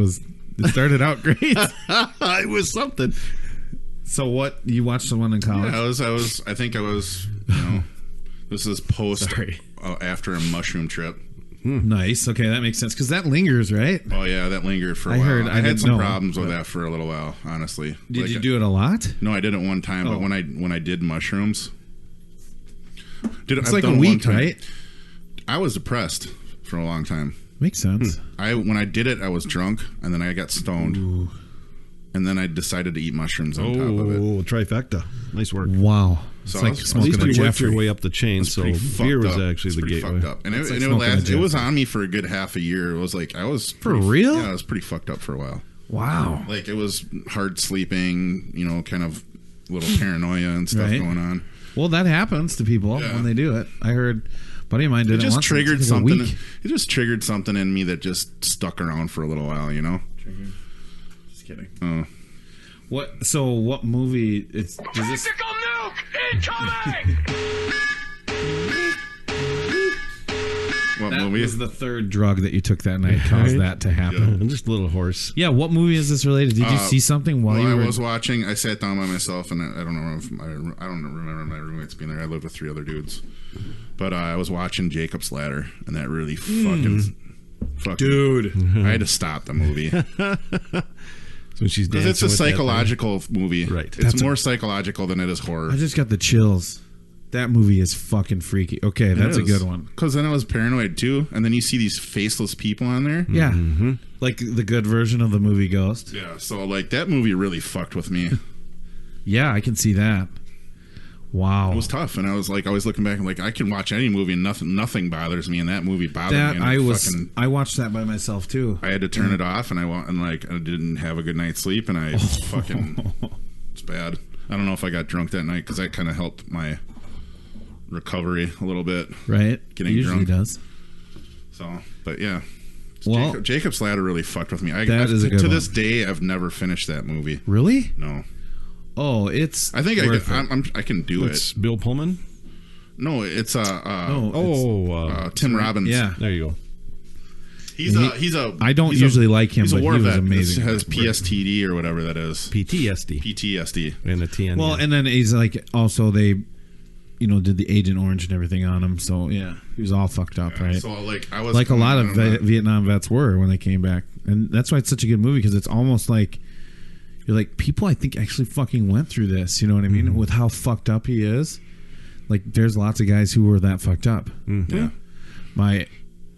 [SPEAKER 3] started out great.
[SPEAKER 1] It was something.
[SPEAKER 3] So what? You watched the one in college?
[SPEAKER 2] Yeah, I think I was. This is post after a mushroom trip.
[SPEAKER 3] Nice. Okay, that makes sense because that lingers, right?
[SPEAKER 2] Oh yeah, that lingered for a while. I had some problems with that for a little while, honestly.
[SPEAKER 3] Did you do it a lot?
[SPEAKER 2] No, I did it one time. But when I did mushrooms,
[SPEAKER 3] it's like a week, right?
[SPEAKER 2] I was depressed for a long time.
[SPEAKER 3] Makes sense.
[SPEAKER 2] When I did it, I was drunk, and then I got stoned. Ooh. And then I decided to eat mushrooms on top of it.
[SPEAKER 1] Oh, trifecta. Nice work.
[SPEAKER 3] Wow.
[SPEAKER 2] So
[SPEAKER 3] it's like smoking
[SPEAKER 1] at least you worked your way up the chain, so beer was actually the gateway.
[SPEAKER 2] Fucked up. And it was on me for a good half a year. It was like I was
[SPEAKER 3] for real?
[SPEAKER 2] Yeah, I was pretty fucked up for a while.
[SPEAKER 3] Wow.
[SPEAKER 2] Like it was hard sleeping, kind of little paranoia and stuff going on.
[SPEAKER 3] Well, that happens to people when they do it. I heard a buddy of mine did it.
[SPEAKER 2] Just triggered something. It just triggered something in me that just stuck around for a little while,
[SPEAKER 3] Triggered. Just kidding.
[SPEAKER 2] Oh.
[SPEAKER 3] What? So what movie?
[SPEAKER 5] Tactical nuke incoming!
[SPEAKER 2] What
[SPEAKER 3] that
[SPEAKER 2] movie?
[SPEAKER 3] Was the third drug that you took that night caused that to happen?
[SPEAKER 1] Yeah, I'm just a little hoarse.
[SPEAKER 3] Yeah. What movie is this related? Did you see something while you were?
[SPEAKER 2] I was watching. I sat down by myself, and I don't remember my roommates being there. I lived with 3 other dudes, but I was watching Jacob's Ladder, and that really fucking
[SPEAKER 3] dude.
[SPEAKER 2] I had to stop the movie.
[SPEAKER 1] Because
[SPEAKER 2] it's a psychological movie.
[SPEAKER 1] Right.
[SPEAKER 2] It's more psychological than it is horror.
[SPEAKER 3] I just got the chills. That movie is fucking freaky. Okay, that's a good one.
[SPEAKER 2] Because then I was paranoid too. And then you see these faceless people on there.
[SPEAKER 3] Yeah. Mm-hmm. Like the good version of the movie Ghost.
[SPEAKER 2] Yeah. So like that movie really fucked with me.
[SPEAKER 3] Yeah, I can see that. Wow.
[SPEAKER 2] It was tough. And I was looking back and like, I can watch any movie and nothing bothers me. And that movie bothered me. And
[SPEAKER 3] I watched that by myself too.
[SPEAKER 2] I had to turn it off and I didn't have a good night's sleep and I it's bad. I don't know if I got drunk that night because that kind of helped my recovery a little bit.
[SPEAKER 3] Right.
[SPEAKER 2] Getting
[SPEAKER 3] usually
[SPEAKER 2] drunk.
[SPEAKER 3] Does.
[SPEAKER 2] So, but yeah.
[SPEAKER 3] Well,
[SPEAKER 2] Jacob's Ladder really fucked with me.
[SPEAKER 3] To
[SPEAKER 2] this day, I've never finished that movie.
[SPEAKER 3] Really?
[SPEAKER 2] No.
[SPEAKER 3] Oh, it's.
[SPEAKER 2] I think I can do it.
[SPEAKER 1] It's Bill Pullman?
[SPEAKER 2] No, it's
[SPEAKER 1] Tim
[SPEAKER 2] Robbins.
[SPEAKER 3] Yeah,
[SPEAKER 2] there you go. He's a.
[SPEAKER 3] I don't usually like him,
[SPEAKER 2] he's
[SPEAKER 3] but
[SPEAKER 2] a war
[SPEAKER 3] he was
[SPEAKER 2] vet.
[SPEAKER 3] amazing.
[SPEAKER 2] Has PSTD or whatever that is.
[SPEAKER 1] PTSD.
[SPEAKER 2] PTSD.
[SPEAKER 1] And a TN.
[SPEAKER 3] Well, and then he's like also they did the Agent Orange and everything on him. So yeah, he was all fucked up, right?
[SPEAKER 2] So I was
[SPEAKER 3] like a lot of Vietnam vets were when they came back, and that's why it's such a good movie, because it's almost like you're like, people I think actually fucking went through this. You know what I mean? With how fucked up he is. Like, there's lots of guys who were that fucked up.
[SPEAKER 1] Mm-hmm.
[SPEAKER 2] Yeah.
[SPEAKER 3] My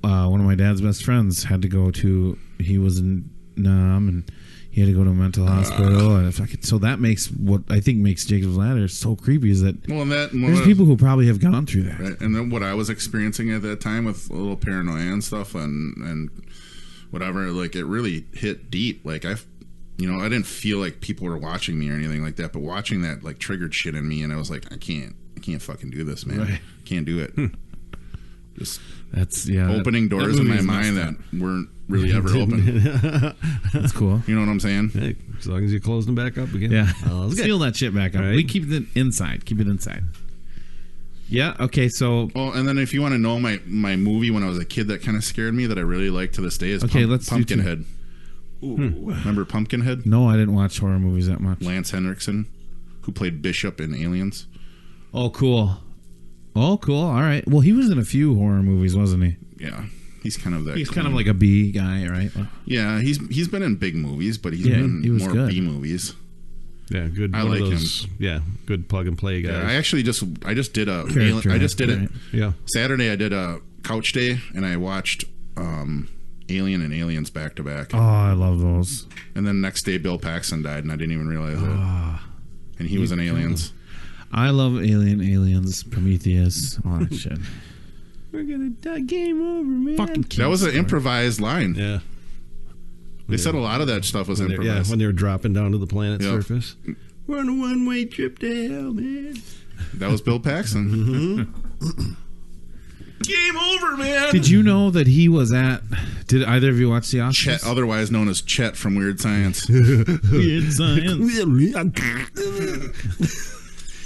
[SPEAKER 3] one of my dad's best friends had to go to. He was in Nam, and he had to go to a mental hospital. And so that makes what I think makes Jacob's Ladder so creepy is that there's people who probably have gone through that.
[SPEAKER 2] Right. And then what I was experiencing at that time with a little paranoia and stuff and whatever, like, it really hit deep. Like, I didn't feel like people were watching me or anything like that, but watching that, like, triggered shit in me, and I was like, I can't fucking do this, man. Right. Can't do it. Just opening doors in my mind that weren't really ever open.
[SPEAKER 3] That's cool.
[SPEAKER 2] You know what I'm saying?
[SPEAKER 1] Hey, as long as you close them back up again.
[SPEAKER 3] Yeah. Seal that shit back up. Right. We keep it inside. Keep it inside. Yeah. Okay. So.
[SPEAKER 2] Well, and then if you want to know my movie when I was a kid that kind of scared me that I really like to this day is Pumpkinhead. Remember Pumpkinhead?
[SPEAKER 3] No, I didn't watch horror movies that much.
[SPEAKER 2] Lance Henriksen, who played Bishop in Aliens.
[SPEAKER 3] Oh, cool. All right. Well, he was in a few horror movies, wasn't he?
[SPEAKER 2] Yeah. He's kind of that.
[SPEAKER 3] He's kind of like a B guy, right?
[SPEAKER 2] Yeah, he's been in big movies, but he was more good. B movies.
[SPEAKER 1] Yeah, good.
[SPEAKER 2] I like him.
[SPEAKER 1] Yeah, good plug and play guy.
[SPEAKER 2] Yeah, I just did it.
[SPEAKER 1] Yeah.
[SPEAKER 2] Saturday I did a couch day, and I watched Alien and Aliens back to back.
[SPEAKER 3] Oh, I love those.
[SPEAKER 2] And then next day Bill Paxton died, and I didn't even realize it. And he was in Aliens.
[SPEAKER 3] I love Aliens, Prometheus, all that shit.
[SPEAKER 1] We're gonna die. Game over, man.
[SPEAKER 3] Fucking
[SPEAKER 2] that was an improvised line.
[SPEAKER 1] Yeah.
[SPEAKER 2] They said a lot of that stuff was improvised.
[SPEAKER 1] Yeah, when they were dropping down to the planet's surface. We're on a one-way trip to hell, man.
[SPEAKER 2] That was Bill Paxton.
[SPEAKER 1] Game over, man.
[SPEAKER 3] Did you know that he was at... Did either of you watch the Oscars?
[SPEAKER 2] Chet, otherwise known as Chet from Weird Science.
[SPEAKER 3] Weird Science.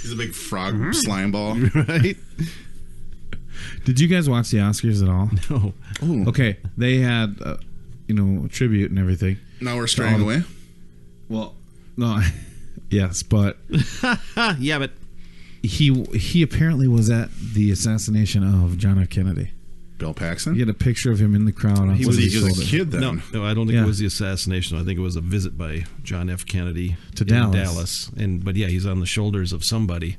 [SPEAKER 2] He's a big frog slime ball.
[SPEAKER 1] Right?
[SPEAKER 3] Did you guys watch the Oscars at all?
[SPEAKER 1] No.
[SPEAKER 2] Ooh.
[SPEAKER 3] Okay, they had, a tribute and everything.
[SPEAKER 2] Now we're straying away?
[SPEAKER 3] Well, no. Yes, but...
[SPEAKER 1] Yeah, but...
[SPEAKER 3] He apparently was at the assassination of John F. Kennedy.
[SPEAKER 2] Bill Paxton?
[SPEAKER 3] He had a picture of him in the crowd.
[SPEAKER 2] He was a kid then.
[SPEAKER 1] No, I don't think it was the assassination. I think it was a visit by John F. Kennedy
[SPEAKER 3] to Dallas.
[SPEAKER 1] But yeah, he's on the shoulders of somebody.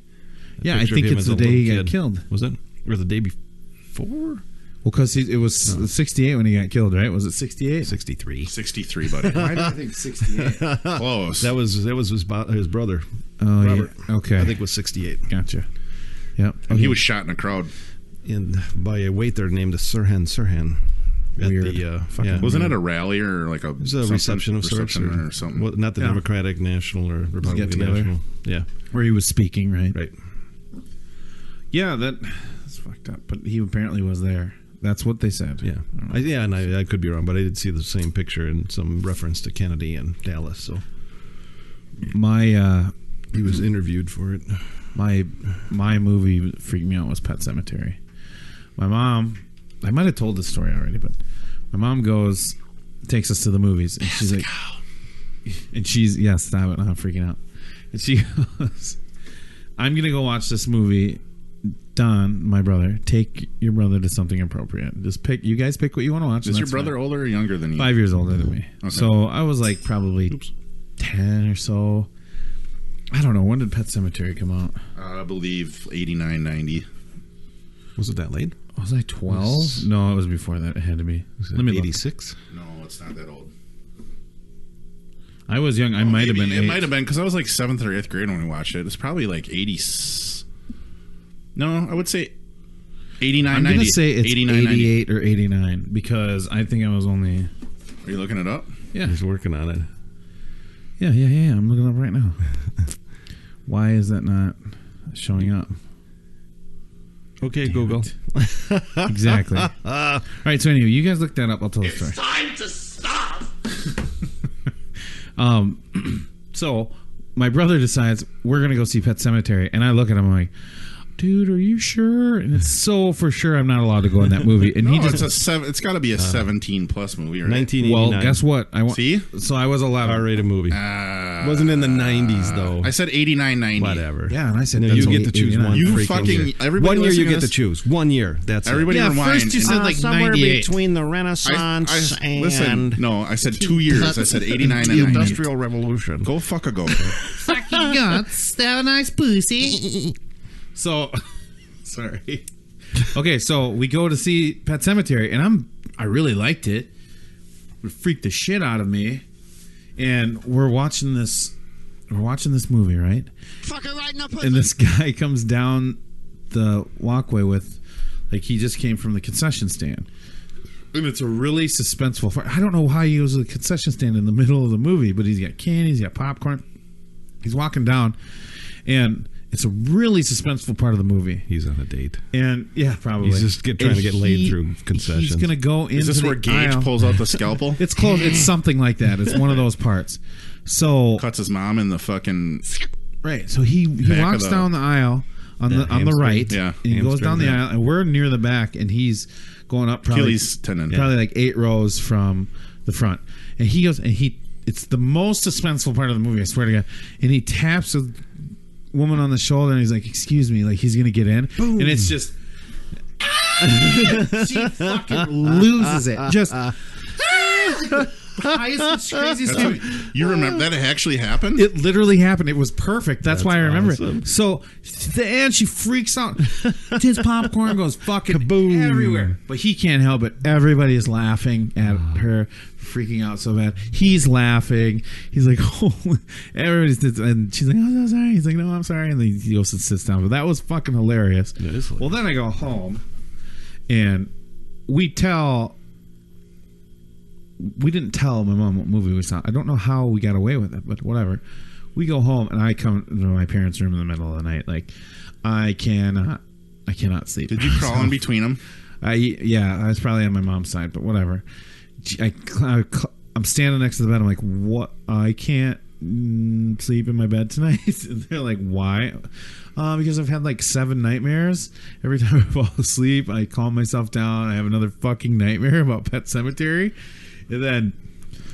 [SPEAKER 3] Yeah, I think it's the day he got killed.
[SPEAKER 1] Was it? Or the day before?
[SPEAKER 3] Well, because it was 68 when he got killed, right? Was it 68?
[SPEAKER 1] 63.
[SPEAKER 2] 63, buddy.
[SPEAKER 3] Why do I think 68?
[SPEAKER 2] Close.
[SPEAKER 1] That was his brother.
[SPEAKER 3] Oh,
[SPEAKER 1] Robert.
[SPEAKER 3] Yeah. Okay.
[SPEAKER 1] I think it was 68.
[SPEAKER 3] Gotcha. Yep.
[SPEAKER 2] And he was shot in a crowd.
[SPEAKER 1] By a waiter named Sirhan.
[SPEAKER 3] Weird.
[SPEAKER 2] Wasn't it a rally or like a...
[SPEAKER 1] It was a reception of sorts
[SPEAKER 2] or something?
[SPEAKER 1] Well, not the Democratic National or Republican National. Yeah.
[SPEAKER 3] Where he was speaking, right?
[SPEAKER 1] Right.
[SPEAKER 3] Yeah, that's fucked up. But he apparently was there. That's what they said.
[SPEAKER 1] Yeah. I could be wrong, but I did see the same picture and some reference to Kennedy and Dallas. So
[SPEAKER 3] he was interviewed for it. My movie freaked me out was Pet Sematary. My mom, I might have told this story already, but my mom takes us to the movies, and she's like, stop it, I'm freaking out. And she goes, I'm gonna go watch this movie. Don, my brother, take your brother to something appropriate. Just pick. You guys pick what you want to watch.
[SPEAKER 2] Is your brother older or younger than you?
[SPEAKER 3] 5 years older than me. Okay. So I was like probably 10 or so. I don't know. When did Pet Sematary come out?
[SPEAKER 2] I believe 89, 90.
[SPEAKER 1] Was it that late?
[SPEAKER 3] Was I 12? No, it was before that. It had to be.
[SPEAKER 1] Let me 86?
[SPEAKER 2] No, it's not that old.
[SPEAKER 3] I was young. I might have been 8.
[SPEAKER 2] It might have been because I was like 7th or 8th grade when we watched it. It's probably like 80. No, I would say 89,
[SPEAKER 3] I'm
[SPEAKER 2] 90.
[SPEAKER 3] going to say it's
[SPEAKER 2] 89,
[SPEAKER 3] 88 or 89 because I think I was only...
[SPEAKER 2] Are you looking it up?
[SPEAKER 3] Yeah.
[SPEAKER 1] He's working on it.
[SPEAKER 3] Yeah. I'm looking it up right now. Why is that not showing up?
[SPEAKER 1] Okay, Google.
[SPEAKER 3] Exactly. All right, so anyway, you guys look that up. I'll tell the story.
[SPEAKER 5] It's time to stop.
[SPEAKER 3] So my brother decides we're going to go see Pet Sematary, and I look at him like, dude, are you sure? And it's so for sure I'm not allowed to go in that movie. And he just
[SPEAKER 2] it's got to be a 17+ movie, right?
[SPEAKER 1] 1989.
[SPEAKER 3] well, guess what?
[SPEAKER 2] See?
[SPEAKER 3] So I was 11.
[SPEAKER 1] R-rated movie. Wasn't in the 90s though.
[SPEAKER 2] I said 89, 90.
[SPEAKER 1] Whatever.
[SPEAKER 3] Yeah, and I said
[SPEAKER 1] No,
[SPEAKER 3] that's
[SPEAKER 1] you
[SPEAKER 3] only
[SPEAKER 1] get to choose
[SPEAKER 3] 89.
[SPEAKER 1] one.
[SPEAKER 2] You
[SPEAKER 1] freaking
[SPEAKER 2] fucking
[SPEAKER 1] year.
[SPEAKER 2] everybody
[SPEAKER 1] 1 year you
[SPEAKER 2] listening
[SPEAKER 1] get to
[SPEAKER 2] this-
[SPEAKER 1] choose. 1 year. That's
[SPEAKER 2] Everybody
[SPEAKER 1] it.
[SPEAKER 2] rewind.
[SPEAKER 3] first you said like
[SPEAKER 1] somewhere
[SPEAKER 3] 98.
[SPEAKER 1] between the Renaissance and
[SPEAKER 2] listen. No, I said 2 years. I said 89
[SPEAKER 1] the
[SPEAKER 2] and 90.
[SPEAKER 1] Industrial Revolution.
[SPEAKER 2] Go fuck a go.
[SPEAKER 3] Fucking guts. Have a nice pussy. So, sorry. Okay, so we go to see Pet Sematary, and I really liked it. It freaked the shit out of me. And we're watching this movie, right?
[SPEAKER 5] Fucker right in the pussy.
[SPEAKER 3] And this guy comes down the walkway with, like, he just came from the concession stand. And it's a really suspenseful part. I don't know how he goes to the concession stand in the middle of the movie, but he's got candy, he's got popcorn. He's walking down, and it's a really suspenseful part of the movie.
[SPEAKER 1] He's on a date.
[SPEAKER 3] And yeah, probably.
[SPEAKER 1] He's just trying to get laid through concessions.
[SPEAKER 3] He's going to go into
[SPEAKER 2] Is this
[SPEAKER 3] the
[SPEAKER 2] where Gage
[SPEAKER 3] aisle.
[SPEAKER 2] pulls out the scalpel?
[SPEAKER 3] It's close. It's something like that. It's one of those parts. So
[SPEAKER 2] Cuts his mom in the fucking.
[SPEAKER 3] right. So he
[SPEAKER 2] Back
[SPEAKER 3] walks
[SPEAKER 2] of the-
[SPEAKER 3] down the aisle on the
[SPEAKER 1] hamstring.
[SPEAKER 3] right.
[SPEAKER 2] Yeah.
[SPEAKER 3] And he goes down the
[SPEAKER 1] Hamstring,
[SPEAKER 3] aisle, and we're near the back, and he's going up probably
[SPEAKER 2] Achilles tendon.
[SPEAKER 3] probably like 8 rows from the front. And he goes, and it's the most suspenseful part of the movie, I swear to God. And he taps a woman on the shoulder, and he's like, "Excuse me," like he's gonna get in.
[SPEAKER 1] Boom.
[SPEAKER 3] And it's just she fucking loses it. Just highest, craziest thing.
[SPEAKER 2] You remember that actually happened?
[SPEAKER 3] It literally happened. It was perfect. That's why I remember
[SPEAKER 1] awesome.
[SPEAKER 3] it. So, and she freaks out. His popcorn goes fucking
[SPEAKER 1] Kaboom.
[SPEAKER 3] everywhere. But he can't help it. Everybody is laughing at her freaking out so bad. He's laughing. He's like, oh, everybody's, and she's like, oh, so sorry. He's like, no, I'm sorry. And then he goes and sits down. But that was fucking hilarious.
[SPEAKER 1] It is hilarious.
[SPEAKER 3] Well, then I go home, and we didn't tell my mom what movie we saw. I don't know how we got away with it, but whatever. We go home, and I come to my parents' room in the middle of the night. Like, I cannot sleep.
[SPEAKER 2] Did you crawl in between them?
[SPEAKER 3] Yeah, I was probably on my mom's side, but whatever. I'm standing next to the bed. I'm like, what? I can't sleep in my bed tonight. And they're like, why? Because I've had like 7 nightmares. Every time I fall asleep, I calm myself down. I have another fucking nightmare about Pet Sematary. And then,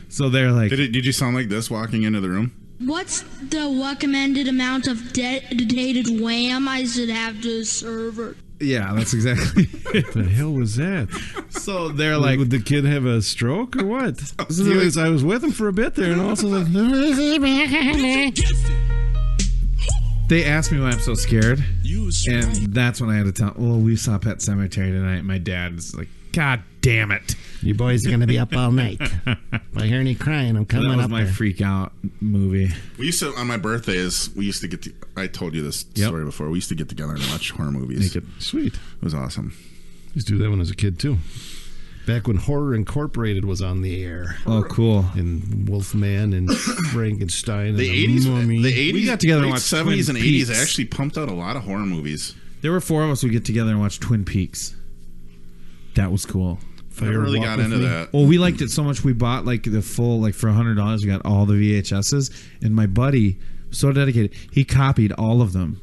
[SPEAKER 3] so they're like,
[SPEAKER 2] Did you sound like this walking into the room?
[SPEAKER 9] What's the recommended amount of dated wham I should have to the server?
[SPEAKER 3] yeah, that's exactly it.
[SPEAKER 1] What the hell was that?
[SPEAKER 3] So they're like,
[SPEAKER 1] Would the kid have a stroke or what? I was with him for a bit there, and also like,
[SPEAKER 3] they asked me why I'm so scared. And that's when I had to tell, well, we saw Pet Sematary tonight. My dad's like, God damn it.
[SPEAKER 4] You boys are going to be up all night. If I hear any crying, I'm coming
[SPEAKER 3] That was
[SPEAKER 4] up
[SPEAKER 3] my
[SPEAKER 4] there.
[SPEAKER 3] freak out movie.
[SPEAKER 2] We used to, on my birthdays, I told you this story before. We used to get together and watch horror movies.
[SPEAKER 3] Naked.
[SPEAKER 1] sweet.
[SPEAKER 2] It was awesome.
[SPEAKER 1] Used to do that when I was a kid too. Back when Horror Incorporated was on the air.
[SPEAKER 3] Oh, cool.
[SPEAKER 1] And Wolfman and Frankenstein. And
[SPEAKER 2] The 80s,
[SPEAKER 1] Mummy.
[SPEAKER 2] the 80s,
[SPEAKER 3] We got together and
[SPEAKER 2] late
[SPEAKER 3] watched
[SPEAKER 2] 70s
[SPEAKER 3] Twin
[SPEAKER 2] and 80s
[SPEAKER 3] Peaks.
[SPEAKER 2] actually pumped out a lot of horror movies.
[SPEAKER 3] There were 4 of us. We get together and watch Twin Peaks. That was cool.
[SPEAKER 2] I never really
[SPEAKER 1] Walk
[SPEAKER 2] got
[SPEAKER 1] with
[SPEAKER 2] into
[SPEAKER 1] Me.
[SPEAKER 2] that.
[SPEAKER 3] Well, we liked it so much we bought like the full, like for $100 we got all the VHSs, and my buddy, so dedicated, he copied all of them.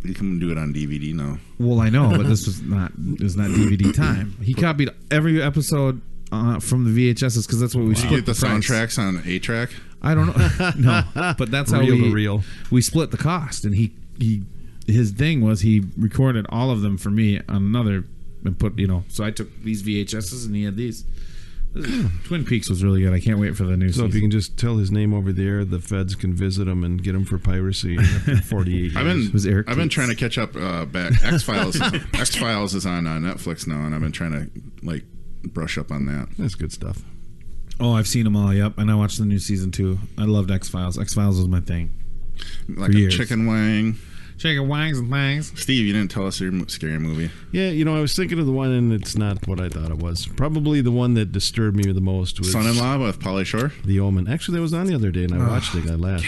[SPEAKER 2] You can do it on DVD now.
[SPEAKER 3] Well, I know, but this was not DVD time. He copied every episode from the VHSs because that's what we
[SPEAKER 2] Did you
[SPEAKER 3] split
[SPEAKER 2] get the
[SPEAKER 3] price.
[SPEAKER 2] soundtracks on 8-track?
[SPEAKER 3] I don't know, no, but that's how
[SPEAKER 1] Reel to
[SPEAKER 3] we
[SPEAKER 1] reel.
[SPEAKER 3] we split the cost, and he his thing was he recorded all of them for me on another and put, so I took these VHSs and he had these. Twin Peaks was really good. I can't wait for the new
[SPEAKER 1] So
[SPEAKER 3] season.
[SPEAKER 1] if you can just tell his name over there, the feds can visit him and get him for piracy after 48 years.
[SPEAKER 2] I've been trying to catch up back. X-Files is on Netflix now, and I've been trying to brush up on that.
[SPEAKER 1] That's good stuff.
[SPEAKER 3] Oh, I've seen them all. Yep, and I watched the new season too. I loved X-Files. X-Files was my thing.
[SPEAKER 2] Like
[SPEAKER 3] For
[SPEAKER 2] a
[SPEAKER 3] years.
[SPEAKER 2] chicken wing.
[SPEAKER 3] Chicken wings and things.
[SPEAKER 2] Steve, you didn't tell us your scary movie.
[SPEAKER 1] Yeah, I was thinking of the one, and it's not what I thought it was. Probably the one that disturbed me the most was
[SPEAKER 2] Son-in-Law with Pauly Shore.
[SPEAKER 1] The Omen. Actually, that was on the other day, and I watched it. I laughed.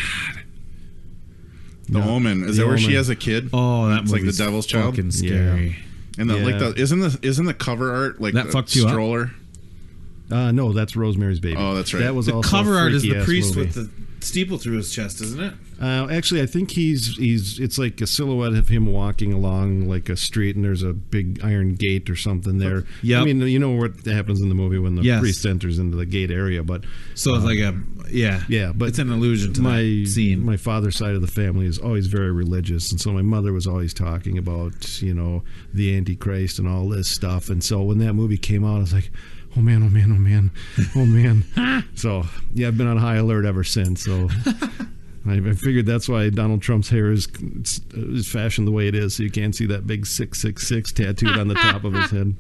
[SPEAKER 2] The Omen. Is that where she has a kid?
[SPEAKER 3] Oh, that
[SPEAKER 2] It's like the
[SPEAKER 3] movie's
[SPEAKER 2] Devil's Child.
[SPEAKER 3] fucking scary.
[SPEAKER 2] And isn't the cover art like
[SPEAKER 3] That
[SPEAKER 2] the
[SPEAKER 3] fucked you up?
[SPEAKER 2] stroller?
[SPEAKER 1] No, that's Rosemary's Baby.
[SPEAKER 2] Oh, that's right.
[SPEAKER 1] That was
[SPEAKER 3] The
[SPEAKER 1] also
[SPEAKER 3] cover
[SPEAKER 1] a
[SPEAKER 3] art is the
[SPEAKER 1] freaky-ass
[SPEAKER 3] priest
[SPEAKER 1] movie.
[SPEAKER 3] with steeple through his chest, isn't it?
[SPEAKER 1] Actually, I think he's. It's like a silhouette of him walking along like a street, and there's a big iron gate or something there.
[SPEAKER 3] Yeah,
[SPEAKER 1] I mean, you know what happens in the movie when the priest enters into the gate area, but
[SPEAKER 3] so it's like but
[SPEAKER 1] it's
[SPEAKER 3] an allusion to that scene.
[SPEAKER 1] My father's side of the family is always very religious, and so my mother was always talking about the Antichrist and all this stuff, and so when that movie came out, I was like, oh man, oh man, oh man, oh man. So yeah, I've been on high alert ever since. So I figured that's why Donald Trump's hair is fashioned the way it is, so you can't see that big 666 tattooed on the top of his head.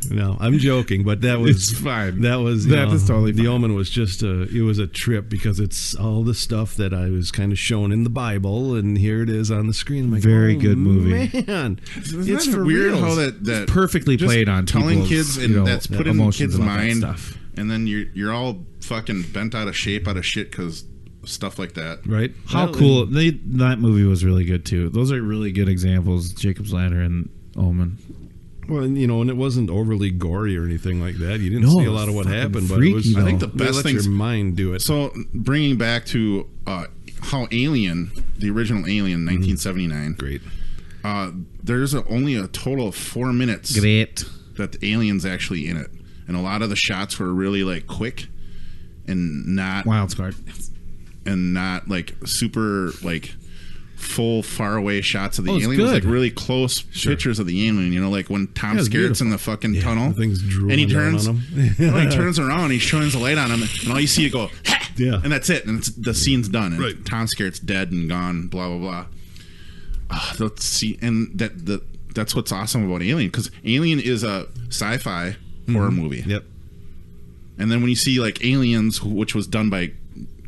[SPEAKER 1] No, I'm joking, but that was
[SPEAKER 3] fine.
[SPEAKER 1] That was
[SPEAKER 3] totally fine.
[SPEAKER 1] The Omen was just it was a trip because it's all the stuff that I was kind of shown in the Bible, and here it is on the screen. I'm like,
[SPEAKER 3] very good movie.
[SPEAKER 1] Man,
[SPEAKER 2] it's for weird reals. How that
[SPEAKER 3] it's perfectly played on
[SPEAKER 2] telling kids, and that's put in kids' mind,
[SPEAKER 3] stuff.
[SPEAKER 2] And then you're all fucking bent out of shape, out of shit because stuff like that,
[SPEAKER 1] right?
[SPEAKER 3] How cool! That movie was really good too. Those are really good examples. Jacob's Ladder and Omen.
[SPEAKER 1] Well, and it wasn't overly gory or anything like that. You didn't see a lot of what happened, but it was.
[SPEAKER 2] I think the best thing,
[SPEAKER 1] your mind do it.
[SPEAKER 2] So, bringing back to how Alien, the original Alien, 1979,
[SPEAKER 1] great.
[SPEAKER 2] There's only a total of 4 minutes.
[SPEAKER 3] Great.
[SPEAKER 2] That the alien's actually in it, and a lot of the shots were really like quick, and not
[SPEAKER 3] wild card,
[SPEAKER 2] and not like super like full far away shots of the alien.
[SPEAKER 3] Good.
[SPEAKER 2] It was like really close pictures of the alien, like when Tom Skerritt's in the fucking tunnel, and he turns on him. He turns around, he shines a light on him, and all you see it go,
[SPEAKER 1] yeah,
[SPEAKER 2] and that's it, and the scene's done, and
[SPEAKER 1] right.
[SPEAKER 2] Tom Skerritt's dead and gone, blah blah blah. Let's see, and that's what's awesome about Alien, because Alien is a sci-fi horror movie.
[SPEAKER 1] Yep.
[SPEAKER 2] And then when you see like Aliens, which was done by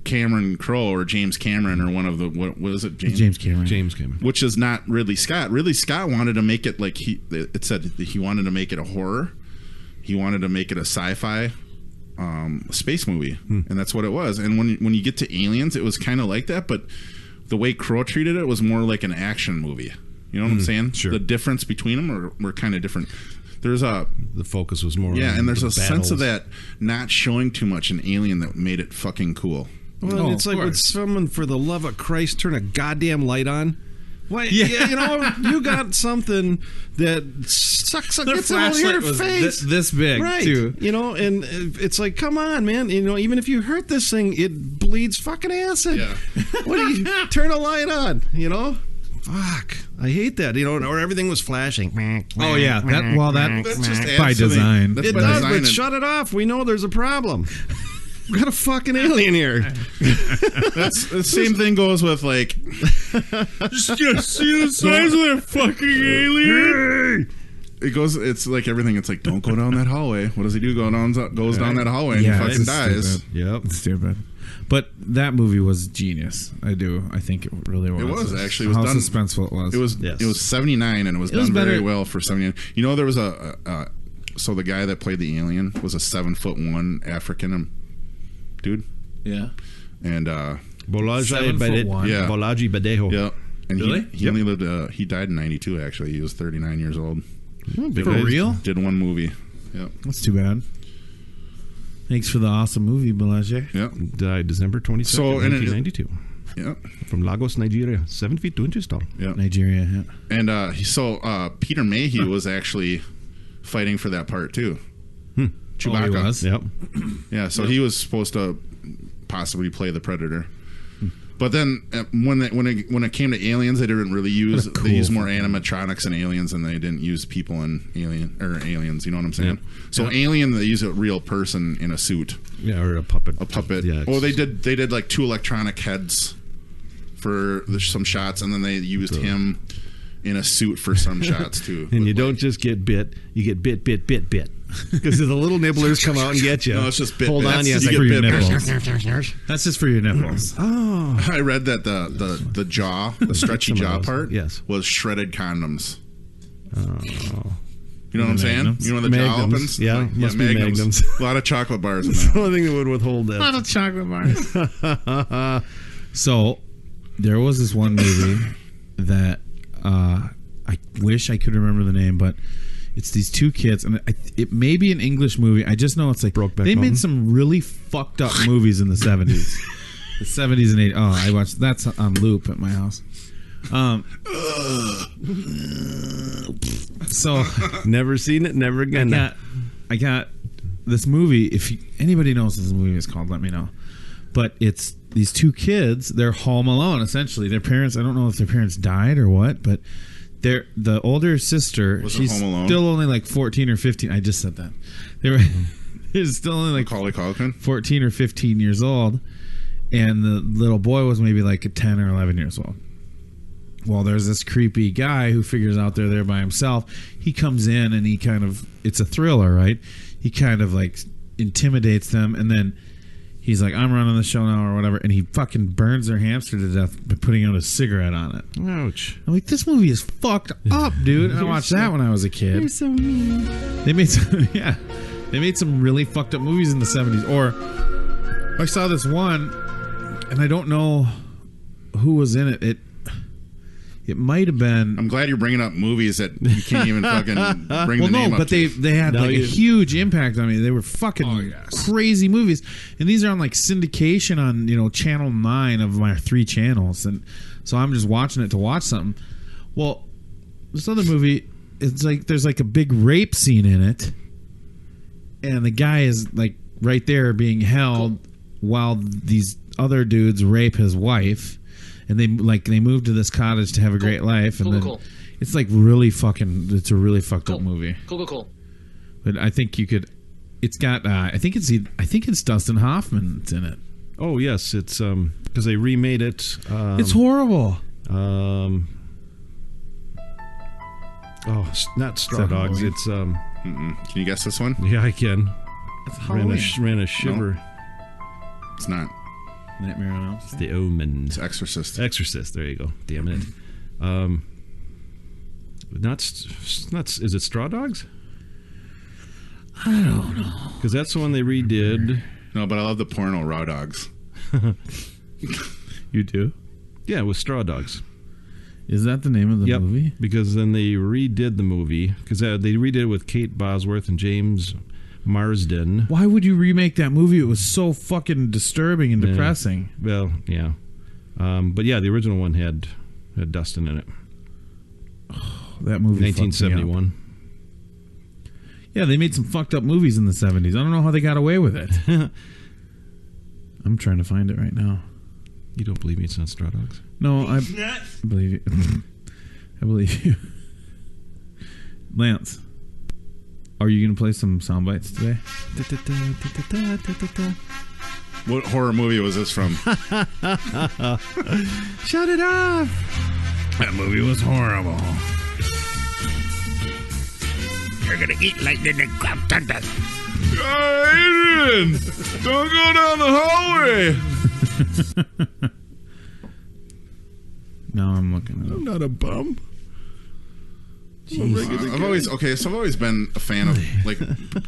[SPEAKER 2] Cameron Crowe or James Cameron or one of the what is it?
[SPEAKER 3] James Cameron.
[SPEAKER 2] Which is not Ridley Scott. Ridley Scott wanted to make it like it said that he wanted to make it a horror. He wanted to make it a sci-fi space movie, and that's what it was. And when you get to Aliens, it was kind of like that, but the way Crowe treated it was more like an action movie. You know what I'm saying?
[SPEAKER 1] Sure.
[SPEAKER 2] The difference between them were kind of different. There's the
[SPEAKER 1] focus was more
[SPEAKER 2] and there's a
[SPEAKER 1] battles.
[SPEAKER 2] sense of that not showing too much in Alien that made it fucking cool.
[SPEAKER 1] Well, it's like when someone, for the love of Christ, turn a goddamn light on. Why? Yeah. You got something that sucks up, gets out of your face.
[SPEAKER 3] This big,
[SPEAKER 1] right?
[SPEAKER 3] Too.
[SPEAKER 1] And it's like, come on, man. Even if you hurt this thing, it bleeds fucking acid.
[SPEAKER 2] Yeah.
[SPEAKER 1] What do you turn a light on? Fuck, I hate that. Or everything was flashing.
[SPEAKER 3] Oh yeah, that's just by design.
[SPEAKER 1] It does, but shut it off. We know there's a problem. We got a fucking alien here.
[SPEAKER 2] That's the same thing goes with like. Just see the size of that fucking alien. It's like everything. It's like, don't go down that hallway. What does he do? Goes down that hallway and he fucking dies.
[SPEAKER 3] Stupid. Yep, it's stupid. But that movie was genius. I think it really was.
[SPEAKER 2] It was actually. It was
[SPEAKER 3] how
[SPEAKER 2] done,
[SPEAKER 3] suspenseful it was.
[SPEAKER 2] It was 79 and it was done very well for 79. There was so the guy that played the alien was a 7'1" African dude.
[SPEAKER 3] Yeah.
[SPEAKER 2] And
[SPEAKER 1] Bolaji Badejo.
[SPEAKER 2] Yeah. And
[SPEAKER 3] really?
[SPEAKER 2] he only lived. He died in 92. Actually, he was 39 years old.
[SPEAKER 3] For real?
[SPEAKER 2] Did one movie. Yeah.
[SPEAKER 3] That's too bad. Thanks for the awesome movie, Bolaji.
[SPEAKER 2] Yeah.
[SPEAKER 1] Died December 22nd, 1992.
[SPEAKER 2] Yeah.
[SPEAKER 1] From Lagos, Nigeria. 7 feet 2 inches tall.
[SPEAKER 2] Yeah.
[SPEAKER 3] Nigeria. Yeah.
[SPEAKER 2] And Peter Mayhew was actually fighting for that part too. Chewbacca.
[SPEAKER 3] Oh, he was?
[SPEAKER 1] Yep.
[SPEAKER 2] Yeah. So he was supposed to possibly play the Predator. But then when it came to Aliens, they didn't really use. They used more animatronics in Aliens, and they didn't use people in Aliens. You know what I'm saying? Yeah. So Alien, they use a real person in a suit.
[SPEAKER 1] Yeah, or a puppet.
[SPEAKER 2] A puppet.
[SPEAKER 1] Yeah.
[SPEAKER 2] Oh, they did like 2 electronic heads for some shots, and then they used him in a suit for some shots too.
[SPEAKER 1] And you don't just get bit; you get bit. Because the little nibblers come out and get you.
[SPEAKER 2] No, it's just bit.
[SPEAKER 1] Hold on,
[SPEAKER 3] you
[SPEAKER 1] get
[SPEAKER 3] for your
[SPEAKER 1] bit.
[SPEAKER 3] nipples. That's just for your nipples.
[SPEAKER 1] Oh,
[SPEAKER 2] I read that the jaw, the stretchy jaw part,
[SPEAKER 1] yes,
[SPEAKER 2] was shredded condoms.
[SPEAKER 1] Oh.
[SPEAKER 2] You know what I'm saying? You know when the jaw opens?
[SPEAKER 1] Yeah, must be magnums.
[SPEAKER 2] A lot of chocolate bars in
[SPEAKER 1] It's
[SPEAKER 2] that.
[SPEAKER 1] the only thing that would withhold that.
[SPEAKER 3] A lot of chocolate bars. So, there was this one movie that I wish I could remember the name, but It's these two kids, and it may be an English movie. I just know it's like
[SPEAKER 1] Brokeback
[SPEAKER 3] they
[SPEAKER 1] Mountain.
[SPEAKER 3] made some really fucked up movies in the 70s. The 70s and 80s. Oh, I watched that's on loop at my house. So
[SPEAKER 1] Never seen it, never gonna.
[SPEAKER 3] I got this movie. If anybody knows what this movie is called, let me know. But it's these two kids. They're home alone. Essentially, their parents. I don't know if their parents died or what, but the older sister.
[SPEAKER 2] Was it
[SPEAKER 3] she's
[SPEAKER 2] Home Alone?
[SPEAKER 3] still only like 14 or 15. I just said that. They're still only like
[SPEAKER 2] Macaulay Culkin?
[SPEAKER 3] 14 or 15 years old, and the little boy was maybe like 10 or 11 years old. Well, there's this creepy guy who figures out they're there by himself. He comes in and he kind of, it's a thriller, right? He kind of like intimidates them, and then he's like, I'm running the show now or whatever, and he fucking burns their hamster to death by putting out a cigarette on it.
[SPEAKER 1] Ouch.
[SPEAKER 3] I'm like, this movie is fucked up, dude. I watched that when I was a kid.
[SPEAKER 1] You're so mean.
[SPEAKER 3] They made some, yeah. They made some really fucked up movies in the 70s. Or I saw this one, and I don't know who was in it. It might have been.
[SPEAKER 2] I'm glad you're bringing up movies that you can't even fucking bring the name up.
[SPEAKER 3] But they had like a huge impact on me. They were fucking crazy movies, and these are on like syndication on channel 9 of my 3 channels, and so I'm just watching it to watch something. Well, this other movie, it's like there's like a big rape scene in it, and the guy is like right there being held while these other dudes rape his wife. And they move to this cottage to have a great life, and then it's like really fucking. It's a really fucked up movie.
[SPEAKER 6] Cool.
[SPEAKER 3] But I think you could. It's got. I think it's Dustin Hoffman's in it.
[SPEAKER 1] Oh yes, it's because they remade it.
[SPEAKER 3] It's horrible.
[SPEAKER 1] Not Straw Dogs. It's
[SPEAKER 2] Can you guess this one?
[SPEAKER 1] Yeah, I can.
[SPEAKER 3] It's
[SPEAKER 1] Ran a shiver.
[SPEAKER 2] No. It's not.
[SPEAKER 3] Nightmare on Elm
[SPEAKER 1] It's The Omen.
[SPEAKER 2] It's Exorcist.
[SPEAKER 1] Exorcist. There you go. Damn it. Is it Straw Dogs?
[SPEAKER 3] I don't know.
[SPEAKER 1] Because that's the one they redid.
[SPEAKER 2] No, but I love the porno Raw Dogs.
[SPEAKER 3] You do?
[SPEAKER 1] Yeah, with Straw Dogs.
[SPEAKER 3] Is that the name of the movie?
[SPEAKER 1] Because then they redid the movie. Because they redid it with Kate Bosworth and James Marsden.
[SPEAKER 3] Why would you remake that movie? It was so fucking disturbing and depressing.
[SPEAKER 1] Well, yeah. But yeah, the original one had Dustin in it.
[SPEAKER 3] Oh, that movie
[SPEAKER 1] 1971.
[SPEAKER 3] Yeah, they made some fucked up movies in the 70s. I don't know how they got away with it. I'm trying to find it right now.
[SPEAKER 1] You don't believe me it's not Straw Dogs?
[SPEAKER 3] No, I believe you. I believe you. Lance, are you going to play some sound bites today?
[SPEAKER 2] What horror movie was this from?
[SPEAKER 3] Shut it off! That movie was horrible.
[SPEAKER 5] You're gonna eat lightning and grab thunder.
[SPEAKER 1] Adrian! Don't go down the hallway!
[SPEAKER 3] Now I'm looking at it.
[SPEAKER 1] I'm not a bum.
[SPEAKER 2] I've always been a fan of, like,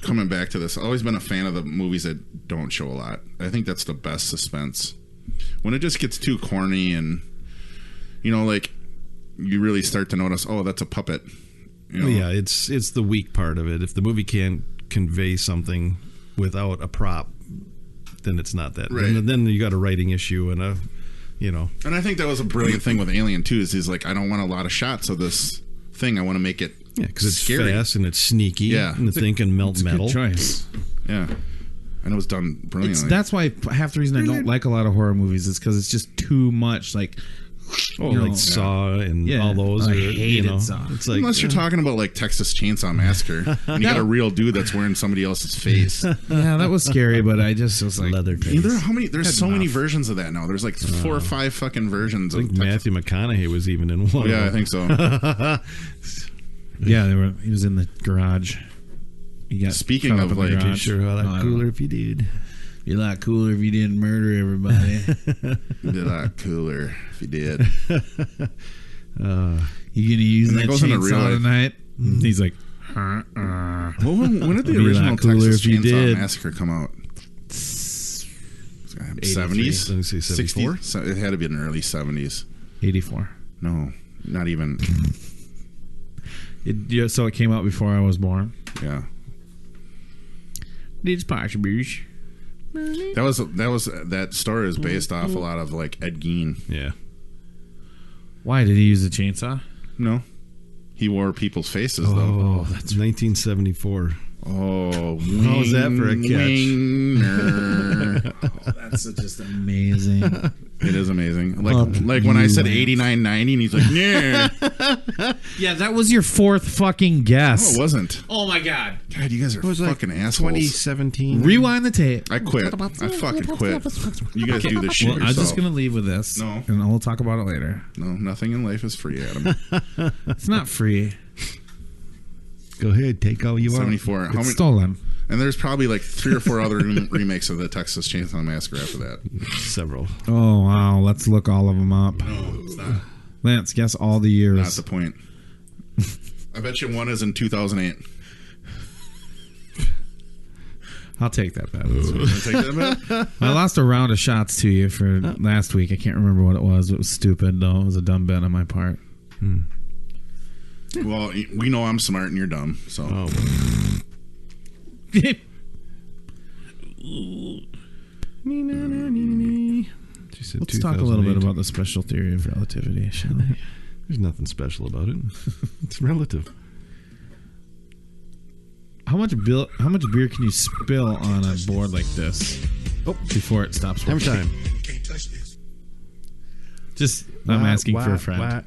[SPEAKER 2] coming back to this, I've always been a fan of the movies that don't show a lot. I think that's the best suspense. When it just gets too corny and, like, you really start to notice, oh, that's a puppet.
[SPEAKER 1] Yeah, it's the weak part of it. If the movie can't convey something without a prop, then it's not that.
[SPEAKER 2] Right.
[SPEAKER 1] Then you got a writing issue and a,
[SPEAKER 2] And I think that was a brilliant thing with Alien 2 is he's like, I don't want a lot of shots of this thing. I want to make it
[SPEAKER 1] because it's
[SPEAKER 2] scary.
[SPEAKER 1] fast and it's sneaky.
[SPEAKER 2] Yeah.
[SPEAKER 1] And the thing can melt metal.
[SPEAKER 3] Good choice.
[SPEAKER 2] Yeah. And it was done brilliantly.
[SPEAKER 3] That's why half the reason I don't like a lot of horror movies is because it's just too much, like...
[SPEAKER 1] Saw and all those.
[SPEAKER 3] I hated Saw.
[SPEAKER 1] It's like,
[SPEAKER 2] unless you're talking about like Texas Chainsaw Massacre, and you got a real dude that's wearing somebody else's face.
[SPEAKER 3] Yeah, that was scary, but I just was like
[SPEAKER 1] Leatherface.
[SPEAKER 2] There's so many versions of that now. There's like 4 or 5 fucking versions.
[SPEAKER 1] I think Matthew McConaughey was even in one.
[SPEAKER 2] Yeah, I think so.
[SPEAKER 3] Yeah, he was in the garage. He got
[SPEAKER 2] Speaking of like,
[SPEAKER 1] I'm sure a lot cooler if you did.
[SPEAKER 3] You're a lot cooler if you didn't murder everybody.
[SPEAKER 2] You'd be a lot cooler if you did.
[SPEAKER 3] You gonna use that chainsaw tonight? He's like,
[SPEAKER 2] when did the original Texas Chainsaw Massacre come out? 70s?
[SPEAKER 1] 64?
[SPEAKER 2] It had to be in the early 70s.
[SPEAKER 3] 84.
[SPEAKER 2] No, not even.
[SPEAKER 3] So it came out before I was born.
[SPEAKER 2] Yeah.
[SPEAKER 3] Needs possible.
[SPEAKER 2] That story is based off a lot of like Ed Gein.
[SPEAKER 1] Yeah.
[SPEAKER 3] Why did he use a chainsaw?
[SPEAKER 2] No, he wore people's faces
[SPEAKER 1] Oh,
[SPEAKER 2] though.
[SPEAKER 1] that's 1974.
[SPEAKER 2] Oh,
[SPEAKER 1] how's that for a catch?
[SPEAKER 3] That's just amazing.
[SPEAKER 2] It is amazing. Like when I said 89.90, and he's like, yeah.
[SPEAKER 3] Yeah, that was your fourth fucking guess.
[SPEAKER 2] No, it wasn't.
[SPEAKER 3] Oh my god.
[SPEAKER 2] God, you guys are fucking assholes.
[SPEAKER 1] 2017.
[SPEAKER 3] Rewind the tape.
[SPEAKER 2] I quit. I fucking quit. You guys do this shit
[SPEAKER 3] Well,
[SPEAKER 2] yourself.
[SPEAKER 3] I'm just gonna leave with this.
[SPEAKER 2] No.
[SPEAKER 3] And we'll talk about it later.
[SPEAKER 2] No, nothing in life is free, Adam.
[SPEAKER 3] It's not free.
[SPEAKER 1] Go ahead, take all you want.
[SPEAKER 2] 74.
[SPEAKER 3] It's stolen.
[SPEAKER 2] And there's probably like 3 or 4 other remakes of the Texas Chainsaw Massacre after that.
[SPEAKER 1] Several.
[SPEAKER 3] Oh wow, let's look all of them up.
[SPEAKER 2] No, it's not.
[SPEAKER 3] Lance, guess all the years.
[SPEAKER 2] Not the point. I bet you one is in 2008.
[SPEAKER 3] I'll take that bet.
[SPEAKER 2] Take that bet?
[SPEAKER 3] I lost a round of shots to you for last week. I can't remember what it was. It was stupid though. It was a dumb bet on my part.
[SPEAKER 2] Well, we know I'm smart and you're dumb. So.
[SPEAKER 1] Oh.
[SPEAKER 3] Let's talk a little bit about the special theory of relativity, shall we?
[SPEAKER 1] There's nothing special about it. It's relative.
[SPEAKER 3] How much beer can you spill on a board like this before it stops working?
[SPEAKER 1] Every time.
[SPEAKER 3] Just, I'm asking for a friend.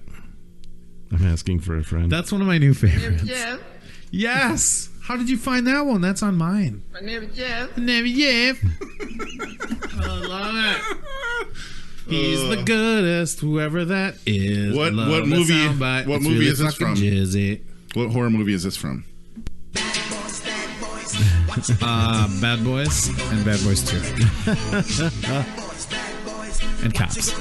[SPEAKER 1] I'm asking for a friend.
[SPEAKER 3] That's one of my new favorites.
[SPEAKER 10] Jeff.
[SPEAKER 3] Yes. How did you find that one? That's on mine.
[SPEAKER 10] My name is Jeff.
[SPEAKER 3] My name is Jeff. I love it. He's the goodest, whoever that is.
[SPEAKER 2] What movie? What movie is this from?
[SPEAKER 3] Jizzy.
[SPEAKER 2] What horror movie is this from?
[SPEAKER 3] Bad Boys and Bad Boys 2. And Cops.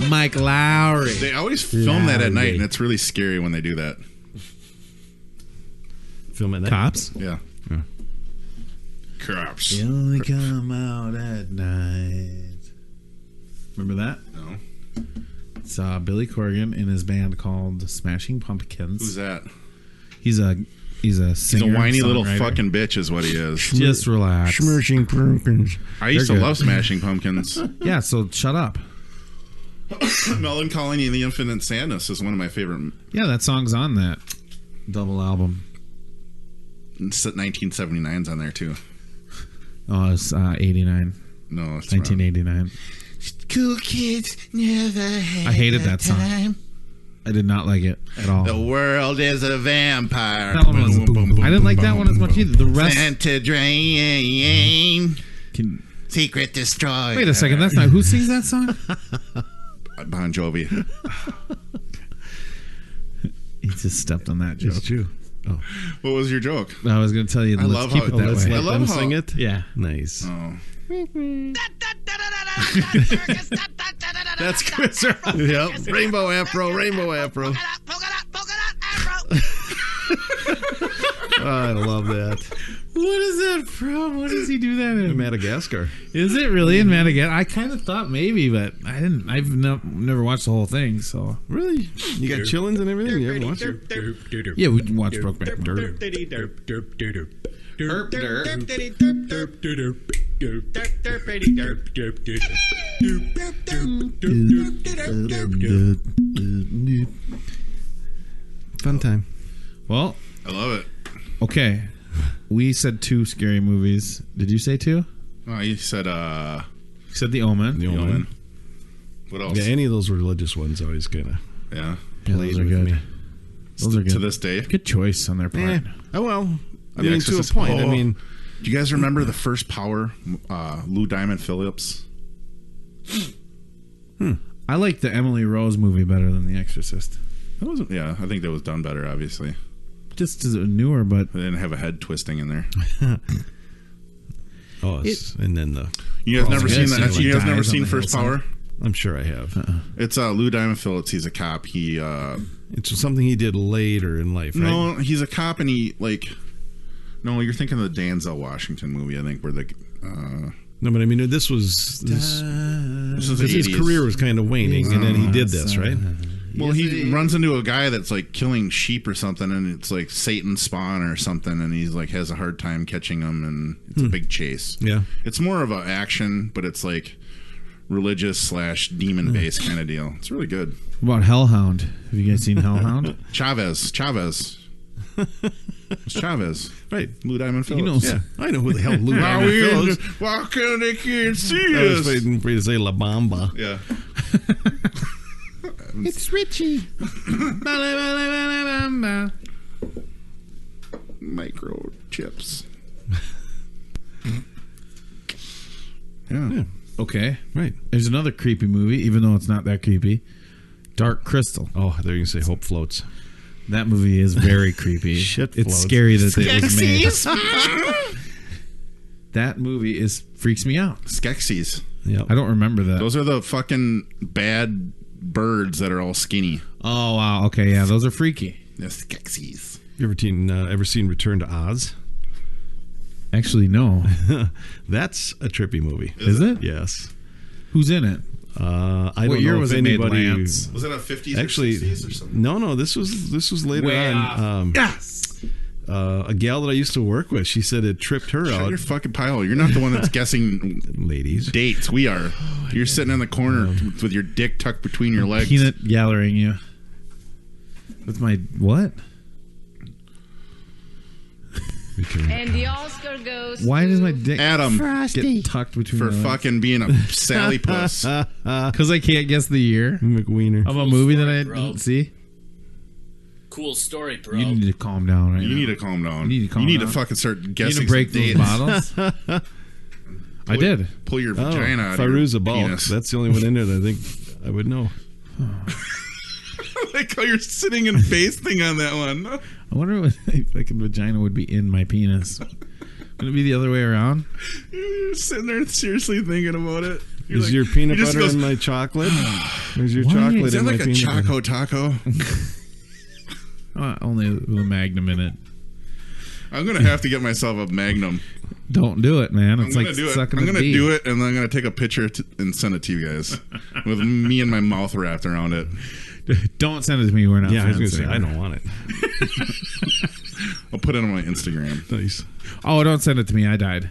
[SPEAKER 3] Mike Lowry.
[SPEAKER 2] They always film that at night, and it's really scary when they do that.
[SPEAKER 1] Film at night?
[SPEAKER 3] Cops?
[SPEAKER 2] Yeah. Cops.
[SPEAKER 3] You only come out at night. Remember that?
[SPEAKER 2] No.
[SPEAKER 3] It's Billy Corgan in his band called Smashing Pumpkins.
[SPEAKER 2] Who's that?
[SPEAKER 3] He's a singer.
[SPEAKER 2] He's a whiny little
[SPEAKER 3] songwriter.
[SPEAKER 2] fucking bitch is what he is.
[SPEAKER 3] Just relax.
[SPEAKER 1] Smashing Pumpkins.
[SPEAKER 2] I used
[SPEAKER 3] They're
[SPEAKER 2] to
[SPEAKER 3] good.
[SPEAKER 2] love Smashing Pumpkins.
[SPEAKER 3] Yeah, so shut up.
[SPEAKER 2] Melancholy and the Infinite Sadness is one of my favorite.
[SPEAKER 3] Yeah, that song's on that double album.
[SPEAKER 2] 1979's on there too.
[SPEAKER 3] Oh, it's 89.
[SPEAKER 2] No, it's
[SPEAKER 3] 1989.
[SPEAKER 10] Cool kids never had
[SPEAKER 3] I hated that song. I did not like it at all.
[SPEAKER 2] The world is a vampire.
[SPEAKER 3] That one was, I didn't like that one as much either. The rest.
[SPEAKER 10] Santa Drain.
[SPEAKER 3] Can,
[SPEAKER 10] Secret Destroyer.
[SPEAKER 3] wait a second, that's not. Who sings that song?
[SPEAKER 2] Bon Jovi.
[SPEAKER 3] He just stepped on that joke.
[SPEAKER 1] It's true. Oh.
[SPEAKER 2] What was your joke?
[SPEAKER 3] I was going to tell you,
[SPEAKER 2] I
[SPEAKER 3] let's
[SPEAKER 2] love
[SPEAKER 3] keep
[SPEAKER 2] how-
[SPEAKER 3] it that
[SPEAKER 1] Let's
[SPEAKER 3] way.
[SPEAKER 1] let
[SPEAKER 2] love
[SPEAKER 1] them
[SPEAKER 2] how-
[SPEAKER 1] sing it?
[SPEAKER 3] Yeah.
[SPEAKER 1] Nice.
[SPEAKER 2] Oh.
[SPEAKER 10] That's
[SPEAKER 1] Chris. Yep. Rainbow Afro, Rainbow Afro. Oh, I love that.
[SPEAKER 3] What is that from? What does he do that in?
[SPEAKER 1] Madagascar.
[SPEAKER 3] Is it really in Madagascar? I kind of thought maybe, but I didn't. I've never watched the whole thing, so.
[SPEAKER 1] Really? You got chillins and everything? You haven't watched it?
[SPEAKER 3] Yeah, we can watch Brokeback Mountain.
[SPEAKER 1] Fun time.
[SPEAKER 3] Well,
[SPEAKER 2] I love it.
[SPEAKER 3] okay. We said 2 scary movies. Did you say 2?
[SPEAKER 2] Oh, you said
[SPEAKER 3] You said The Omen.
[SPEAKER 1] The Omen.
[SPEAKER 2] What else?
[SPEAKER 1] Yeah, any of those religious ones always kind of
[SPEAKER 2] Yeah.
[SPEAKER 3] Yeah,
[SPEAKER 1] played
[SPEAKER 3] those are
[SPEAKER 1] with
[SPEAKER 3] good.
[SPEAKER 1] me.
[SPEAKER 3] Those are good.
[SPEAKER 2] To this day.
[SPEAKER 3] Good choice on their part.
[SPEAKER 1] Oh, well. I
[SPEAKER 2] The
[SPEAKER 1] mean, to a
[SPEAKER 2] Exorcist.
[SPEAKER 1] point. I
[SPEAKER 2] Oh.
[SPEAKER 1] mean,
[SPEAKER 2] Do you guys remember the first Power? Lou Diamond Phillips.
[SPEAKER 3] I like the Emily Rose movie better than The Exorcist.
[SPEAKER 2] That wasn't. Yeah, I think that was done better. Obviously,
[SPEAKER 3] Just as newer, but
[SPEAKER 2] they didn't have a head twisting in there.
[SPEAKER 1] and then the.
[SPEAKER 2] You guys never seen
[SPEAKER 3] yes,
[SPEAKER 2] that?
[SPEAKER 3] he
[SPEAKER 2] You guys never
[SPEAKER 3] dies on
[SPEAKER 2] seen
[SPEAKER 3] the
[SPEAKER 2] First
[SPEAKER 3] hillside.
[SPEAKER 2] Power?
[SPEAKER 1] I'm sure I have.
[SPEAKER 2] It's Lou Diamond Phillips. He's a cop. He
[SPEAKER 1] It's something he did later in life, right?
[SPEAKER 2] no, he's a cop, and he like. No, you're thinking of the Denzel Washington movie. I think where the.
[SPEAKER 1] No, but I mean, this was
[SPEAKER 2] This is the
[SPEAKER 1] his
[SPEAKER 2] 80s.
[SPEAKER 1] career was kind of waning, and then he did this, right?
[SPEAKER 2] Well, he runs into a guy that's like killing sheep or something, and it's like Satan's spawn or something, and he's like has a hard time catching them, and it's a big chase.
[SPEAKER 1] Yeah,
[SPEAKER 2] it's more of an action, but it's like religious / demon based kind of deal. It's really good.
[SPEAKER 3] What about Hellhound? Have you guys seen Hellhound?
[SPEAKER 2] Chavez. It's Chavez.
[SPEAKER 1] Right.
[SPEAKER 2] Lou Diamond Phillips.
[SPEAKER 1] He knows. Yeah. I know who the hell Lou Diamond Phillips.
[SPEAKER 2] Why can't they can't see
[SPEAKER 1] I was
[SPEAKER 2] us?
[SPEAKER 1] waiting for you to say La Bamba.
[SPEAKER 2] Yeah.
[SPEAKER 10] It's Richie.
[SPEAKER 2] Microchips. Yeah.
[SPEAKER 3] Okay.
[SPEAKER 1] Right.
[SPEAKER 3] There's another creepy movie, even though it's not that creepy. Dark Crystal.
[SPEAKER 1] Oh, there you can say Hope Floats.
[SPEAKER 3] That movie is very creepy.
[SPEAKER 1] Shit
[SPEAKER 3] It's
[SPEAKER 1] floats.
[SPEAKER 3] scary that it was made. That movie freaks me out.
[SPEAKER 2] Skeksis.
[SPEAKER 1] Yeah.
[SPEAKER 3] I don't remember that.
[SPEAKER 2] Those are the fucking bad birds that are all skinny.
[SPEAKER 3] Oh, wow. Okay, yeah. Those are freaky.
[SPEAKER 2] The Skeksis.
[SPEAKER 1] You ever seen Return to Oz?
[SPEAKER 3] Actually, no.
[SPEAKER 1] That's a trippy movie.
[SPEAKER 3] Is it?
[SPEAKER 1] Yes.
[SPEAKER 3] Who's in it?
[SPEAKER 1] I
[SPEAKER 3] What
[SPEAKER 1] don't
[SPEAKER 3] year
[SPEAKER 1] know
[SPEAKER 3] was
[SPEAKER 1] if
[SPEAKER 3] it made,
[SPEAKER 1] anybody.
[SPEAKER 3] Lance?
[SPEAKER 2] Was it a 50s
[SPEAKER 1] Actually,
[SPEAKER 2] or 60s or something?
[SPEAKER 1] no. This was later on.
[SPEAKER 3] Yes.
[SPEAKER 1] A gal that I used to work with, she said it tripped her
[SPEAKER 2] Shut
[SPEAKER 1] out.
[SPEAKER 2] your fucking pile. You're not the one that's guessing
[SPEAKER 1] Ladies.
[SPEAKER 2] dates. We are. You're sitting in the corner with your dick tucked between your legs.
[SPEAKER 3] Peanut gathering you. With my what?
[SPEAKER 7] And the Oscar goes
[SPEAKER 3] Why does my dick
[SPEAKER 2] Adam
[SPEAKER 3] get tucked between
[SPEAKER 2] for
[SPEAKER 3] my legs?
[SPEAKER 2] fucking being a Sally puss.
[SPEAKER 3] Because I can't guess the year
[SPEAKER 1] McWiener.
[SPEAKER 3] of a movie that I
[SPEAKER 11] bro.
[SPEAKER 3] didn't see.
[SPEAKER 11] Cool story, bro.
[SPEAKER 3] You need to calm down right
[SPEAKER 2] You
[SPEAKER 3] now.
[SPEAKER 2] need to calm down.
[SPEAKER 3] You need to calm
[SPEAKER 2] to
[SPEAKER 3] down.
[SPEAKER 2] fucking start
[SPEAKER 3] You need
[SPEAKER 2] guessing
[SPEAKER 3] to break
[SPEAKER 2] some
[SPEAKER 3] those
[SPEAKER 2] dates.
[SPEAKER 3] bottles. I did.
[SPEAKER 2] Pull your
[SPEAKER 1] Oh,
[SPEAKER 2] vagina out of your
[SPEAKER 1] Firuza Balk.
[SPEAKER 2] penis.
[SPEAKER 1] That's the only one in there that I think I would know.
[SPEAKER 2] I like how you're sitting and basting on that one.
[SPEAKER 3] I wonder what a fucking vagina would be in my penis. Would it be the other way around?
[SPEAKER 2] You're sitting there seriously thinking about it. You're
[SPEAKER 1] Is
[SPEAKER 2] like-
[SPEAKER 1] your peanut
[SPEAKER 2] he just
[SPEAKER 1] butter
[SPEAKER 2] goes,
[SPEAKER 1] in my chocolate? Or is your
[SPEAKER 3] Why?
[SPEAKER 1] chocolate
[SPEAKER 2] Is that
[SPEAKER 1] in
[SPEAKER 2] like
[SPEAKER 1] my
[SPEAKER 2] a
[SPEAKER 1] peanut
[SPEAKER 2] Choco
[SPEAKER 1] butter?
[SPEAKER 2] Taco?
[SPEAKER 3] Only with a Magnum in it.
[SPEAKER 2] I'm gonna have to get myself a Magnum.
[SPEAKER 3] Don't do it, man. It's
[SPEAKER 2] I'm
[SPEAKER 3] like
[SPEAKER 2] gonna do it.
[SPEAKER 3] sucking
[SPEAKER 2] I'm
[SPEAKER 3] a
[SPEAKER 2] gonna
[SPEAKER 3] D.
[SPEAKER 2] do it, and then I'm gonna take a picture and send it to you guys with me and my mouth wrapped around it.
[SPEAKER 3] Don't send it to me. We're not.
[SPEAKER 1] Yeah, I was going
[SPEAKER 3] fans
[SPEAKER 1] to say, I
[SPEAKER 3] anymore.
[SPEAKER 1] don't want it.
[SPEAKER 2] I'll put it on my Instagram.
[SPEAKER 1] Nice.
[SPEAKER 3] Oh, don't send it to me. I died.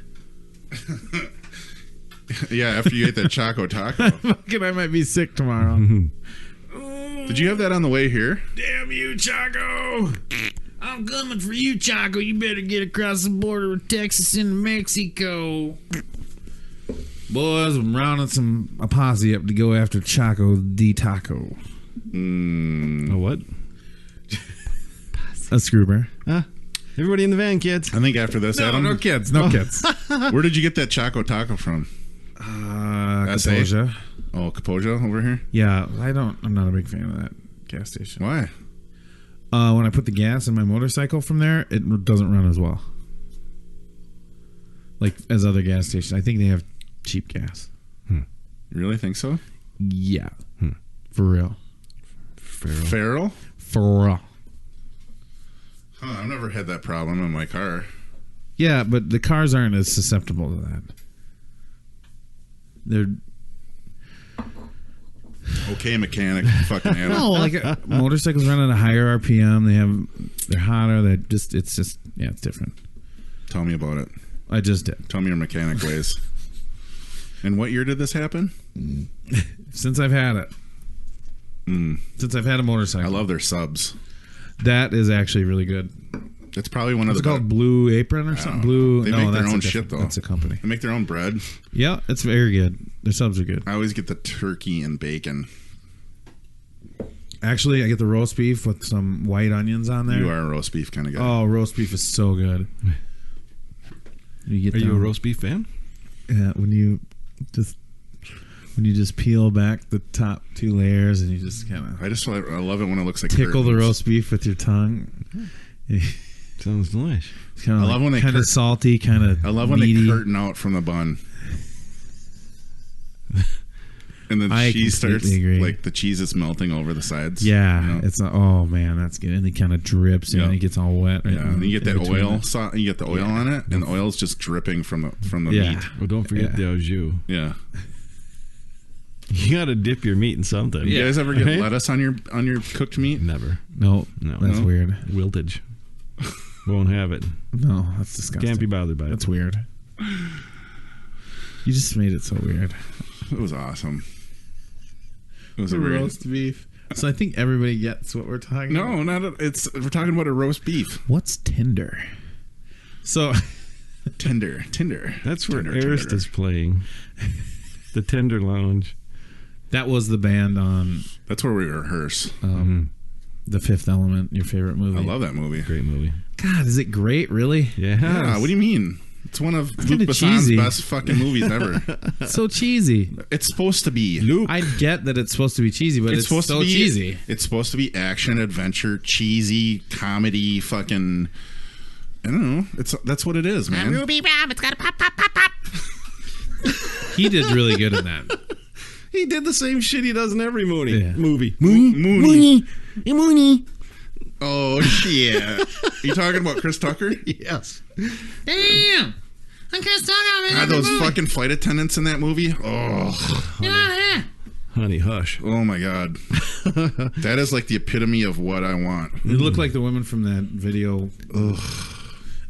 [SPEAKER 2] Yeah, after you ate that Choco Taco.
[SPEAKER 3] Fucking, I might be sick tomorrow.
[SPEAKER 2] Did you have that on the way here?
[SPEAKER 3] Damn you, Chaco! I'm coming for you, Chaco. You better get across the border with Texas and Mexico. Boys, I'm rounding a posse up to go after Chaco the Taco.
[SPEAKER 1] A what?
[SPEAKER 3] A Scuba.
[SPEAKER 1] Everybody in the van, kids.
[SPEAKER 2] I think after this, Adam.
[SPEAKER 3] No kids. No kids.
[SPEAKER 2] Where did you get that Choco Taco from? SA?
[SPEAKER 3] Kaposia.
[SPEAKER 2] Oh, Kaposia over here?
[SPEAKER 3] Yeah, I'm not a big fan of that gas station.
[SPEAKER 2] Why?
[SPEAKER 3] When I put the gas in my motorcycle from there, it doesn't run as well. Like as other gas stations. I think they have cheap gas.
[SPEAKER 2] You really think so?
[SPEAKER 3] Yeah. For real.
[SPEAKER 2] Feral?
[SPEAKER 3] For real.
[SPEAKER 2] Huh, I've never had that problem in my car.
[SPEAKER 3] Yeah, but the cars aren't as susceptible to that. They're
[SPEAKER 2] Okay, mechanic, fucking animal.
[SPEAKER 3] no, like motorcycles run at a higher RPM. They're hotter. It's different.
[SPEAKER 2] Tell me about it.
[SPEAKER 3] I just did.
[SPEAKER 2] Tell me your mechanic ways. And what year did this happen?
[SPEAKER 3] Since I've had it. Since I've had a motorcycle.
[SPEAKER 2] I love their subs.
[SPEAKER 3] That is actually really good.
[SPEAKER 2] It's probably one of
[SPEAKER 3] What's
[SPEAKER 2] the
[SPEAKER 3] it called? Blue Apron or something? Blue.
[SPEAKER 2] They
[SPEAKER 3] no,
[SPEAKER 2] make their
[SPEAKER 3] that's
[SPEAKER 2] own
[SPEAKER 3] a
[SPEAKER 2] shit though.
[SPEAKER 3] That's a company.
[SPEAKER 2] They make their own bread.
[SPEAKER 3] Yeah, it's very good. Their subs are good.
[SPEAKER 2] I always get the turkey and bacon.
[SPEAKER 3] Actually, I get the roast beef with some white onions on there.
[SPEAKER 2] You are a roast beef kind of guy.
[SPEAKER 3] Oh, roast beef is so good.
[SPEAKER 1] Are you a roast beef fan?
[SPEAKER 3] Yeah, when you just peel back the top two layers and you just kind of
[SPEAKER 2] I love it when it looks like
[SPEAKER 3] tickle the
[SPEAKER 2] curtains.
[SPEAKER 3] roast beef with your tongue.
[SPEAKER 1] Sounds delicious.
[SPEAKER 3] It's kind of
[SPEAKER 2] I love when they
[SPEAKER 3] kind of salty, kind of
[SPEAKER 2] I love when
[SPEAKER 3] meaty.
[SPEAKER 2] they curtain out from the bun. And then
[SPEAKER 3] I
[SPEAKER 2] cheese starts
[SPEAKER 3] completely agree.
[SPEAKER 2] like the cheese is melting over the sides.
[SPEAKER 3] Yeah,
[SPEAKER 2] you know?
[SPEAKER 3] it's oh man, that's good. And it kind of drips and
[SPEAKER 2] Yeah.
[SPEAKER 3] it gets all wet. Right
[SPEAKER 2] Yeah, and you get
[SPEAKER 3] in
[SPEAKER 2] that
[SPEAKER 3] between
[SPEAKER 2] oil.
[SPEAKER 3] it.
[SPEAKER 2] You get the oil on it, and the oil's just dripping from the
[SPEAKER 3] Yeah.
[SPEAKER 2] meat.
[SPEAKER 1] Well, don't forget the au jus.
[SPEAKER 2] Yeah.
[SPEAKER 1] You got to dip your meat in something.
[SPEAKER 2] You guys ever get lettuce on your cooked meat?
[SPEAKER 1] Never.
[SPEAKER 3] No, that's weird.
[SPEAKER 1] Wiltage. Won't have it.
[SPEAKER 3] No, that's disgusting.
[SPEAKER 1] Can't be bothered by it.
[SPEAKER 3] That's weird. You just made it so weird.
[SPEAKER 2] It was awesome. It was
[SPEAKER 3] a roast beef. So I think everybody gets what we're talking about.
[SPEAKER 2] No, we're talking about a roast beef.
[SPEAKER 3] What's Tinder? So
[SPEAKER 2] Tinder.
[SPEAKER 1] That's where Arist is playing. The Tender Lounge.
[SPEAKER 3] That was the band on.
[SPEAKER 2] That's where we rehearse.
[SPEAKER 3] The Fifth Element, your favorite movie.
[SPEAKER 2] I love that movie.
[SPEAKER 1] Great movie.
[SPEAKER 3] God, is it great? Really?
[SPEAKER 2] Yeah. What do you mean? It's one of Luc Besson's best fucking movies ever.
[SPEAKER 3] So cheesy.
[SPEAKER 2] It's supposed to be.
[SPEAKER 3] Luke. I get that it's supposed to be cheesy, but it's supposed to be cheesy.
[SPEAKER 2] It's supposed to be action, adventure, cheesy, comedy, fucking. I don't know. That's what it is, man.
[SPEAKER 10] Ruby Rabbit's got a pop, pop, pop, pop.
[SPEAKER 3] He did really good in that.
[SPEAKER 1] He did the same shit he does in every movie.
[SPEAKER 3] Yeah.
[SPEAKER 10] Mooney.
[SPEAKER 2] Oh, shit. Are you talking about Chris Tucker?
[SPEAKER 1] Yes.
[SPEAKER 10] Damn. I'm Chris Tucker.
[SPEAKER 2] God, those fucking flight attendants in that movie. Oh.
[SPEAKER 10] Yeah.
[SPEAKER 1] Honey, hush.
[SPEAKER 2] Oh, my God. That is like the epitome of what I want.
[SPEAKER 3] They look like the women from that video.
[SPEAKER 2] Ugh.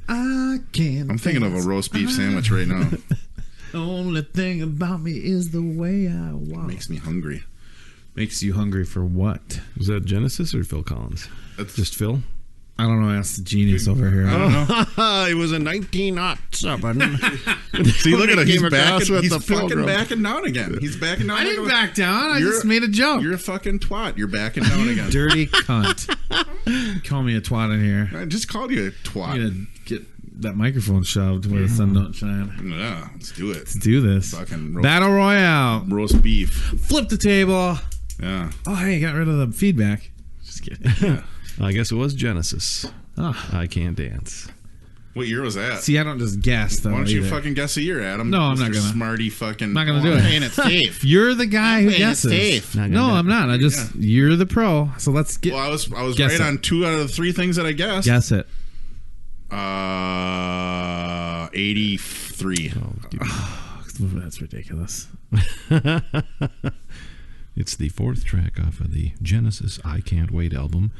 [SPEAKER 3] I can't.
[SPEAKER 2] I'm thinking of a roast beef sandwich right now.
[SPEAKER 3] The only thing about me is the way I walk.
[SPEAKER 2] Makes me hungry.
[SPEAKER 3] Makes you hungry for what?
[SPEAKER 1] Was that Genesis or Phil Collins?
[SPEAKER 2] That's
[SPEAKER 1] just Phil.
[SPEAKER 3] I don't know. Ask the genius over here.
[SPEAKER 2] I don't know.
[SPEAKER 1] It was in 1907.
[SPEAKER 2] See, look at him. He's fucking
[SPEAKER 1] Pilgrim.
[SPEAKER 2] backing down again. He's backing down.
[SPEAKER 3] I didn't back down. I just made a joke.
[SPEAKER 2] You're a fucking twat. You're backing down again.
[SPEAKER 3] Dirty cunt. Call me a twat in here.
[SPEAKER 2] I just called you a twat.
[SPEAKER 3] I'm gonna get that microphone shoved where the sun don't shine.
[SPEAKER 2] Yeah, let's do it.
[SPEAKER 3] Let's do this.
[SPEAKER 2] Fucking
[SPEAKER 3] Battle Royale.
[SPEAKER 2] Roast beef.
[SPEAKER 3] Flip the table.
[SPEAKER 2] Yeah.
[SPEAKER 3] Oh, hey, got rid of the feedback. Just kidding.
[SPEAKER 2] Yeah.
[SPEAKER 1] I guess it was Genesis.
[SPEAKER 3] Oh.
[SPEAKER 1] I Can't Dance.
[SPEAKER 2] What year was that?
[SPEAKER 3] See, I don't just guess though.
[SPEAKER 2] Why don't you
[SPEAKER 3] either.
[SPEAKER 2] fucking guess a year, Adam?
[SPEAKER 3] No, I'm not
[SPEAKER 2] Mr.
[SPEAKER 3] gonna.
[SPEAKER 2] Smarty fucking.
[SPEAKER 3] I'm not gonna do it.
[SPEAKER 10] Playing it safe.
[SPEAKER 3] You're the guy who
[SPEAKER 10] playing it
[SPEAKER 3] guesses.
[SPEAKER 10] safe.
[SPEAKER 3] No, I'm not. I just you're the pro. So let's get.
[SPEAKER 2] Well, I was
[SPEAKER 3] guess
[SPEAKER 2] right
[SPEAKER 3] it.
[SPEAKER 2] on 2 out of the 3 things that I guessed.
[SPEAKER 3] Guess it.
[SPEAKER 2] 83.
[SPEAKER 3] Oh, that's ridiculous.
[SPEAKER 1] It's the 4th track off of the Genesis I Can't Wait album,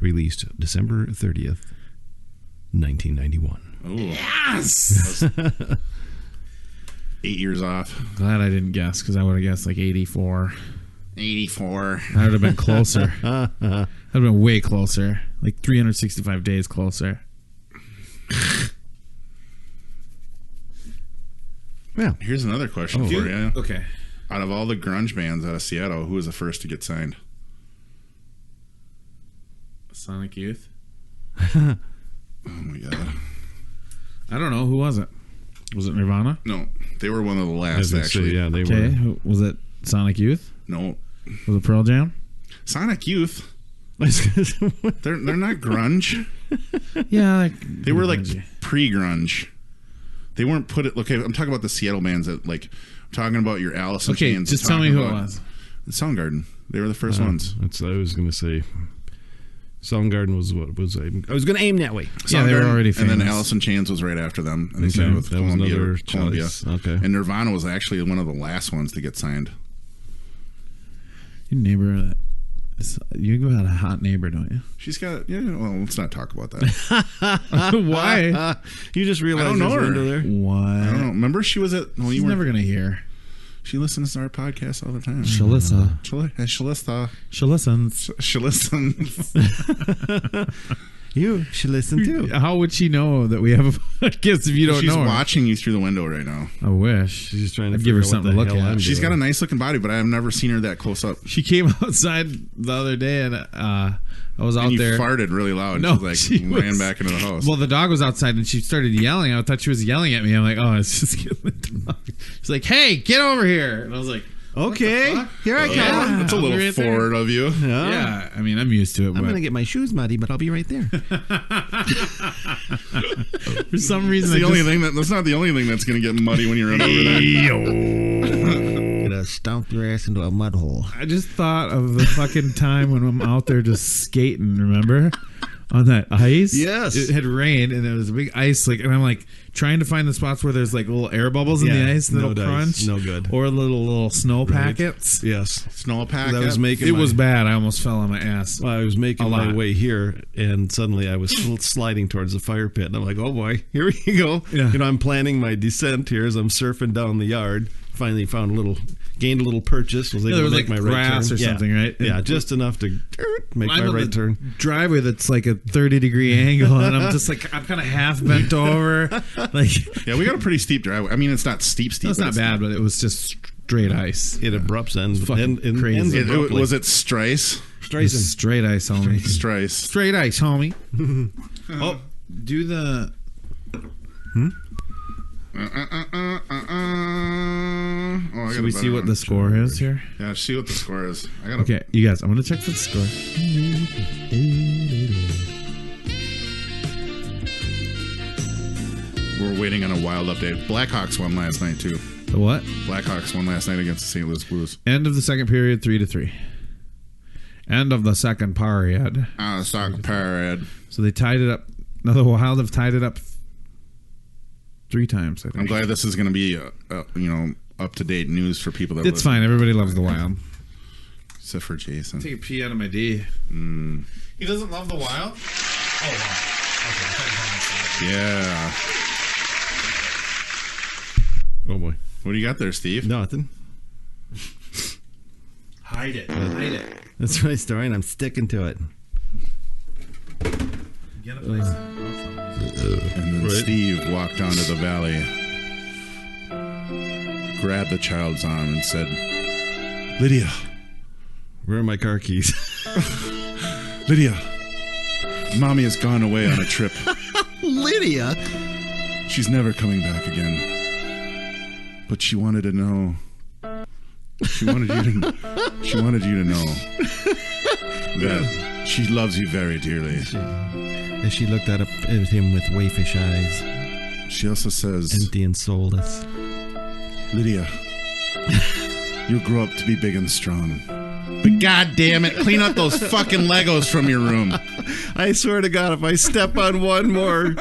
[SPEAKER 1] released December 30th, 1991.
[SPEAKER 2] Oh.
[SPEAKER 3] Yes!
[SPEAKER 2] 8 years off.
[SPEAKER 3] Glad I didn't guess because I would have guessed like 84.
[SPEAKER 2] 84.
[SPEAKER 3] I would have been closer. I'd have been way closer. Like 365 days closer.
[SPEAKER 2] Well, here's another question for you.
[SPEAKER 3] Okay.
[SPEAKER 2] Out of all the grunge bands out of Seattle, who was the first to get signed?
[SPEAKER 3] Sonic Youth.
[SPEAKER 2] Oh my god.
[SPEAKER 3] I don't know. Who was it? Was it Nirvana?
[SPEAKER 2] No, they were one of the last actually.
[SPEAKER 1] Yeah, they
[SPEAKER 3] Okay.
[SPEAKER 1] were.
[SPEAKER 3] Was it Sonic Youth?
[SPEAKER 2] No.
[SPEAKER 3] Was it Pearl Jam?
[SPEAKER 2] Sonic Youth. They're not grunge.
[SPEAKER 3] Yeah, like,
[SPEAKER 2] They were like pre-grunge. They weren't put it. Okay, I'm talking about the Seattle bands that like. I'm talking about your Alice in
[SPEAKER 3] Okay,
[SPEAKER 2] Chains.
[SPEAKER 3] just tell me who it was.
[SPEAKER 2] Soundgarden. They were the first ones.
[SPEAKER 1] I was going to say Soundgarden was what was I was going to aim that way.
[SPEAKER 3] Yeah, they were already famous.
[SPEAKER 2] And then Alice in Chains was right after them. And they signed with
[SPEAKER 1] that was another
[SPEAKER 2] Columbia.
[SPEAKER 1] choice. Okay.
[SPEAKER 2] And Nirvana was actually one of the last ones to get signed.
[SPEAKER 3] Your neighbor, you got a hot neighbor, don't you?
[SPEAKER 2] She's got, well, let's not talk about that.
[SPEAKER 3] Why?
[SPEAKER 1] You just realized
[SPEAKER 2] I don't know
[SPEAKER 1] there's a window
[SPEAKER 2] her.
[SPEAKER 1] there?
[SPEAKER 3] What?
[SPEAKER 2] I don't know. Remember she was at,
[SPEAKER 3] She's never going to hear.
[SPEAKER 2] She listens to our podcast all the time.
[SPEAKER 3] Shalissa.
[SPEAKER 2] She listens.
[SPEAKER 1] You should listen too.
[SPEAKER 3] How would she know that we have a podcast if you don't know her?
[SPEAKER 2] She's watching you through the window right now.
[SPEAKER 3] I wish.
[SPEAKER 1] She's just trying to
[SPEAKER 3] give her something to look at.
[SPEAKER 2] She's got a nice looking body, but I've never seen her that close up.
[SPEAKER 3] She came outside the other day and I was out
[SPEAKER 2] and you
[SPEAKER 3] there.
[SPEAKER 2] farted really loud.
[SPEAKER 3] No,
[SPEAKER 2] and she ran back into the house.
[SPEAKER 3] Well, the dog was outside and she started yelling. I thought she was yelling at me. I'm like, oh, it's just getting the dog. She's like, hey, get over here. And I was like,
[SPEAKER 1] okay, here I come.
[SPEAKER 2] That's a little
[SPEAKER 3] right
[SPEAKER 2] forward of you.
[SPEAKER 3] Yeah, I mean, I'm used to it.
[SPEAKER 1] I'm going to get my shoes muddy, but I'll be right there.
[SPEAKER 3] For some reason,
[SPEAKER 2] that's not the only thing that's going to get muddy when you're over there.
[SPEAKER 4] would have stomped your ass into a mud hole.
[SPEAKER 3] I just thought of the fucking time when I'm out there just skating, remember? On that ice?
[SPEAKER 1] Yes.
[SPEAKER 3] It had rained and there was a big ice lick, and I'm like trying to find the spots where there's like little air bubbles in the ice that'll crunch.
[SPEAKER 1] No good.
[SPEAKER 3] Or little snow packets.
[SPEAKER 1] Yes.
[SPEAKER 2] Snow packet.
[SPEAKER 3] It was bad. I almost fell on my ass.
[SPEAKER 1] Well, I was making my way here, and suddenly I was sliding towards the fire pit, and I'm like, oh boy, here we go.
[SPEAKER 3] Yeah.
[SPEAKER 1] You know, I'm planning my descent here as I'm surfing down the yard. Finally gained a little purchase. Was able to make
[SPEAKER 3] like
[SPEAKER 1] my
[SPEAKER 3] grass
[SPEAKER 1] right turn.
[SPEAKER 3] or something, right?
[SPEAKER 1] Yeah, just enough to make my right turn.
[SPEAKER 3] Driveway that's like a 30-degree angle, and I'm just like, I'm kind of half bent over. Like,
[SPEAKER 2] yeah, we got a pretty steep driveway. I mean, it's not steep.
[SPEAKER 3] It's not bad, but it was just straight ice.
[SPEAKER 1] It abrupts ends.
[SPEAKER 3] Fucking crazy.
[SPEAKER 2] Was it Strice?
[SPEAKER 3] Straight ice, homie.
[SPEAKER 2] Strice.
[SPEAKER 3] Straight ice, homie. Oh, do the. Should we see what the score is here?
[SPEAKER 2] Yeah, see what the score is.
[SPEAKER 3] Okay, you guys, I'm gonna check the score.
[SPEAKER 2] We're waiting on a wild update. Blackhawks won last night too.
[SPEAKER 3] The what?
[SPEAKER 2] Blackhawks won last night against the St. Louis Blues.
[SPEAKER 3] End of the second period, 3-3. End of the second period.
[SPEAKER 2] Second period.
[SPEAKER 3] So they tied it up. No, the Wild have tied it up 3 times, I think.
[SPEAKER 2] I'm glad this is going to be, up-to-date news for people that
[SPEAKER 3] It's fine. Everybody loves the Wild.
[SPEAKER 2] Except for Jason.
[SPEAKER 3] Take a pee out of my D. He doesn't love the Wild? Oh, wow. Okay.
[SPEAKER 2] Yeah.
[SPEAKER 1] Oh, boy.
[SPEAKER 2] What do you got there, Steve?
[SPEAKER 1] Nothing.
[SPEAKER 3] Hide it. Hide it.
[SPEAKER 1] That's my story, and I'm sticking to it.
[SPEAKER 3] Get a place.
[SPEAKER 2] And then Steve walked onto the valley, grabbed the child's arm, and said, "Lydia,
[SPEAKER 1] where are my car keys?"
[SPEAKER 2] "Lydia, Mommy has gone away on a trip.
[SPEAKER 1] Lydia?
[SPEAKER 2] She's never coming back again. But she wanted to know. She wanted you to know that she loves you very dearly."
[SPEAKER 1] As she looked at him with waifish eyes.
[SPEAKER 2] She also says,
[SPEAKER 1] empty and soulless,
[SPEAKER 2] "Lydia, you'll grow up to be big and strong. But God damn it, clean up those fucking Legos from your room."
[SPEAKER 1] I swear to God, if I step on one more,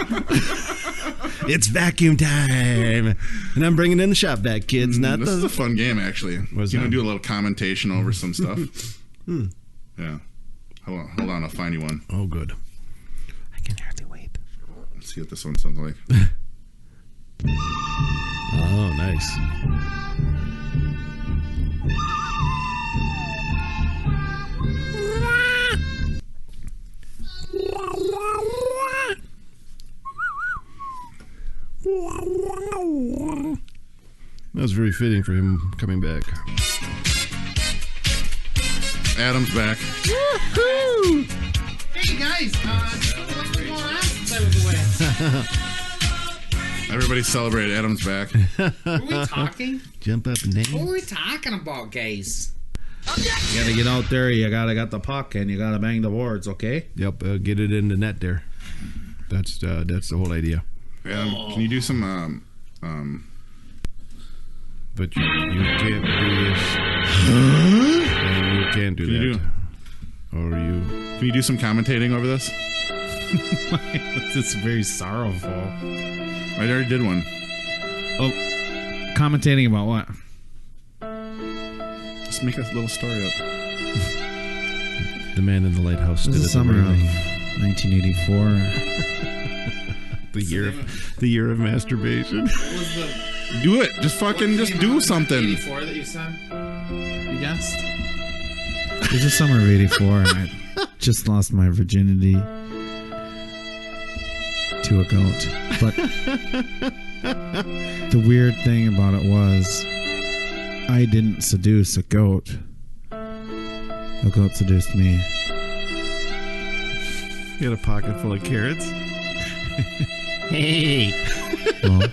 [SPEAKER 1] it's vacuum time. And I'm bringing in the shop vac, kids.
[SPEAKER 2] This is a fun game, actually. You want to do a little commentation over some stuff? Yeah. Hold on, I'll find you one.
[SPEAKER 1] Oh, good.
[SPEAKER 4] I can hardly wait.
[SPEAKER 2] Let's see what this one sounds like.
[SPEAKER 1] Oh, nice. That was very fitting for him coming back.
[SPEAKER 2] Adam's back.
[SPEAKER 10] Woohoo! Hey guys, what's been going on since I was away?
[SPEAKER 2] Everybody celebrate. Adam's back.
[SPEAKER 10] Are we talking?
[SPEAKER 1] Jump up and down.
[SPEAKER 10] What are we talking about, guys?
[SPEAKER 3] You gotta get out there. You gotta got the puck and you gotta bang the boards. Okay.
[SPEAKER 1] Yep. Get it in the net there. That's the whole idea.
[SPEAKER 2] Adam, can you do some?
[SPEAKER 1] But you can't do this. And you can't do that.
[SPEAKER 2] Can you do some commentating over this?
[SPEAKER 3] It's very sorrowful.
[SPEAKER 2] I already did one.
[SPEAKER 3] Oh, commentating about what?
[SPEAKER 2] Just make a little story up.
[SPEAKER 1] The man in the lighthouse.
[SPEAKER 3] This is the summer of 1984.
[SPEAKER 1] The year of masturbation.
[SPEAKER 10] What was the?
[SPEAKER 2] Do it. Just do something.
[SPEAKER 10] 84 that you said? You guessed?
[SPEAKER 3] It was the summer of 84, and I just lost my virginity to a goat. But the weird thing about it was I didn't seduce a goat. A goat seduced me.
[SPEAKER 1] You had a pocket full of carrots?
[SPEAKER 4] Hey.
[SPEAKER 2] Well,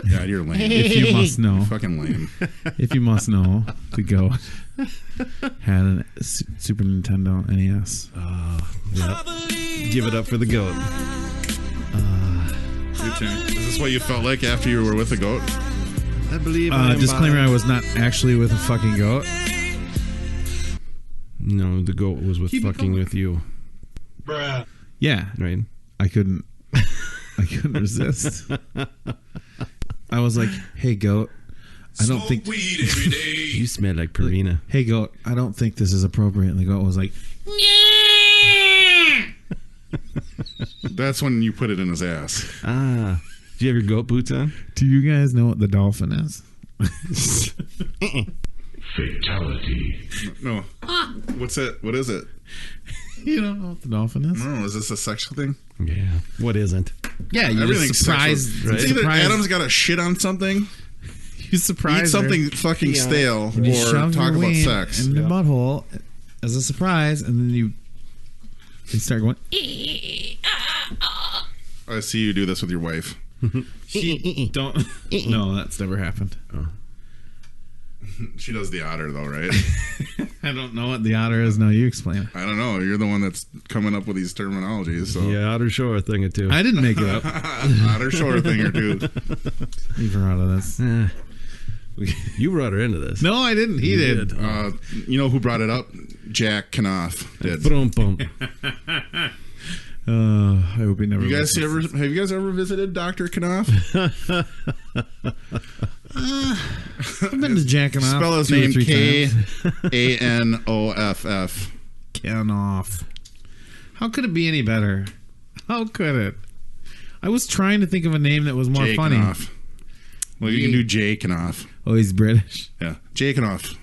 [SPEAKER 2] God, you're lame.
[SPEAKER 3] If you must know.
[SPEAKER 2] You're fucking lame.
[SPEAKER 3] If you must know, the goat had a Super Nintendo NES.
[SPEAKER 1] Yep. Give it up for the goat.
[SPEAKER 2] Your turn. Is this what you felt like after you were with a goat?
[SPEAKER 1] I believe.
[SPEAKER 3] Disclaimer: I was not actually with a fucking goat.
[SPEAKER 1] No, the goat was with you.
[SPEAKER 3] Bruh. Yeah,
[SPEAKER 1] right.
[SPEAKER 3] I couldn't resist. I was like, "Hey, goat, I don't think
[SPEAKER 1] you smell like Purina."
[SPEAKER 3] Hey, goat, I don't think this is appropriate. And the goat was like,
[SPEAKER 2] That's when you put it in his ass.
[SPEAKER 1] Ah. Do you have your goat boots on?
[SPEAKER 3] "Do you guys know what the dolphin is?"
[SPEAKER 2] Fatality. No. What's it? What is it?
[SPEAKER 3] You don't know what the dolphin is?
[SPEAKER 2] No, is this a sexual thing?
[SPEAKER 1] Yeah. What isn't?
[SPEAKER 3] Yeah, you
[SPEAKER 2] everything's
[SPEAKER 3] surprised.
[SPEAKER 2] Right? Either Adam's got a shit on something.
[SPEAKER 3] You surprise
[SPEAKER 2] eat something fucking stale, or talk about sex
[SPEAKER 3] in the butthole as a surprise, and then you start going.
[SPEAKER 2] I see you do this with your wife.
[SPEAKER 3] Don't. No, that's never happened.
[SPEAKER 1] Oh.
[SPEAKER 2] She does the otter though, right?
[SPEAKER 3] I don't know what the otter is. No, you explain it.
[SPEAKER 2] I don't know. You're the one that's coming up with these terminologies. So
[SPEAKER 1] yeah, otter shore thing or two.
[SPEAKER 3] I didn't make it up.
[SPEAKER 2] Otter shore thing or two.
[SPEAKER 3] Leave her out of this.
[SPEAKER 1] You brought her into this.
[SPEAKER 3] No, I didn't. He did.
[SPEAKER 2] You know who brought it up? Jack Knopf did.
[SPEAKER 1] Boom, boom.
[SPEAKER 3] I hope he never.
[SPEAKER 2] Have you guys ever visited Dr. Knopf?
[SPEAKER 3] I've been to Jack Knopf.
[SPEAKER 2] Spell his name K-A-N-O-F-F.
[SPEAKER 3] Knopf. How could it be any better? How could it? I was trying to think of a name that was more
[SPEAKER 2] Jay
[SPEAKER 3] funny.
[SPEAKER 2] Knopf. Well, you can do Jay Knopf.
[SPEAKER 3] Oh, he's British.
[SPEAKER 2] Yeah, Jay Knopf.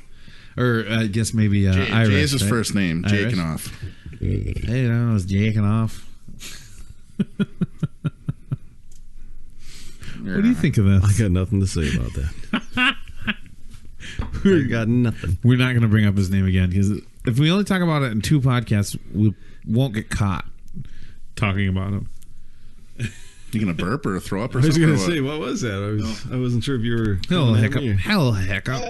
[SPEAKER 3] Or I guess maybe Irish.
[SPEAKER 2] Jay is his
[SPEAKER 3] right?
[SPEAKER 2] first name. Jay
[SPEAKER 3] Irish?
[SPEAKER 2] Knopf.
[SPEAKER 3] Hey, I don't know. It's Jay Knopf. What do you think of this?
[SPEAKER 1] I got nothing to say about that. We got nothing.
[SPEAKER 3] We're not going to bring up his name again because if we only talk about it in 2 podcasts, we won't get caught talking about him.
[SPEAKER 2] You gonna burp or throw up or
[SPEAKER 1] I was
[SPEAKER 2] something?
[SPEAKER 1] going to say, what was that? I wasn't sure if you were.
[SPEAKER 3] Hello, hiccup. Hello, hiccup.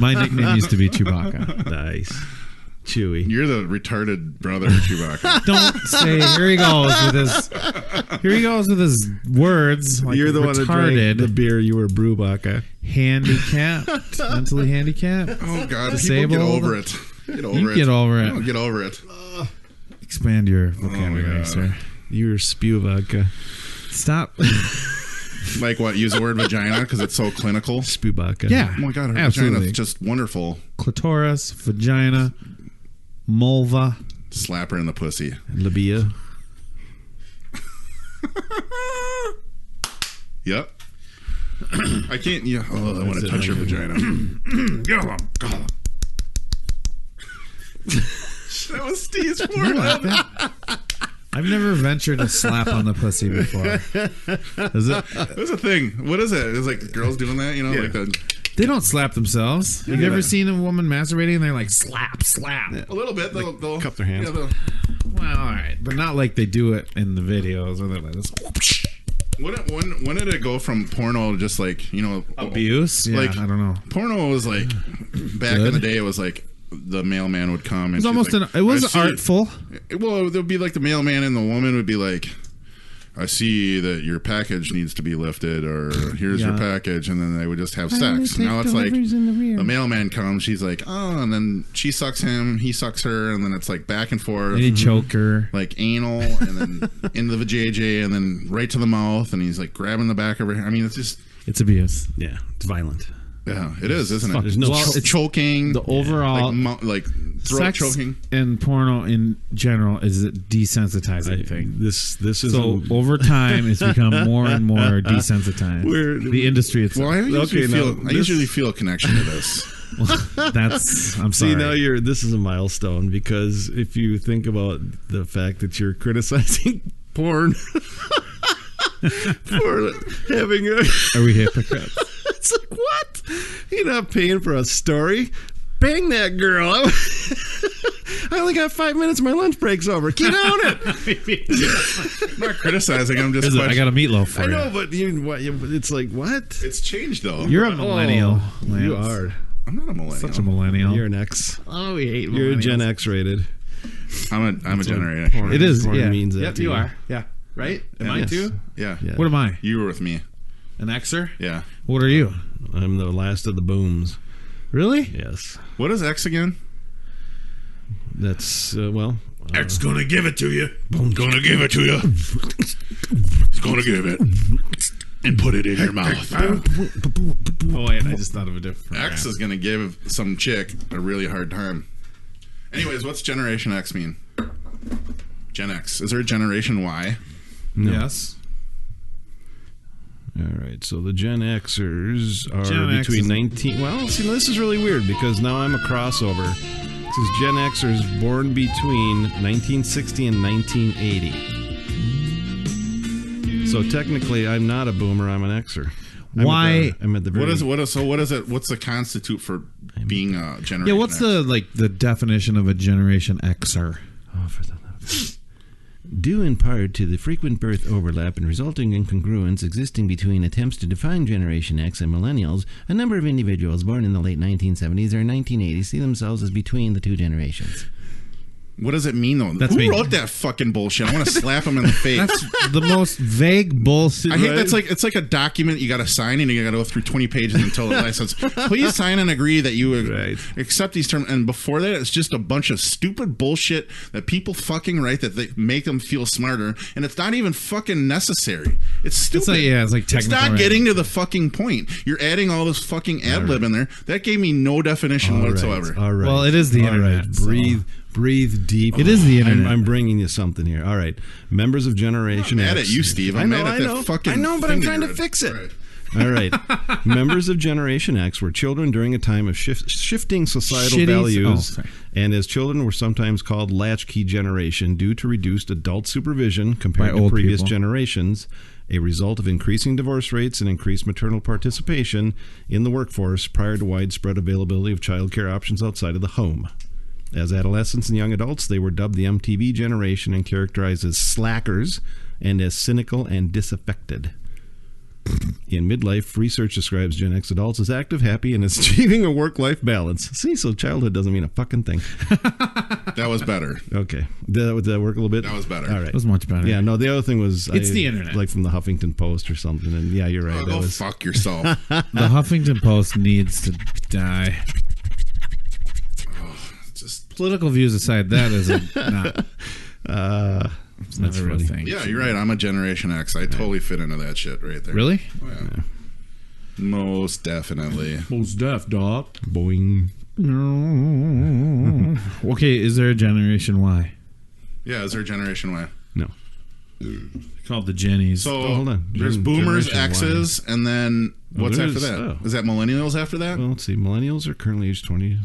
[SPEAKER 3] My nickname used to be Chewbacca.
[SPEAKER 1] Nice. Chewy.
[SPEAKER 2] You're the retarded brother of Chewbacca.
[SPEAKER 3] Don't say. Here he goes with his words. Like
[SPEAKER 1] You're the one that drank the beer. You were Brewbacca.
[SPEAKER 3] Handicapped, mentally handicapped.
[SPEAKER 2] Oh God,
[SPEAKER 3] disabled.
[SPEAKER 2] People get over it. Get over it.
[SPEAKER 3] Get over it.
[SPEAKER 2] No, get over it.
[SPEAKER 3] Expand your vocabulary, sir.
[SPEAKER 1] You're spew vodka.
[SPEAKER 3] Stop.
[SPEAKER 2] Like what? Use the word vagina because it's so clinical.
[SPEAKER 1] Spew vodka.
[SPEAKER 3] Yeah.
[SPEAKER 2] Oh my God, her
[SPEAKER 3] absolutely.
[SPEAKER 2] vagina is just wonderful.
[SPEAKER 3] Clitoris, vagina, vulva.
[SPEAKER 2] Slap her in the pussy.
[SPEAKER 1] Labia.
[SPEAKER 2] Yep. I can't. Yeah. Oh, I want to touch your vagina. That was Steve's forehead.
[SPEAKER 3] I've never ventured a slap on the pussy before. Is it?
[SPEAKER 2] There's a thing. What is it? It's like girls doing that, you know, like the.
[SPEAKER 3] They don't slap themselves. Have you ever seen a woman masturbating and they're like slap, slap?
[SPEAKER 2] A little bit. They'll
[SPEAKER 1] cup their hands.
[SPEAKER 2] Yeah,
[SPEAKER 3] well, all right, but not like they do it in the videos. Or they're like this.
[SPEAKER 2] When did it go from porno to just like, you know,
[SPEAKER 3] abuse? Yeah,
[SPEAKER 2] like,
[SPEAKER 3] I don't know.
[SPEAKER 2] Porno was like back in the day. It was like the mailman would come. And
[SPEAKER 3] it was almost like, it was artful.
[SPEAKER 2] Well, there'd be like the mailman and the woman would be like, I see that your package needs to be lifted, or here's your package, and then they would just have sex. Now it's like the mailman comes, she's like, oh, and then she sucks him, he sucks her, and then it's like back and forth.
[SPEAKER 3] And he choke her.
[SPEAKER 2] Like anal, and then into the JJ, and then right to the mouth, and he's like grabbing the back of her. I mean, it's just...
[SPEAKER 3] It's abuse.
[SPEAKER 1] Yeah, it's violent.
[SPEAKER 2] Yeah, it is, isn't it?
[SPEAKER 1] There's no
[SPEAKER 2] it's choking.
[SPEAKER 3] The overall...
[SPEAKER 2] Like throat
[SPEAKER 3] sex
[SPEAKER 2] choking.
[SPEAKER 3] And porno in general is a desensitizing thing.
[SPEAKER 1] This is
[SPEAKER 3] so over time it's become more and more desensitized. The industry itself.
[SPEAKER 2] Well, I usually feel a connection to this.
[SPEAKER 3] I'm sorry.
[SPEAKER 1] See, now this is a milestone, because if you think about the fact that you're criticizing porn for having a...
[SPEAKER 3] Are we hypocrites?
[SPEAKER 1] It's like, what? You're not paying for a story? Bang that girl. I only got 5 minutes. My lunch break's over. Get on it.
[SPEAKER 2] I'm not criticizing. I'm just
[SPEAKER 3] I got a meatloaf for you.
[SPEAKER 1] I know, but it's like, what?
[SPEAKER 2] It's changed, though.
[SPEAKER 3] You're a millennial.
[SPEAKER 1] You are.
[SPEAKER 2] I'm not a millennial.
[SPEAKER 3] Such a millennial.
[SPEAKER 1] You're an X.
[SPEAKER 3] Oh, we hate millennials.
[SPEAKER 1] You're a Gen X rated.
[SPEAKER 2] I'm a generator.
[SPEAKER 3] It is.
[SPEAKER 1] Porn
[SPEAKER 3] Yeah.
[SPEAKER 1] means that.
[SPEAKER 3] Yep, you are. Yeah. Right? Am I too?
[SPEAKER 2] Yeah.
[SPEAKER 3] What am I?
[SPEAKER 2] You were with me.
[SPEAKER 3] An Xer?
[SPEAKER 2] Yeah.
[SPEAKER 3] What are you?
[SPEAKER 1] I'm the last of the booms.
[SPEAKER 3] Really?
[SPEAKER 1] Yes.
[SPEAKER 2] What is X again?
[SPEAKER 1] That's,
[SPEAKER 5] X gonna give it to you. Gonna give it to you. He's gonna give it. And put it in your mouth.
[SPEAKER 3] Oh, wait, I just thought of a different.
[SPEAKER 2] X is going to give some chick a really hard time. Anyways, what's Generation X mean? Gen X. Is there a Generation Y?
[SPEAKER 1] No.
[SPEAKER 3] Yes.
[SPEAKER 1] All right, so the Gen Xers are
[SPEAKER 3] Gen X
[SPEAKER 1] between
[SPEAKER 3] is-
[SPEAKER 1] 19... Well, see, this is really weird because now I'm a crossover. It says Gen Xers born between 1960 and 1980. So technically, I'm not a boomer, I'm an Xer.
[SPEAKER 3] Why?
[SPEAKER 1] I'm at the very...
[SPEAKER 2] What is it? What's the constitute for being a Generation
[SPEAKER 3] Yeah, what's
[SPEAKER 2] X?
[SPEAKER 3] the definition of a Generation Xer?
[SPEAKER 1] Oh, for the love. Due in part to the frequent birth overlap and resulting incongruence existing between attempts to define Generation X and Millennials, a number of individuals born in the late 1970s or 1980s see themselves as between the two generations.
[SPEAKER 2] What does it mean, though?
[SPEAKER 3] That's
[SPEAKER 2] Who
[SPEAKER 3] me.
[SPEAKER 2] wrote that fucking bullshit? I want to slap him in the face.
[SPEAKER 3] That's the most vague bullshit.
[SPEAKER 2] I hate that's like it's like a document you got to sign and you got to go through 20 pages until it says, "Please sign and agree that you accept these terms." And before that, it's just a bunch of stupid bullshit that people fucking write that they make them feel smarter, and it's not even fucking necessary. It's stupid.
[SPEAKER 3] It's like
[SPEAKER 2] It's
[SPEAKER 3] technical
[SPEAKER 2] not
[SPEAKER 3] writing.
[SPEAKER 2] getting to the fucking point. You're adding all this fucking ad lib in there. That gave me no definition whatsoever.
[SPEAKER 1] All right.
[SPEAKER 3] Well, it is the
[SPEAKER 1] All
[SPEAKER 3] internet,
[SPEAKER 1] right.
[SPEAKER 3] so-
[SPEAKER 1] Breathe deep.
[SPEAKER 3] It is the internet.
[SPEAKER 1] I'm bringing you something here. All right. Members of Generation
[SPEAKER 2] I'm mad
[SPEAKER 1] X.
[SPEAKER 2] at you, Steve. I'm mad at that fucking
[SPEAKER 1] I know, but I'm
[SPEAKER 2] thing
[SPEAKER 1] trying
[SPEAKER 2] that
[SPEAKER 1] to
[SPEAKER 2] you read.
[SPEAKER 1] fix it.
[SPEAKER 2] Right.
[SPEAKER 1] All right. Members of Generation X were children during a time of shifting societal
[SPEAKER 3] Shitty-
[SPEAKER 1] values,
[SPEAKER 3] sorry.
[SPEAKER 1] and as children were sometimes called latchkey generation due to reduced adult supervision compared
[SPEAKER 3] By
[SPEAKER 1] to
[SPEAKER 3] old
[SPEAKER 1] previous
[SPEAKER 3] people.
[SPEAKER 1] generations, a result of increasing divorce rates and increased maternal participation in the workforce prior to widespread availability of childcare options outside of the home. As adolescents and young adults, they were dubbed the MTV generation and characterized as slackers and as cynical and disaffected. In midlife, research describes Gen X adults as active, happy, and achieving a work-life balance. See, so childhood doesn't mean a fucking thing.
[SPEAKER 2] That was better.
[SPEAKER 1] Okay. Did that work a little bit?
[SPEAKER 2] That was better.
[SPEAKER 1] All right.
[SPEAKER 3] It was much better.
[SPEAKER 1] Yeah, no, the other thing was...
[SPEAKER 3] It's the internet.
[SPEAKER 1] Like from the Huffington Post or something. And yeah, you're right.
[SPEAKER 2] Oh,
[SPEAKER 1] that
[SPEAKER 2] go
[SPEAKER 1] was...
[SPEAKER 2] fuck yourself.
[SPEAKER 3] The Huffington Post needs to die.
[SPEAKER 2] Just
[SPEAKER 3] Political views aside, that is not. It's not
[SPEAKER 1] that's
[SPEAKER 3] a real
[SPEAKER 1] funny.
[SPEAKER 3] thing.
[SPEAKER 2] Yeah, you're right. I'm a Generation X. I totally fit into that shit right there.
[SPEAKER 3] Really?
[SPEAKER 2] Oh, yeah. Most definitely.
[SPEAKER 3] Most deaf, dog.
[SPEAKER 1] Boing.
[SPEAKER 3] Okay, is there a Generation Y?
[SPEAKER 2] Yeah, is there Generation Y?
[SPEAKER 1] No.
[SPEAKER 3] Called the Jennies.
[SPEAKER 2] So
[SPEAKER 1] hold on.
[SPEAKER 2] there's Boomers,
[SPEAKER 1] Generation Y.
[SPEAKER 2] X's, and then what's
[SPEAKER 1] there
[SPEAKER 2] after
[SPEAKER 1] is-
[SPEAKER 2] that?
[SPEAKER 1] oh.
[SPEAKER 2] Is that Millennials after that?
[SPEAKER 1] Well, let's see. Millennials are currently age 20.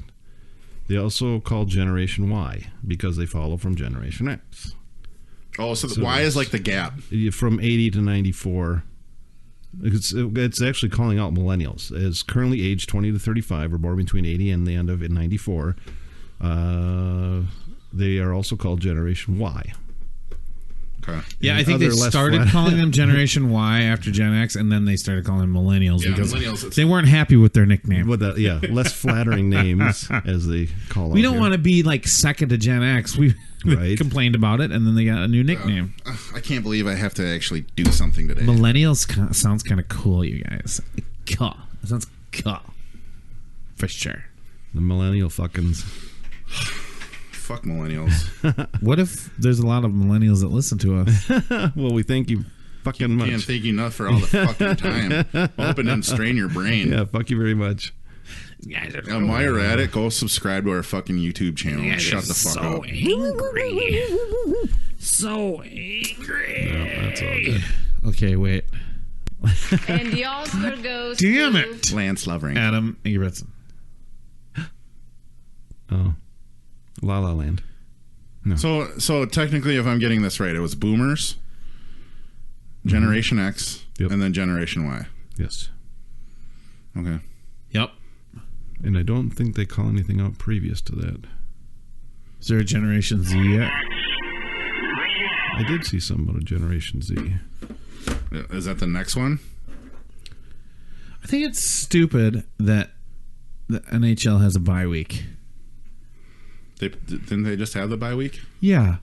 [SPEAKER 1] They also call Generation Y because they follow from Generation X.
[SPEAKER 2] Oh, so,
[SPEAKER 1] So
[SPEAKER 2] Y is
[SPEAKER 1] it's-
[SPEAKER 2] like the gap.
[SPEAKER 1] From 80 to 94. It's actually calling out millennials as currently aged 20 to 35 or born between 80 and the end of 94. They are also called Generation Y.
[SPEAKER 2] Okay.
[SPEAKER 3] Yeah,
[SPEAKER 1] And
[SPEAKER 3] I think they
[SPEAKER 1] other less
[SPEAKER 3] started
[SPEAKER 1] flat-
[SPEAKER 3] calling them Generation Y after Gen X, and then they started calling them Millennials
[SPEAKER 2] Yeah,
[SPEAKER 3] because
[SPEAKER 2] Millennials, it's-
[SPEAKER 3] they weren't happy with their nickname.
[SPEAKER 1] But that, yeah, less flattering names as they call
[SPEAKER 3] We
[SPEAKER 1] out
[SPEAKER 3] don't
[SPEAKER 1] here.
[SPEAKER 3] want to be like second to Gen X. We
[SPEAKER 1] Right.
[SPEAKER 3] complained about it, and then they got a new nickname.
[SPEAKER 2] I can't believe I have to actually do something today.
[SPEAKER 3] Millennials sounds kind of cool, you guys. Cool. It sounds cool. For sure.
[SPEAKER 1] The millennial fuckins.
[SPEAKER 2] Fuck Millennials.
[SPEAKER 3] What if there's a lot of millennials that listen to us?
[SPEAKER 1] Well, we thank you fucking much.
[SPEAKER 2] Can't thank you enough for all the fucking time. Hope it didn't strain your brain.
[SPEAKER 1] Yeah, fuck you very much.
[SPEAKER 2] While you're at it, go subscribe to our fucking YouTube channel. and Shut the fuck up.
[SPEAKER 5] Angry. So angry.
[SPEAKER 1] No, that's all good.
[SPEAKER 3] Okay, wait.
[SPEAKER 7] And the Oscar goes
[SPEAKER 3] Damn
[SPEAKER 7] to...
[SPEAKER 3] it.
[SPEAKER 2] Lance Lovering.
[SPEAKER 3] Adam Ingebrigtsen.
[SPEAKER 1] Oh. La La Land.
[SPEAKER 2] So technically, if I'm getting this right, it was Boomers, Generation X,
[SPEAKER 1] Yep.
[SPEAKER 2] and then Generation Y.
[SPEAKER 1] Yes.
[SPEAKER 2] Okay.
[SPEAKER 3] Yep.
[SPEAKER 1] And I don't think they call anything out previous to that.
[SPEAKER 3] Is there a Generation Z yet?
[SPEAKER 1] I did see some about a Generation Z.
[SPEAKER 2] Is that the next one?
[SPEAKER 3] I think it's stupid that the NHL has a bye week.
[SPEAKER 2] Didn't they just have the bye week?
[SPEAKER 3] Yeah.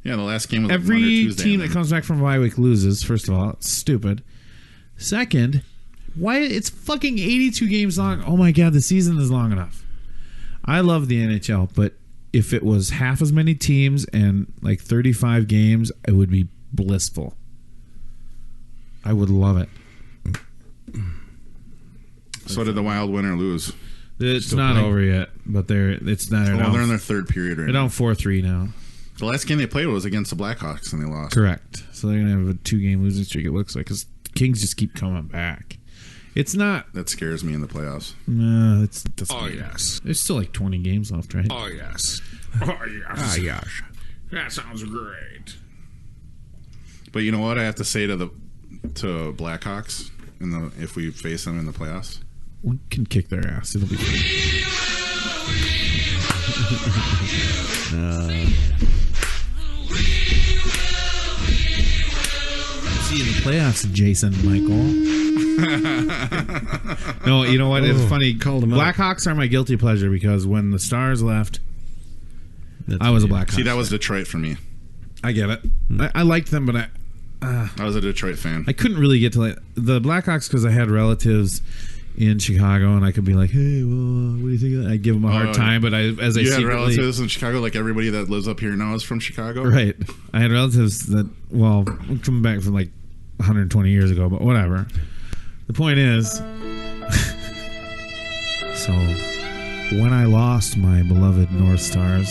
[SPEAKER 2] Yeah, the last game was like Monday or
[SPEAKER 3] Every
[SPEAKER 2] Tuesday.
[SPEAKER 3] team
[SPEAKER 2] and
[SPEAKER 3] that
[SPEAKER 2] then-
[SPEAKER 3] comes back from bye week loses. First of all, it's stupid. Second, why it's fucking 82 games long. Oh my God, the season is long enough. I love the NHL, but if it was half as many teams and like 35 games, it would be blissful. I would love it.
[SPEAKER 2] So did the Wild win or lose?
[SPEAKER 3] It's still not playing over yet, but it's not.
[SPEAKER 2] They're in their third period right
[SPEAKER 3] now. They're down 4-3 now.
[SPEAKER 2] The last game they played was against the Blackhawks, and they lost.
[SPEAKER 3] Correct. So they're going to have a 2-game losing streak, it looks like, because the Kings just keep coming back. It's not...
[SPEAKER 2] That scares me in the playoffs.
[SPEAKER 3] No,
[SPEAKER 5] yes.
[SPEAKER 3] There's still like 20 games left, right?
[SPEAKER 5] Oh, yes. Oh, yes.
[SPEAKER 3] Ah, yes.
[SPEAKER 5] That sounds great.
[SPEAKER 2] But you know what I have to say to Blackhawks if we face them in the playoffs?
[SPEAKER 3] We can kick their ass. It'll be fun. See you in the playoffs, Jason Michael. No, you know what? It's funny. Blackhawks are my guilty pleasure because when the Stars left, I was a Blackhawks.
[SPEAKER 2] See, that was Detroit for me.
[SPEAKER 3] I get it. I liked them, but
[SPEAKER 2] I was a Detroit fan.
[SPEAKER 3] I couldn't really get to like the Blackhawks because I had relatives in Chicago, and I could be like, "Hey, well, what do you think of that?" I'd give them a hard time, but
[SPEAKER 2] you had relatives in Chicago, like everybody that lives up here now is from Chicago,
[SPEAKER 3] right? I had relatives that, well, coming back from like 120 years ago, but whatever. The point is, so when I lost my beloved North Stars,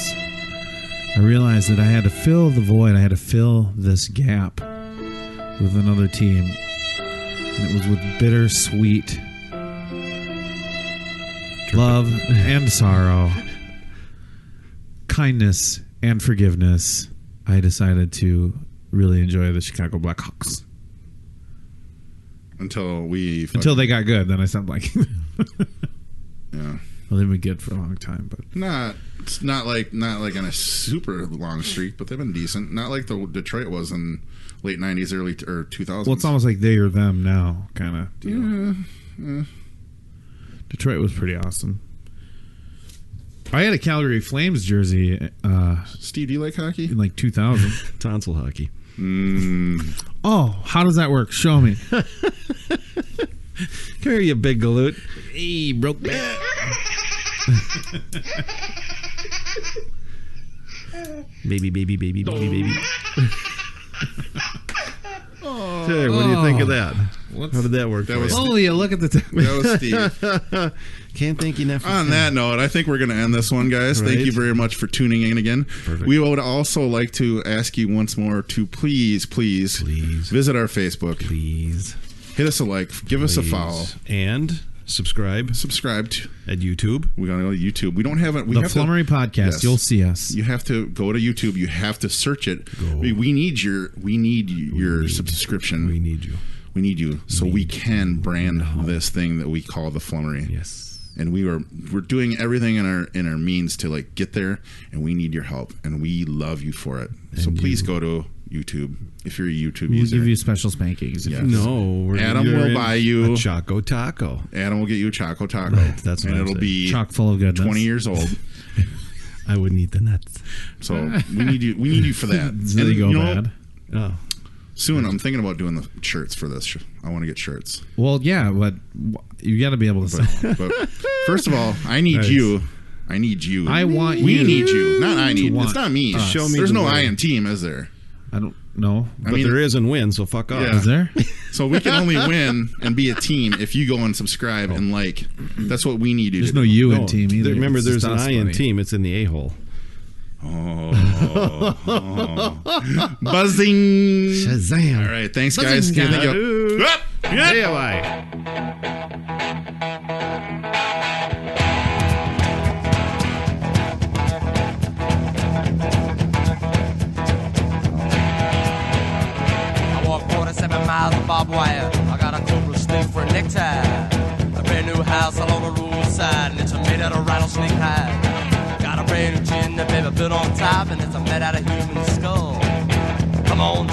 [SPEAKER 3] I realized that I had to fill the void. I had to fill this gap with another team, and it was with bittersweet love and sorrow, kindness and forgiveness. I decided to really enjoy the Chicago Blackhawks
[SPEAKER 2] until
[SPEAKER 3] they got good. Then I stopped liking them.
[SPEAKER 2] Yeah,
[SPEAKER 3] well, they've been good for a long time, but
[SPEAKER 2] not like on a super long streak, but they've been decent. Not like the Detroit was in late 90s, early or 2000s.
[SPEAKER 3] Well, it's almost like they or them now kind of deal.
[SPEAKER 2] Yeah.
[SPEAKER 3] Detroit was pretty awesome. I had a Calgary Flames jersey.
[SPEAKER 2] Steve, do you like hockey?
[SPEAKER 3] In like 2000.
[SPEAKER 1] Tonsil hockey.
[SPEAKER 3] Oh, how does that work? Show me.
[SPEAKER 1] Come here, you big galoot. Hey, broke back. Baby.
[SPEAKER 3] Oh,
[SPEAKER 1] Hey, what do you think of that? How did that work?
[SPEAKER 3] Look at the time.
[SPEAKER 2] That was Steve.
[SPEAKER 1] Can't thank you enough.
[SPEAKER 2] On that note, I think we're going to end this one, guys.
[SPEAKER 1] Right.
[SPEAKER 2] Thank you very much for tuning in again.
[SPEAKER 1] Perfect.
[SPEAKER 2] We would also like to ask you once more to please visit our Facebook.
[SPEAKER 1] Please.
[SPEAKER 2] Hit us a like. Give us a follow.
[SPEAKER 1] And subscribe
[SPEAKER 2] to
[SPEAKER 1] at YouTube.
[SPEAKER 2] We're going to go to YouTube. We don't have it.
[SPEAKER 3] The Flummery Podcast. Yes. You'll see us.
[SPEAKER 2] You have to go to YouTube. You have to search it. We need your subscription.
[SPEAKER 1] We need you.
[SPEAKER 2] We need you so we can brand this thing that we call the Flummery.
[SPEAKER 1] Yes.
[SPEAKER 2] And we're doing everything in our means to like get there, and we need your help, and we love you for it. So please go to YouTube if you're a YouTube user.
[SPEAKER 3] We'll give you special spankings.
[SPEAKER 2] Yes.
[SPEAKER 1] No,
[SPEAKER 2] Adam will buy you
[SPEAKER 1] a Choco Taco.
[SPEAKER 2] Adam will get you a Choco Taco.
[SPEAKER 1] Right, that's what
[SPEAKER 2] and it'll be
[SPEAKER 3] chock full of goodness.
[SPEAKER 2] 20 years old.
[SPEAKER 1] I wouldn't eat the nuts.
[SPEAKER 2] So we need you. We need you for that.
[SPEAKER 3] It's really go bad.
[SPEAKER 1] Oh.
[SPEAKER 2] Soon, I'm thinking about doing the shirts for this. I want to get shirts.
[SPEAKER 3] Well, yeah, but you got to be able to sell.
[SPEAKER 2] But first of all, I need you. I need you.
[SPEAKER 3] I want you.
[SPEAKER 2] We need you. Not I need. It's not me.
[SPEAKER 1] Show me.
[SPEAKER 2] There's no I in team, is there?
[SPEAKER 3] I don't know.
[SPEAKER 1] But there is and win, so fuck off.
[SPEAKER 2] Yeah.
[SPEAKER 3] Is there?
[SPEAKER 2] So we can only win and be a team if you go and subscribe and like. That's what we need you to do.
[SPEAKER 3] There's no you in team either.
[SPEAKER 1] Remember, there's an I in team. It's in the a-hole.
[SPEAKER 2] Buzzing.
[SPEAKER 3] Shazam.
[SPEAKER 2] All right. Thanks, guys. Thank you.
[SPEAKER 12] I walk 47 miles of barbed wire. I got a cobra snake for a necktie. A brand new house along the roadside, and it's made out of rattlesnake hide. Got a brand new chin that baby built on top, and it's made out of human skull. Come on,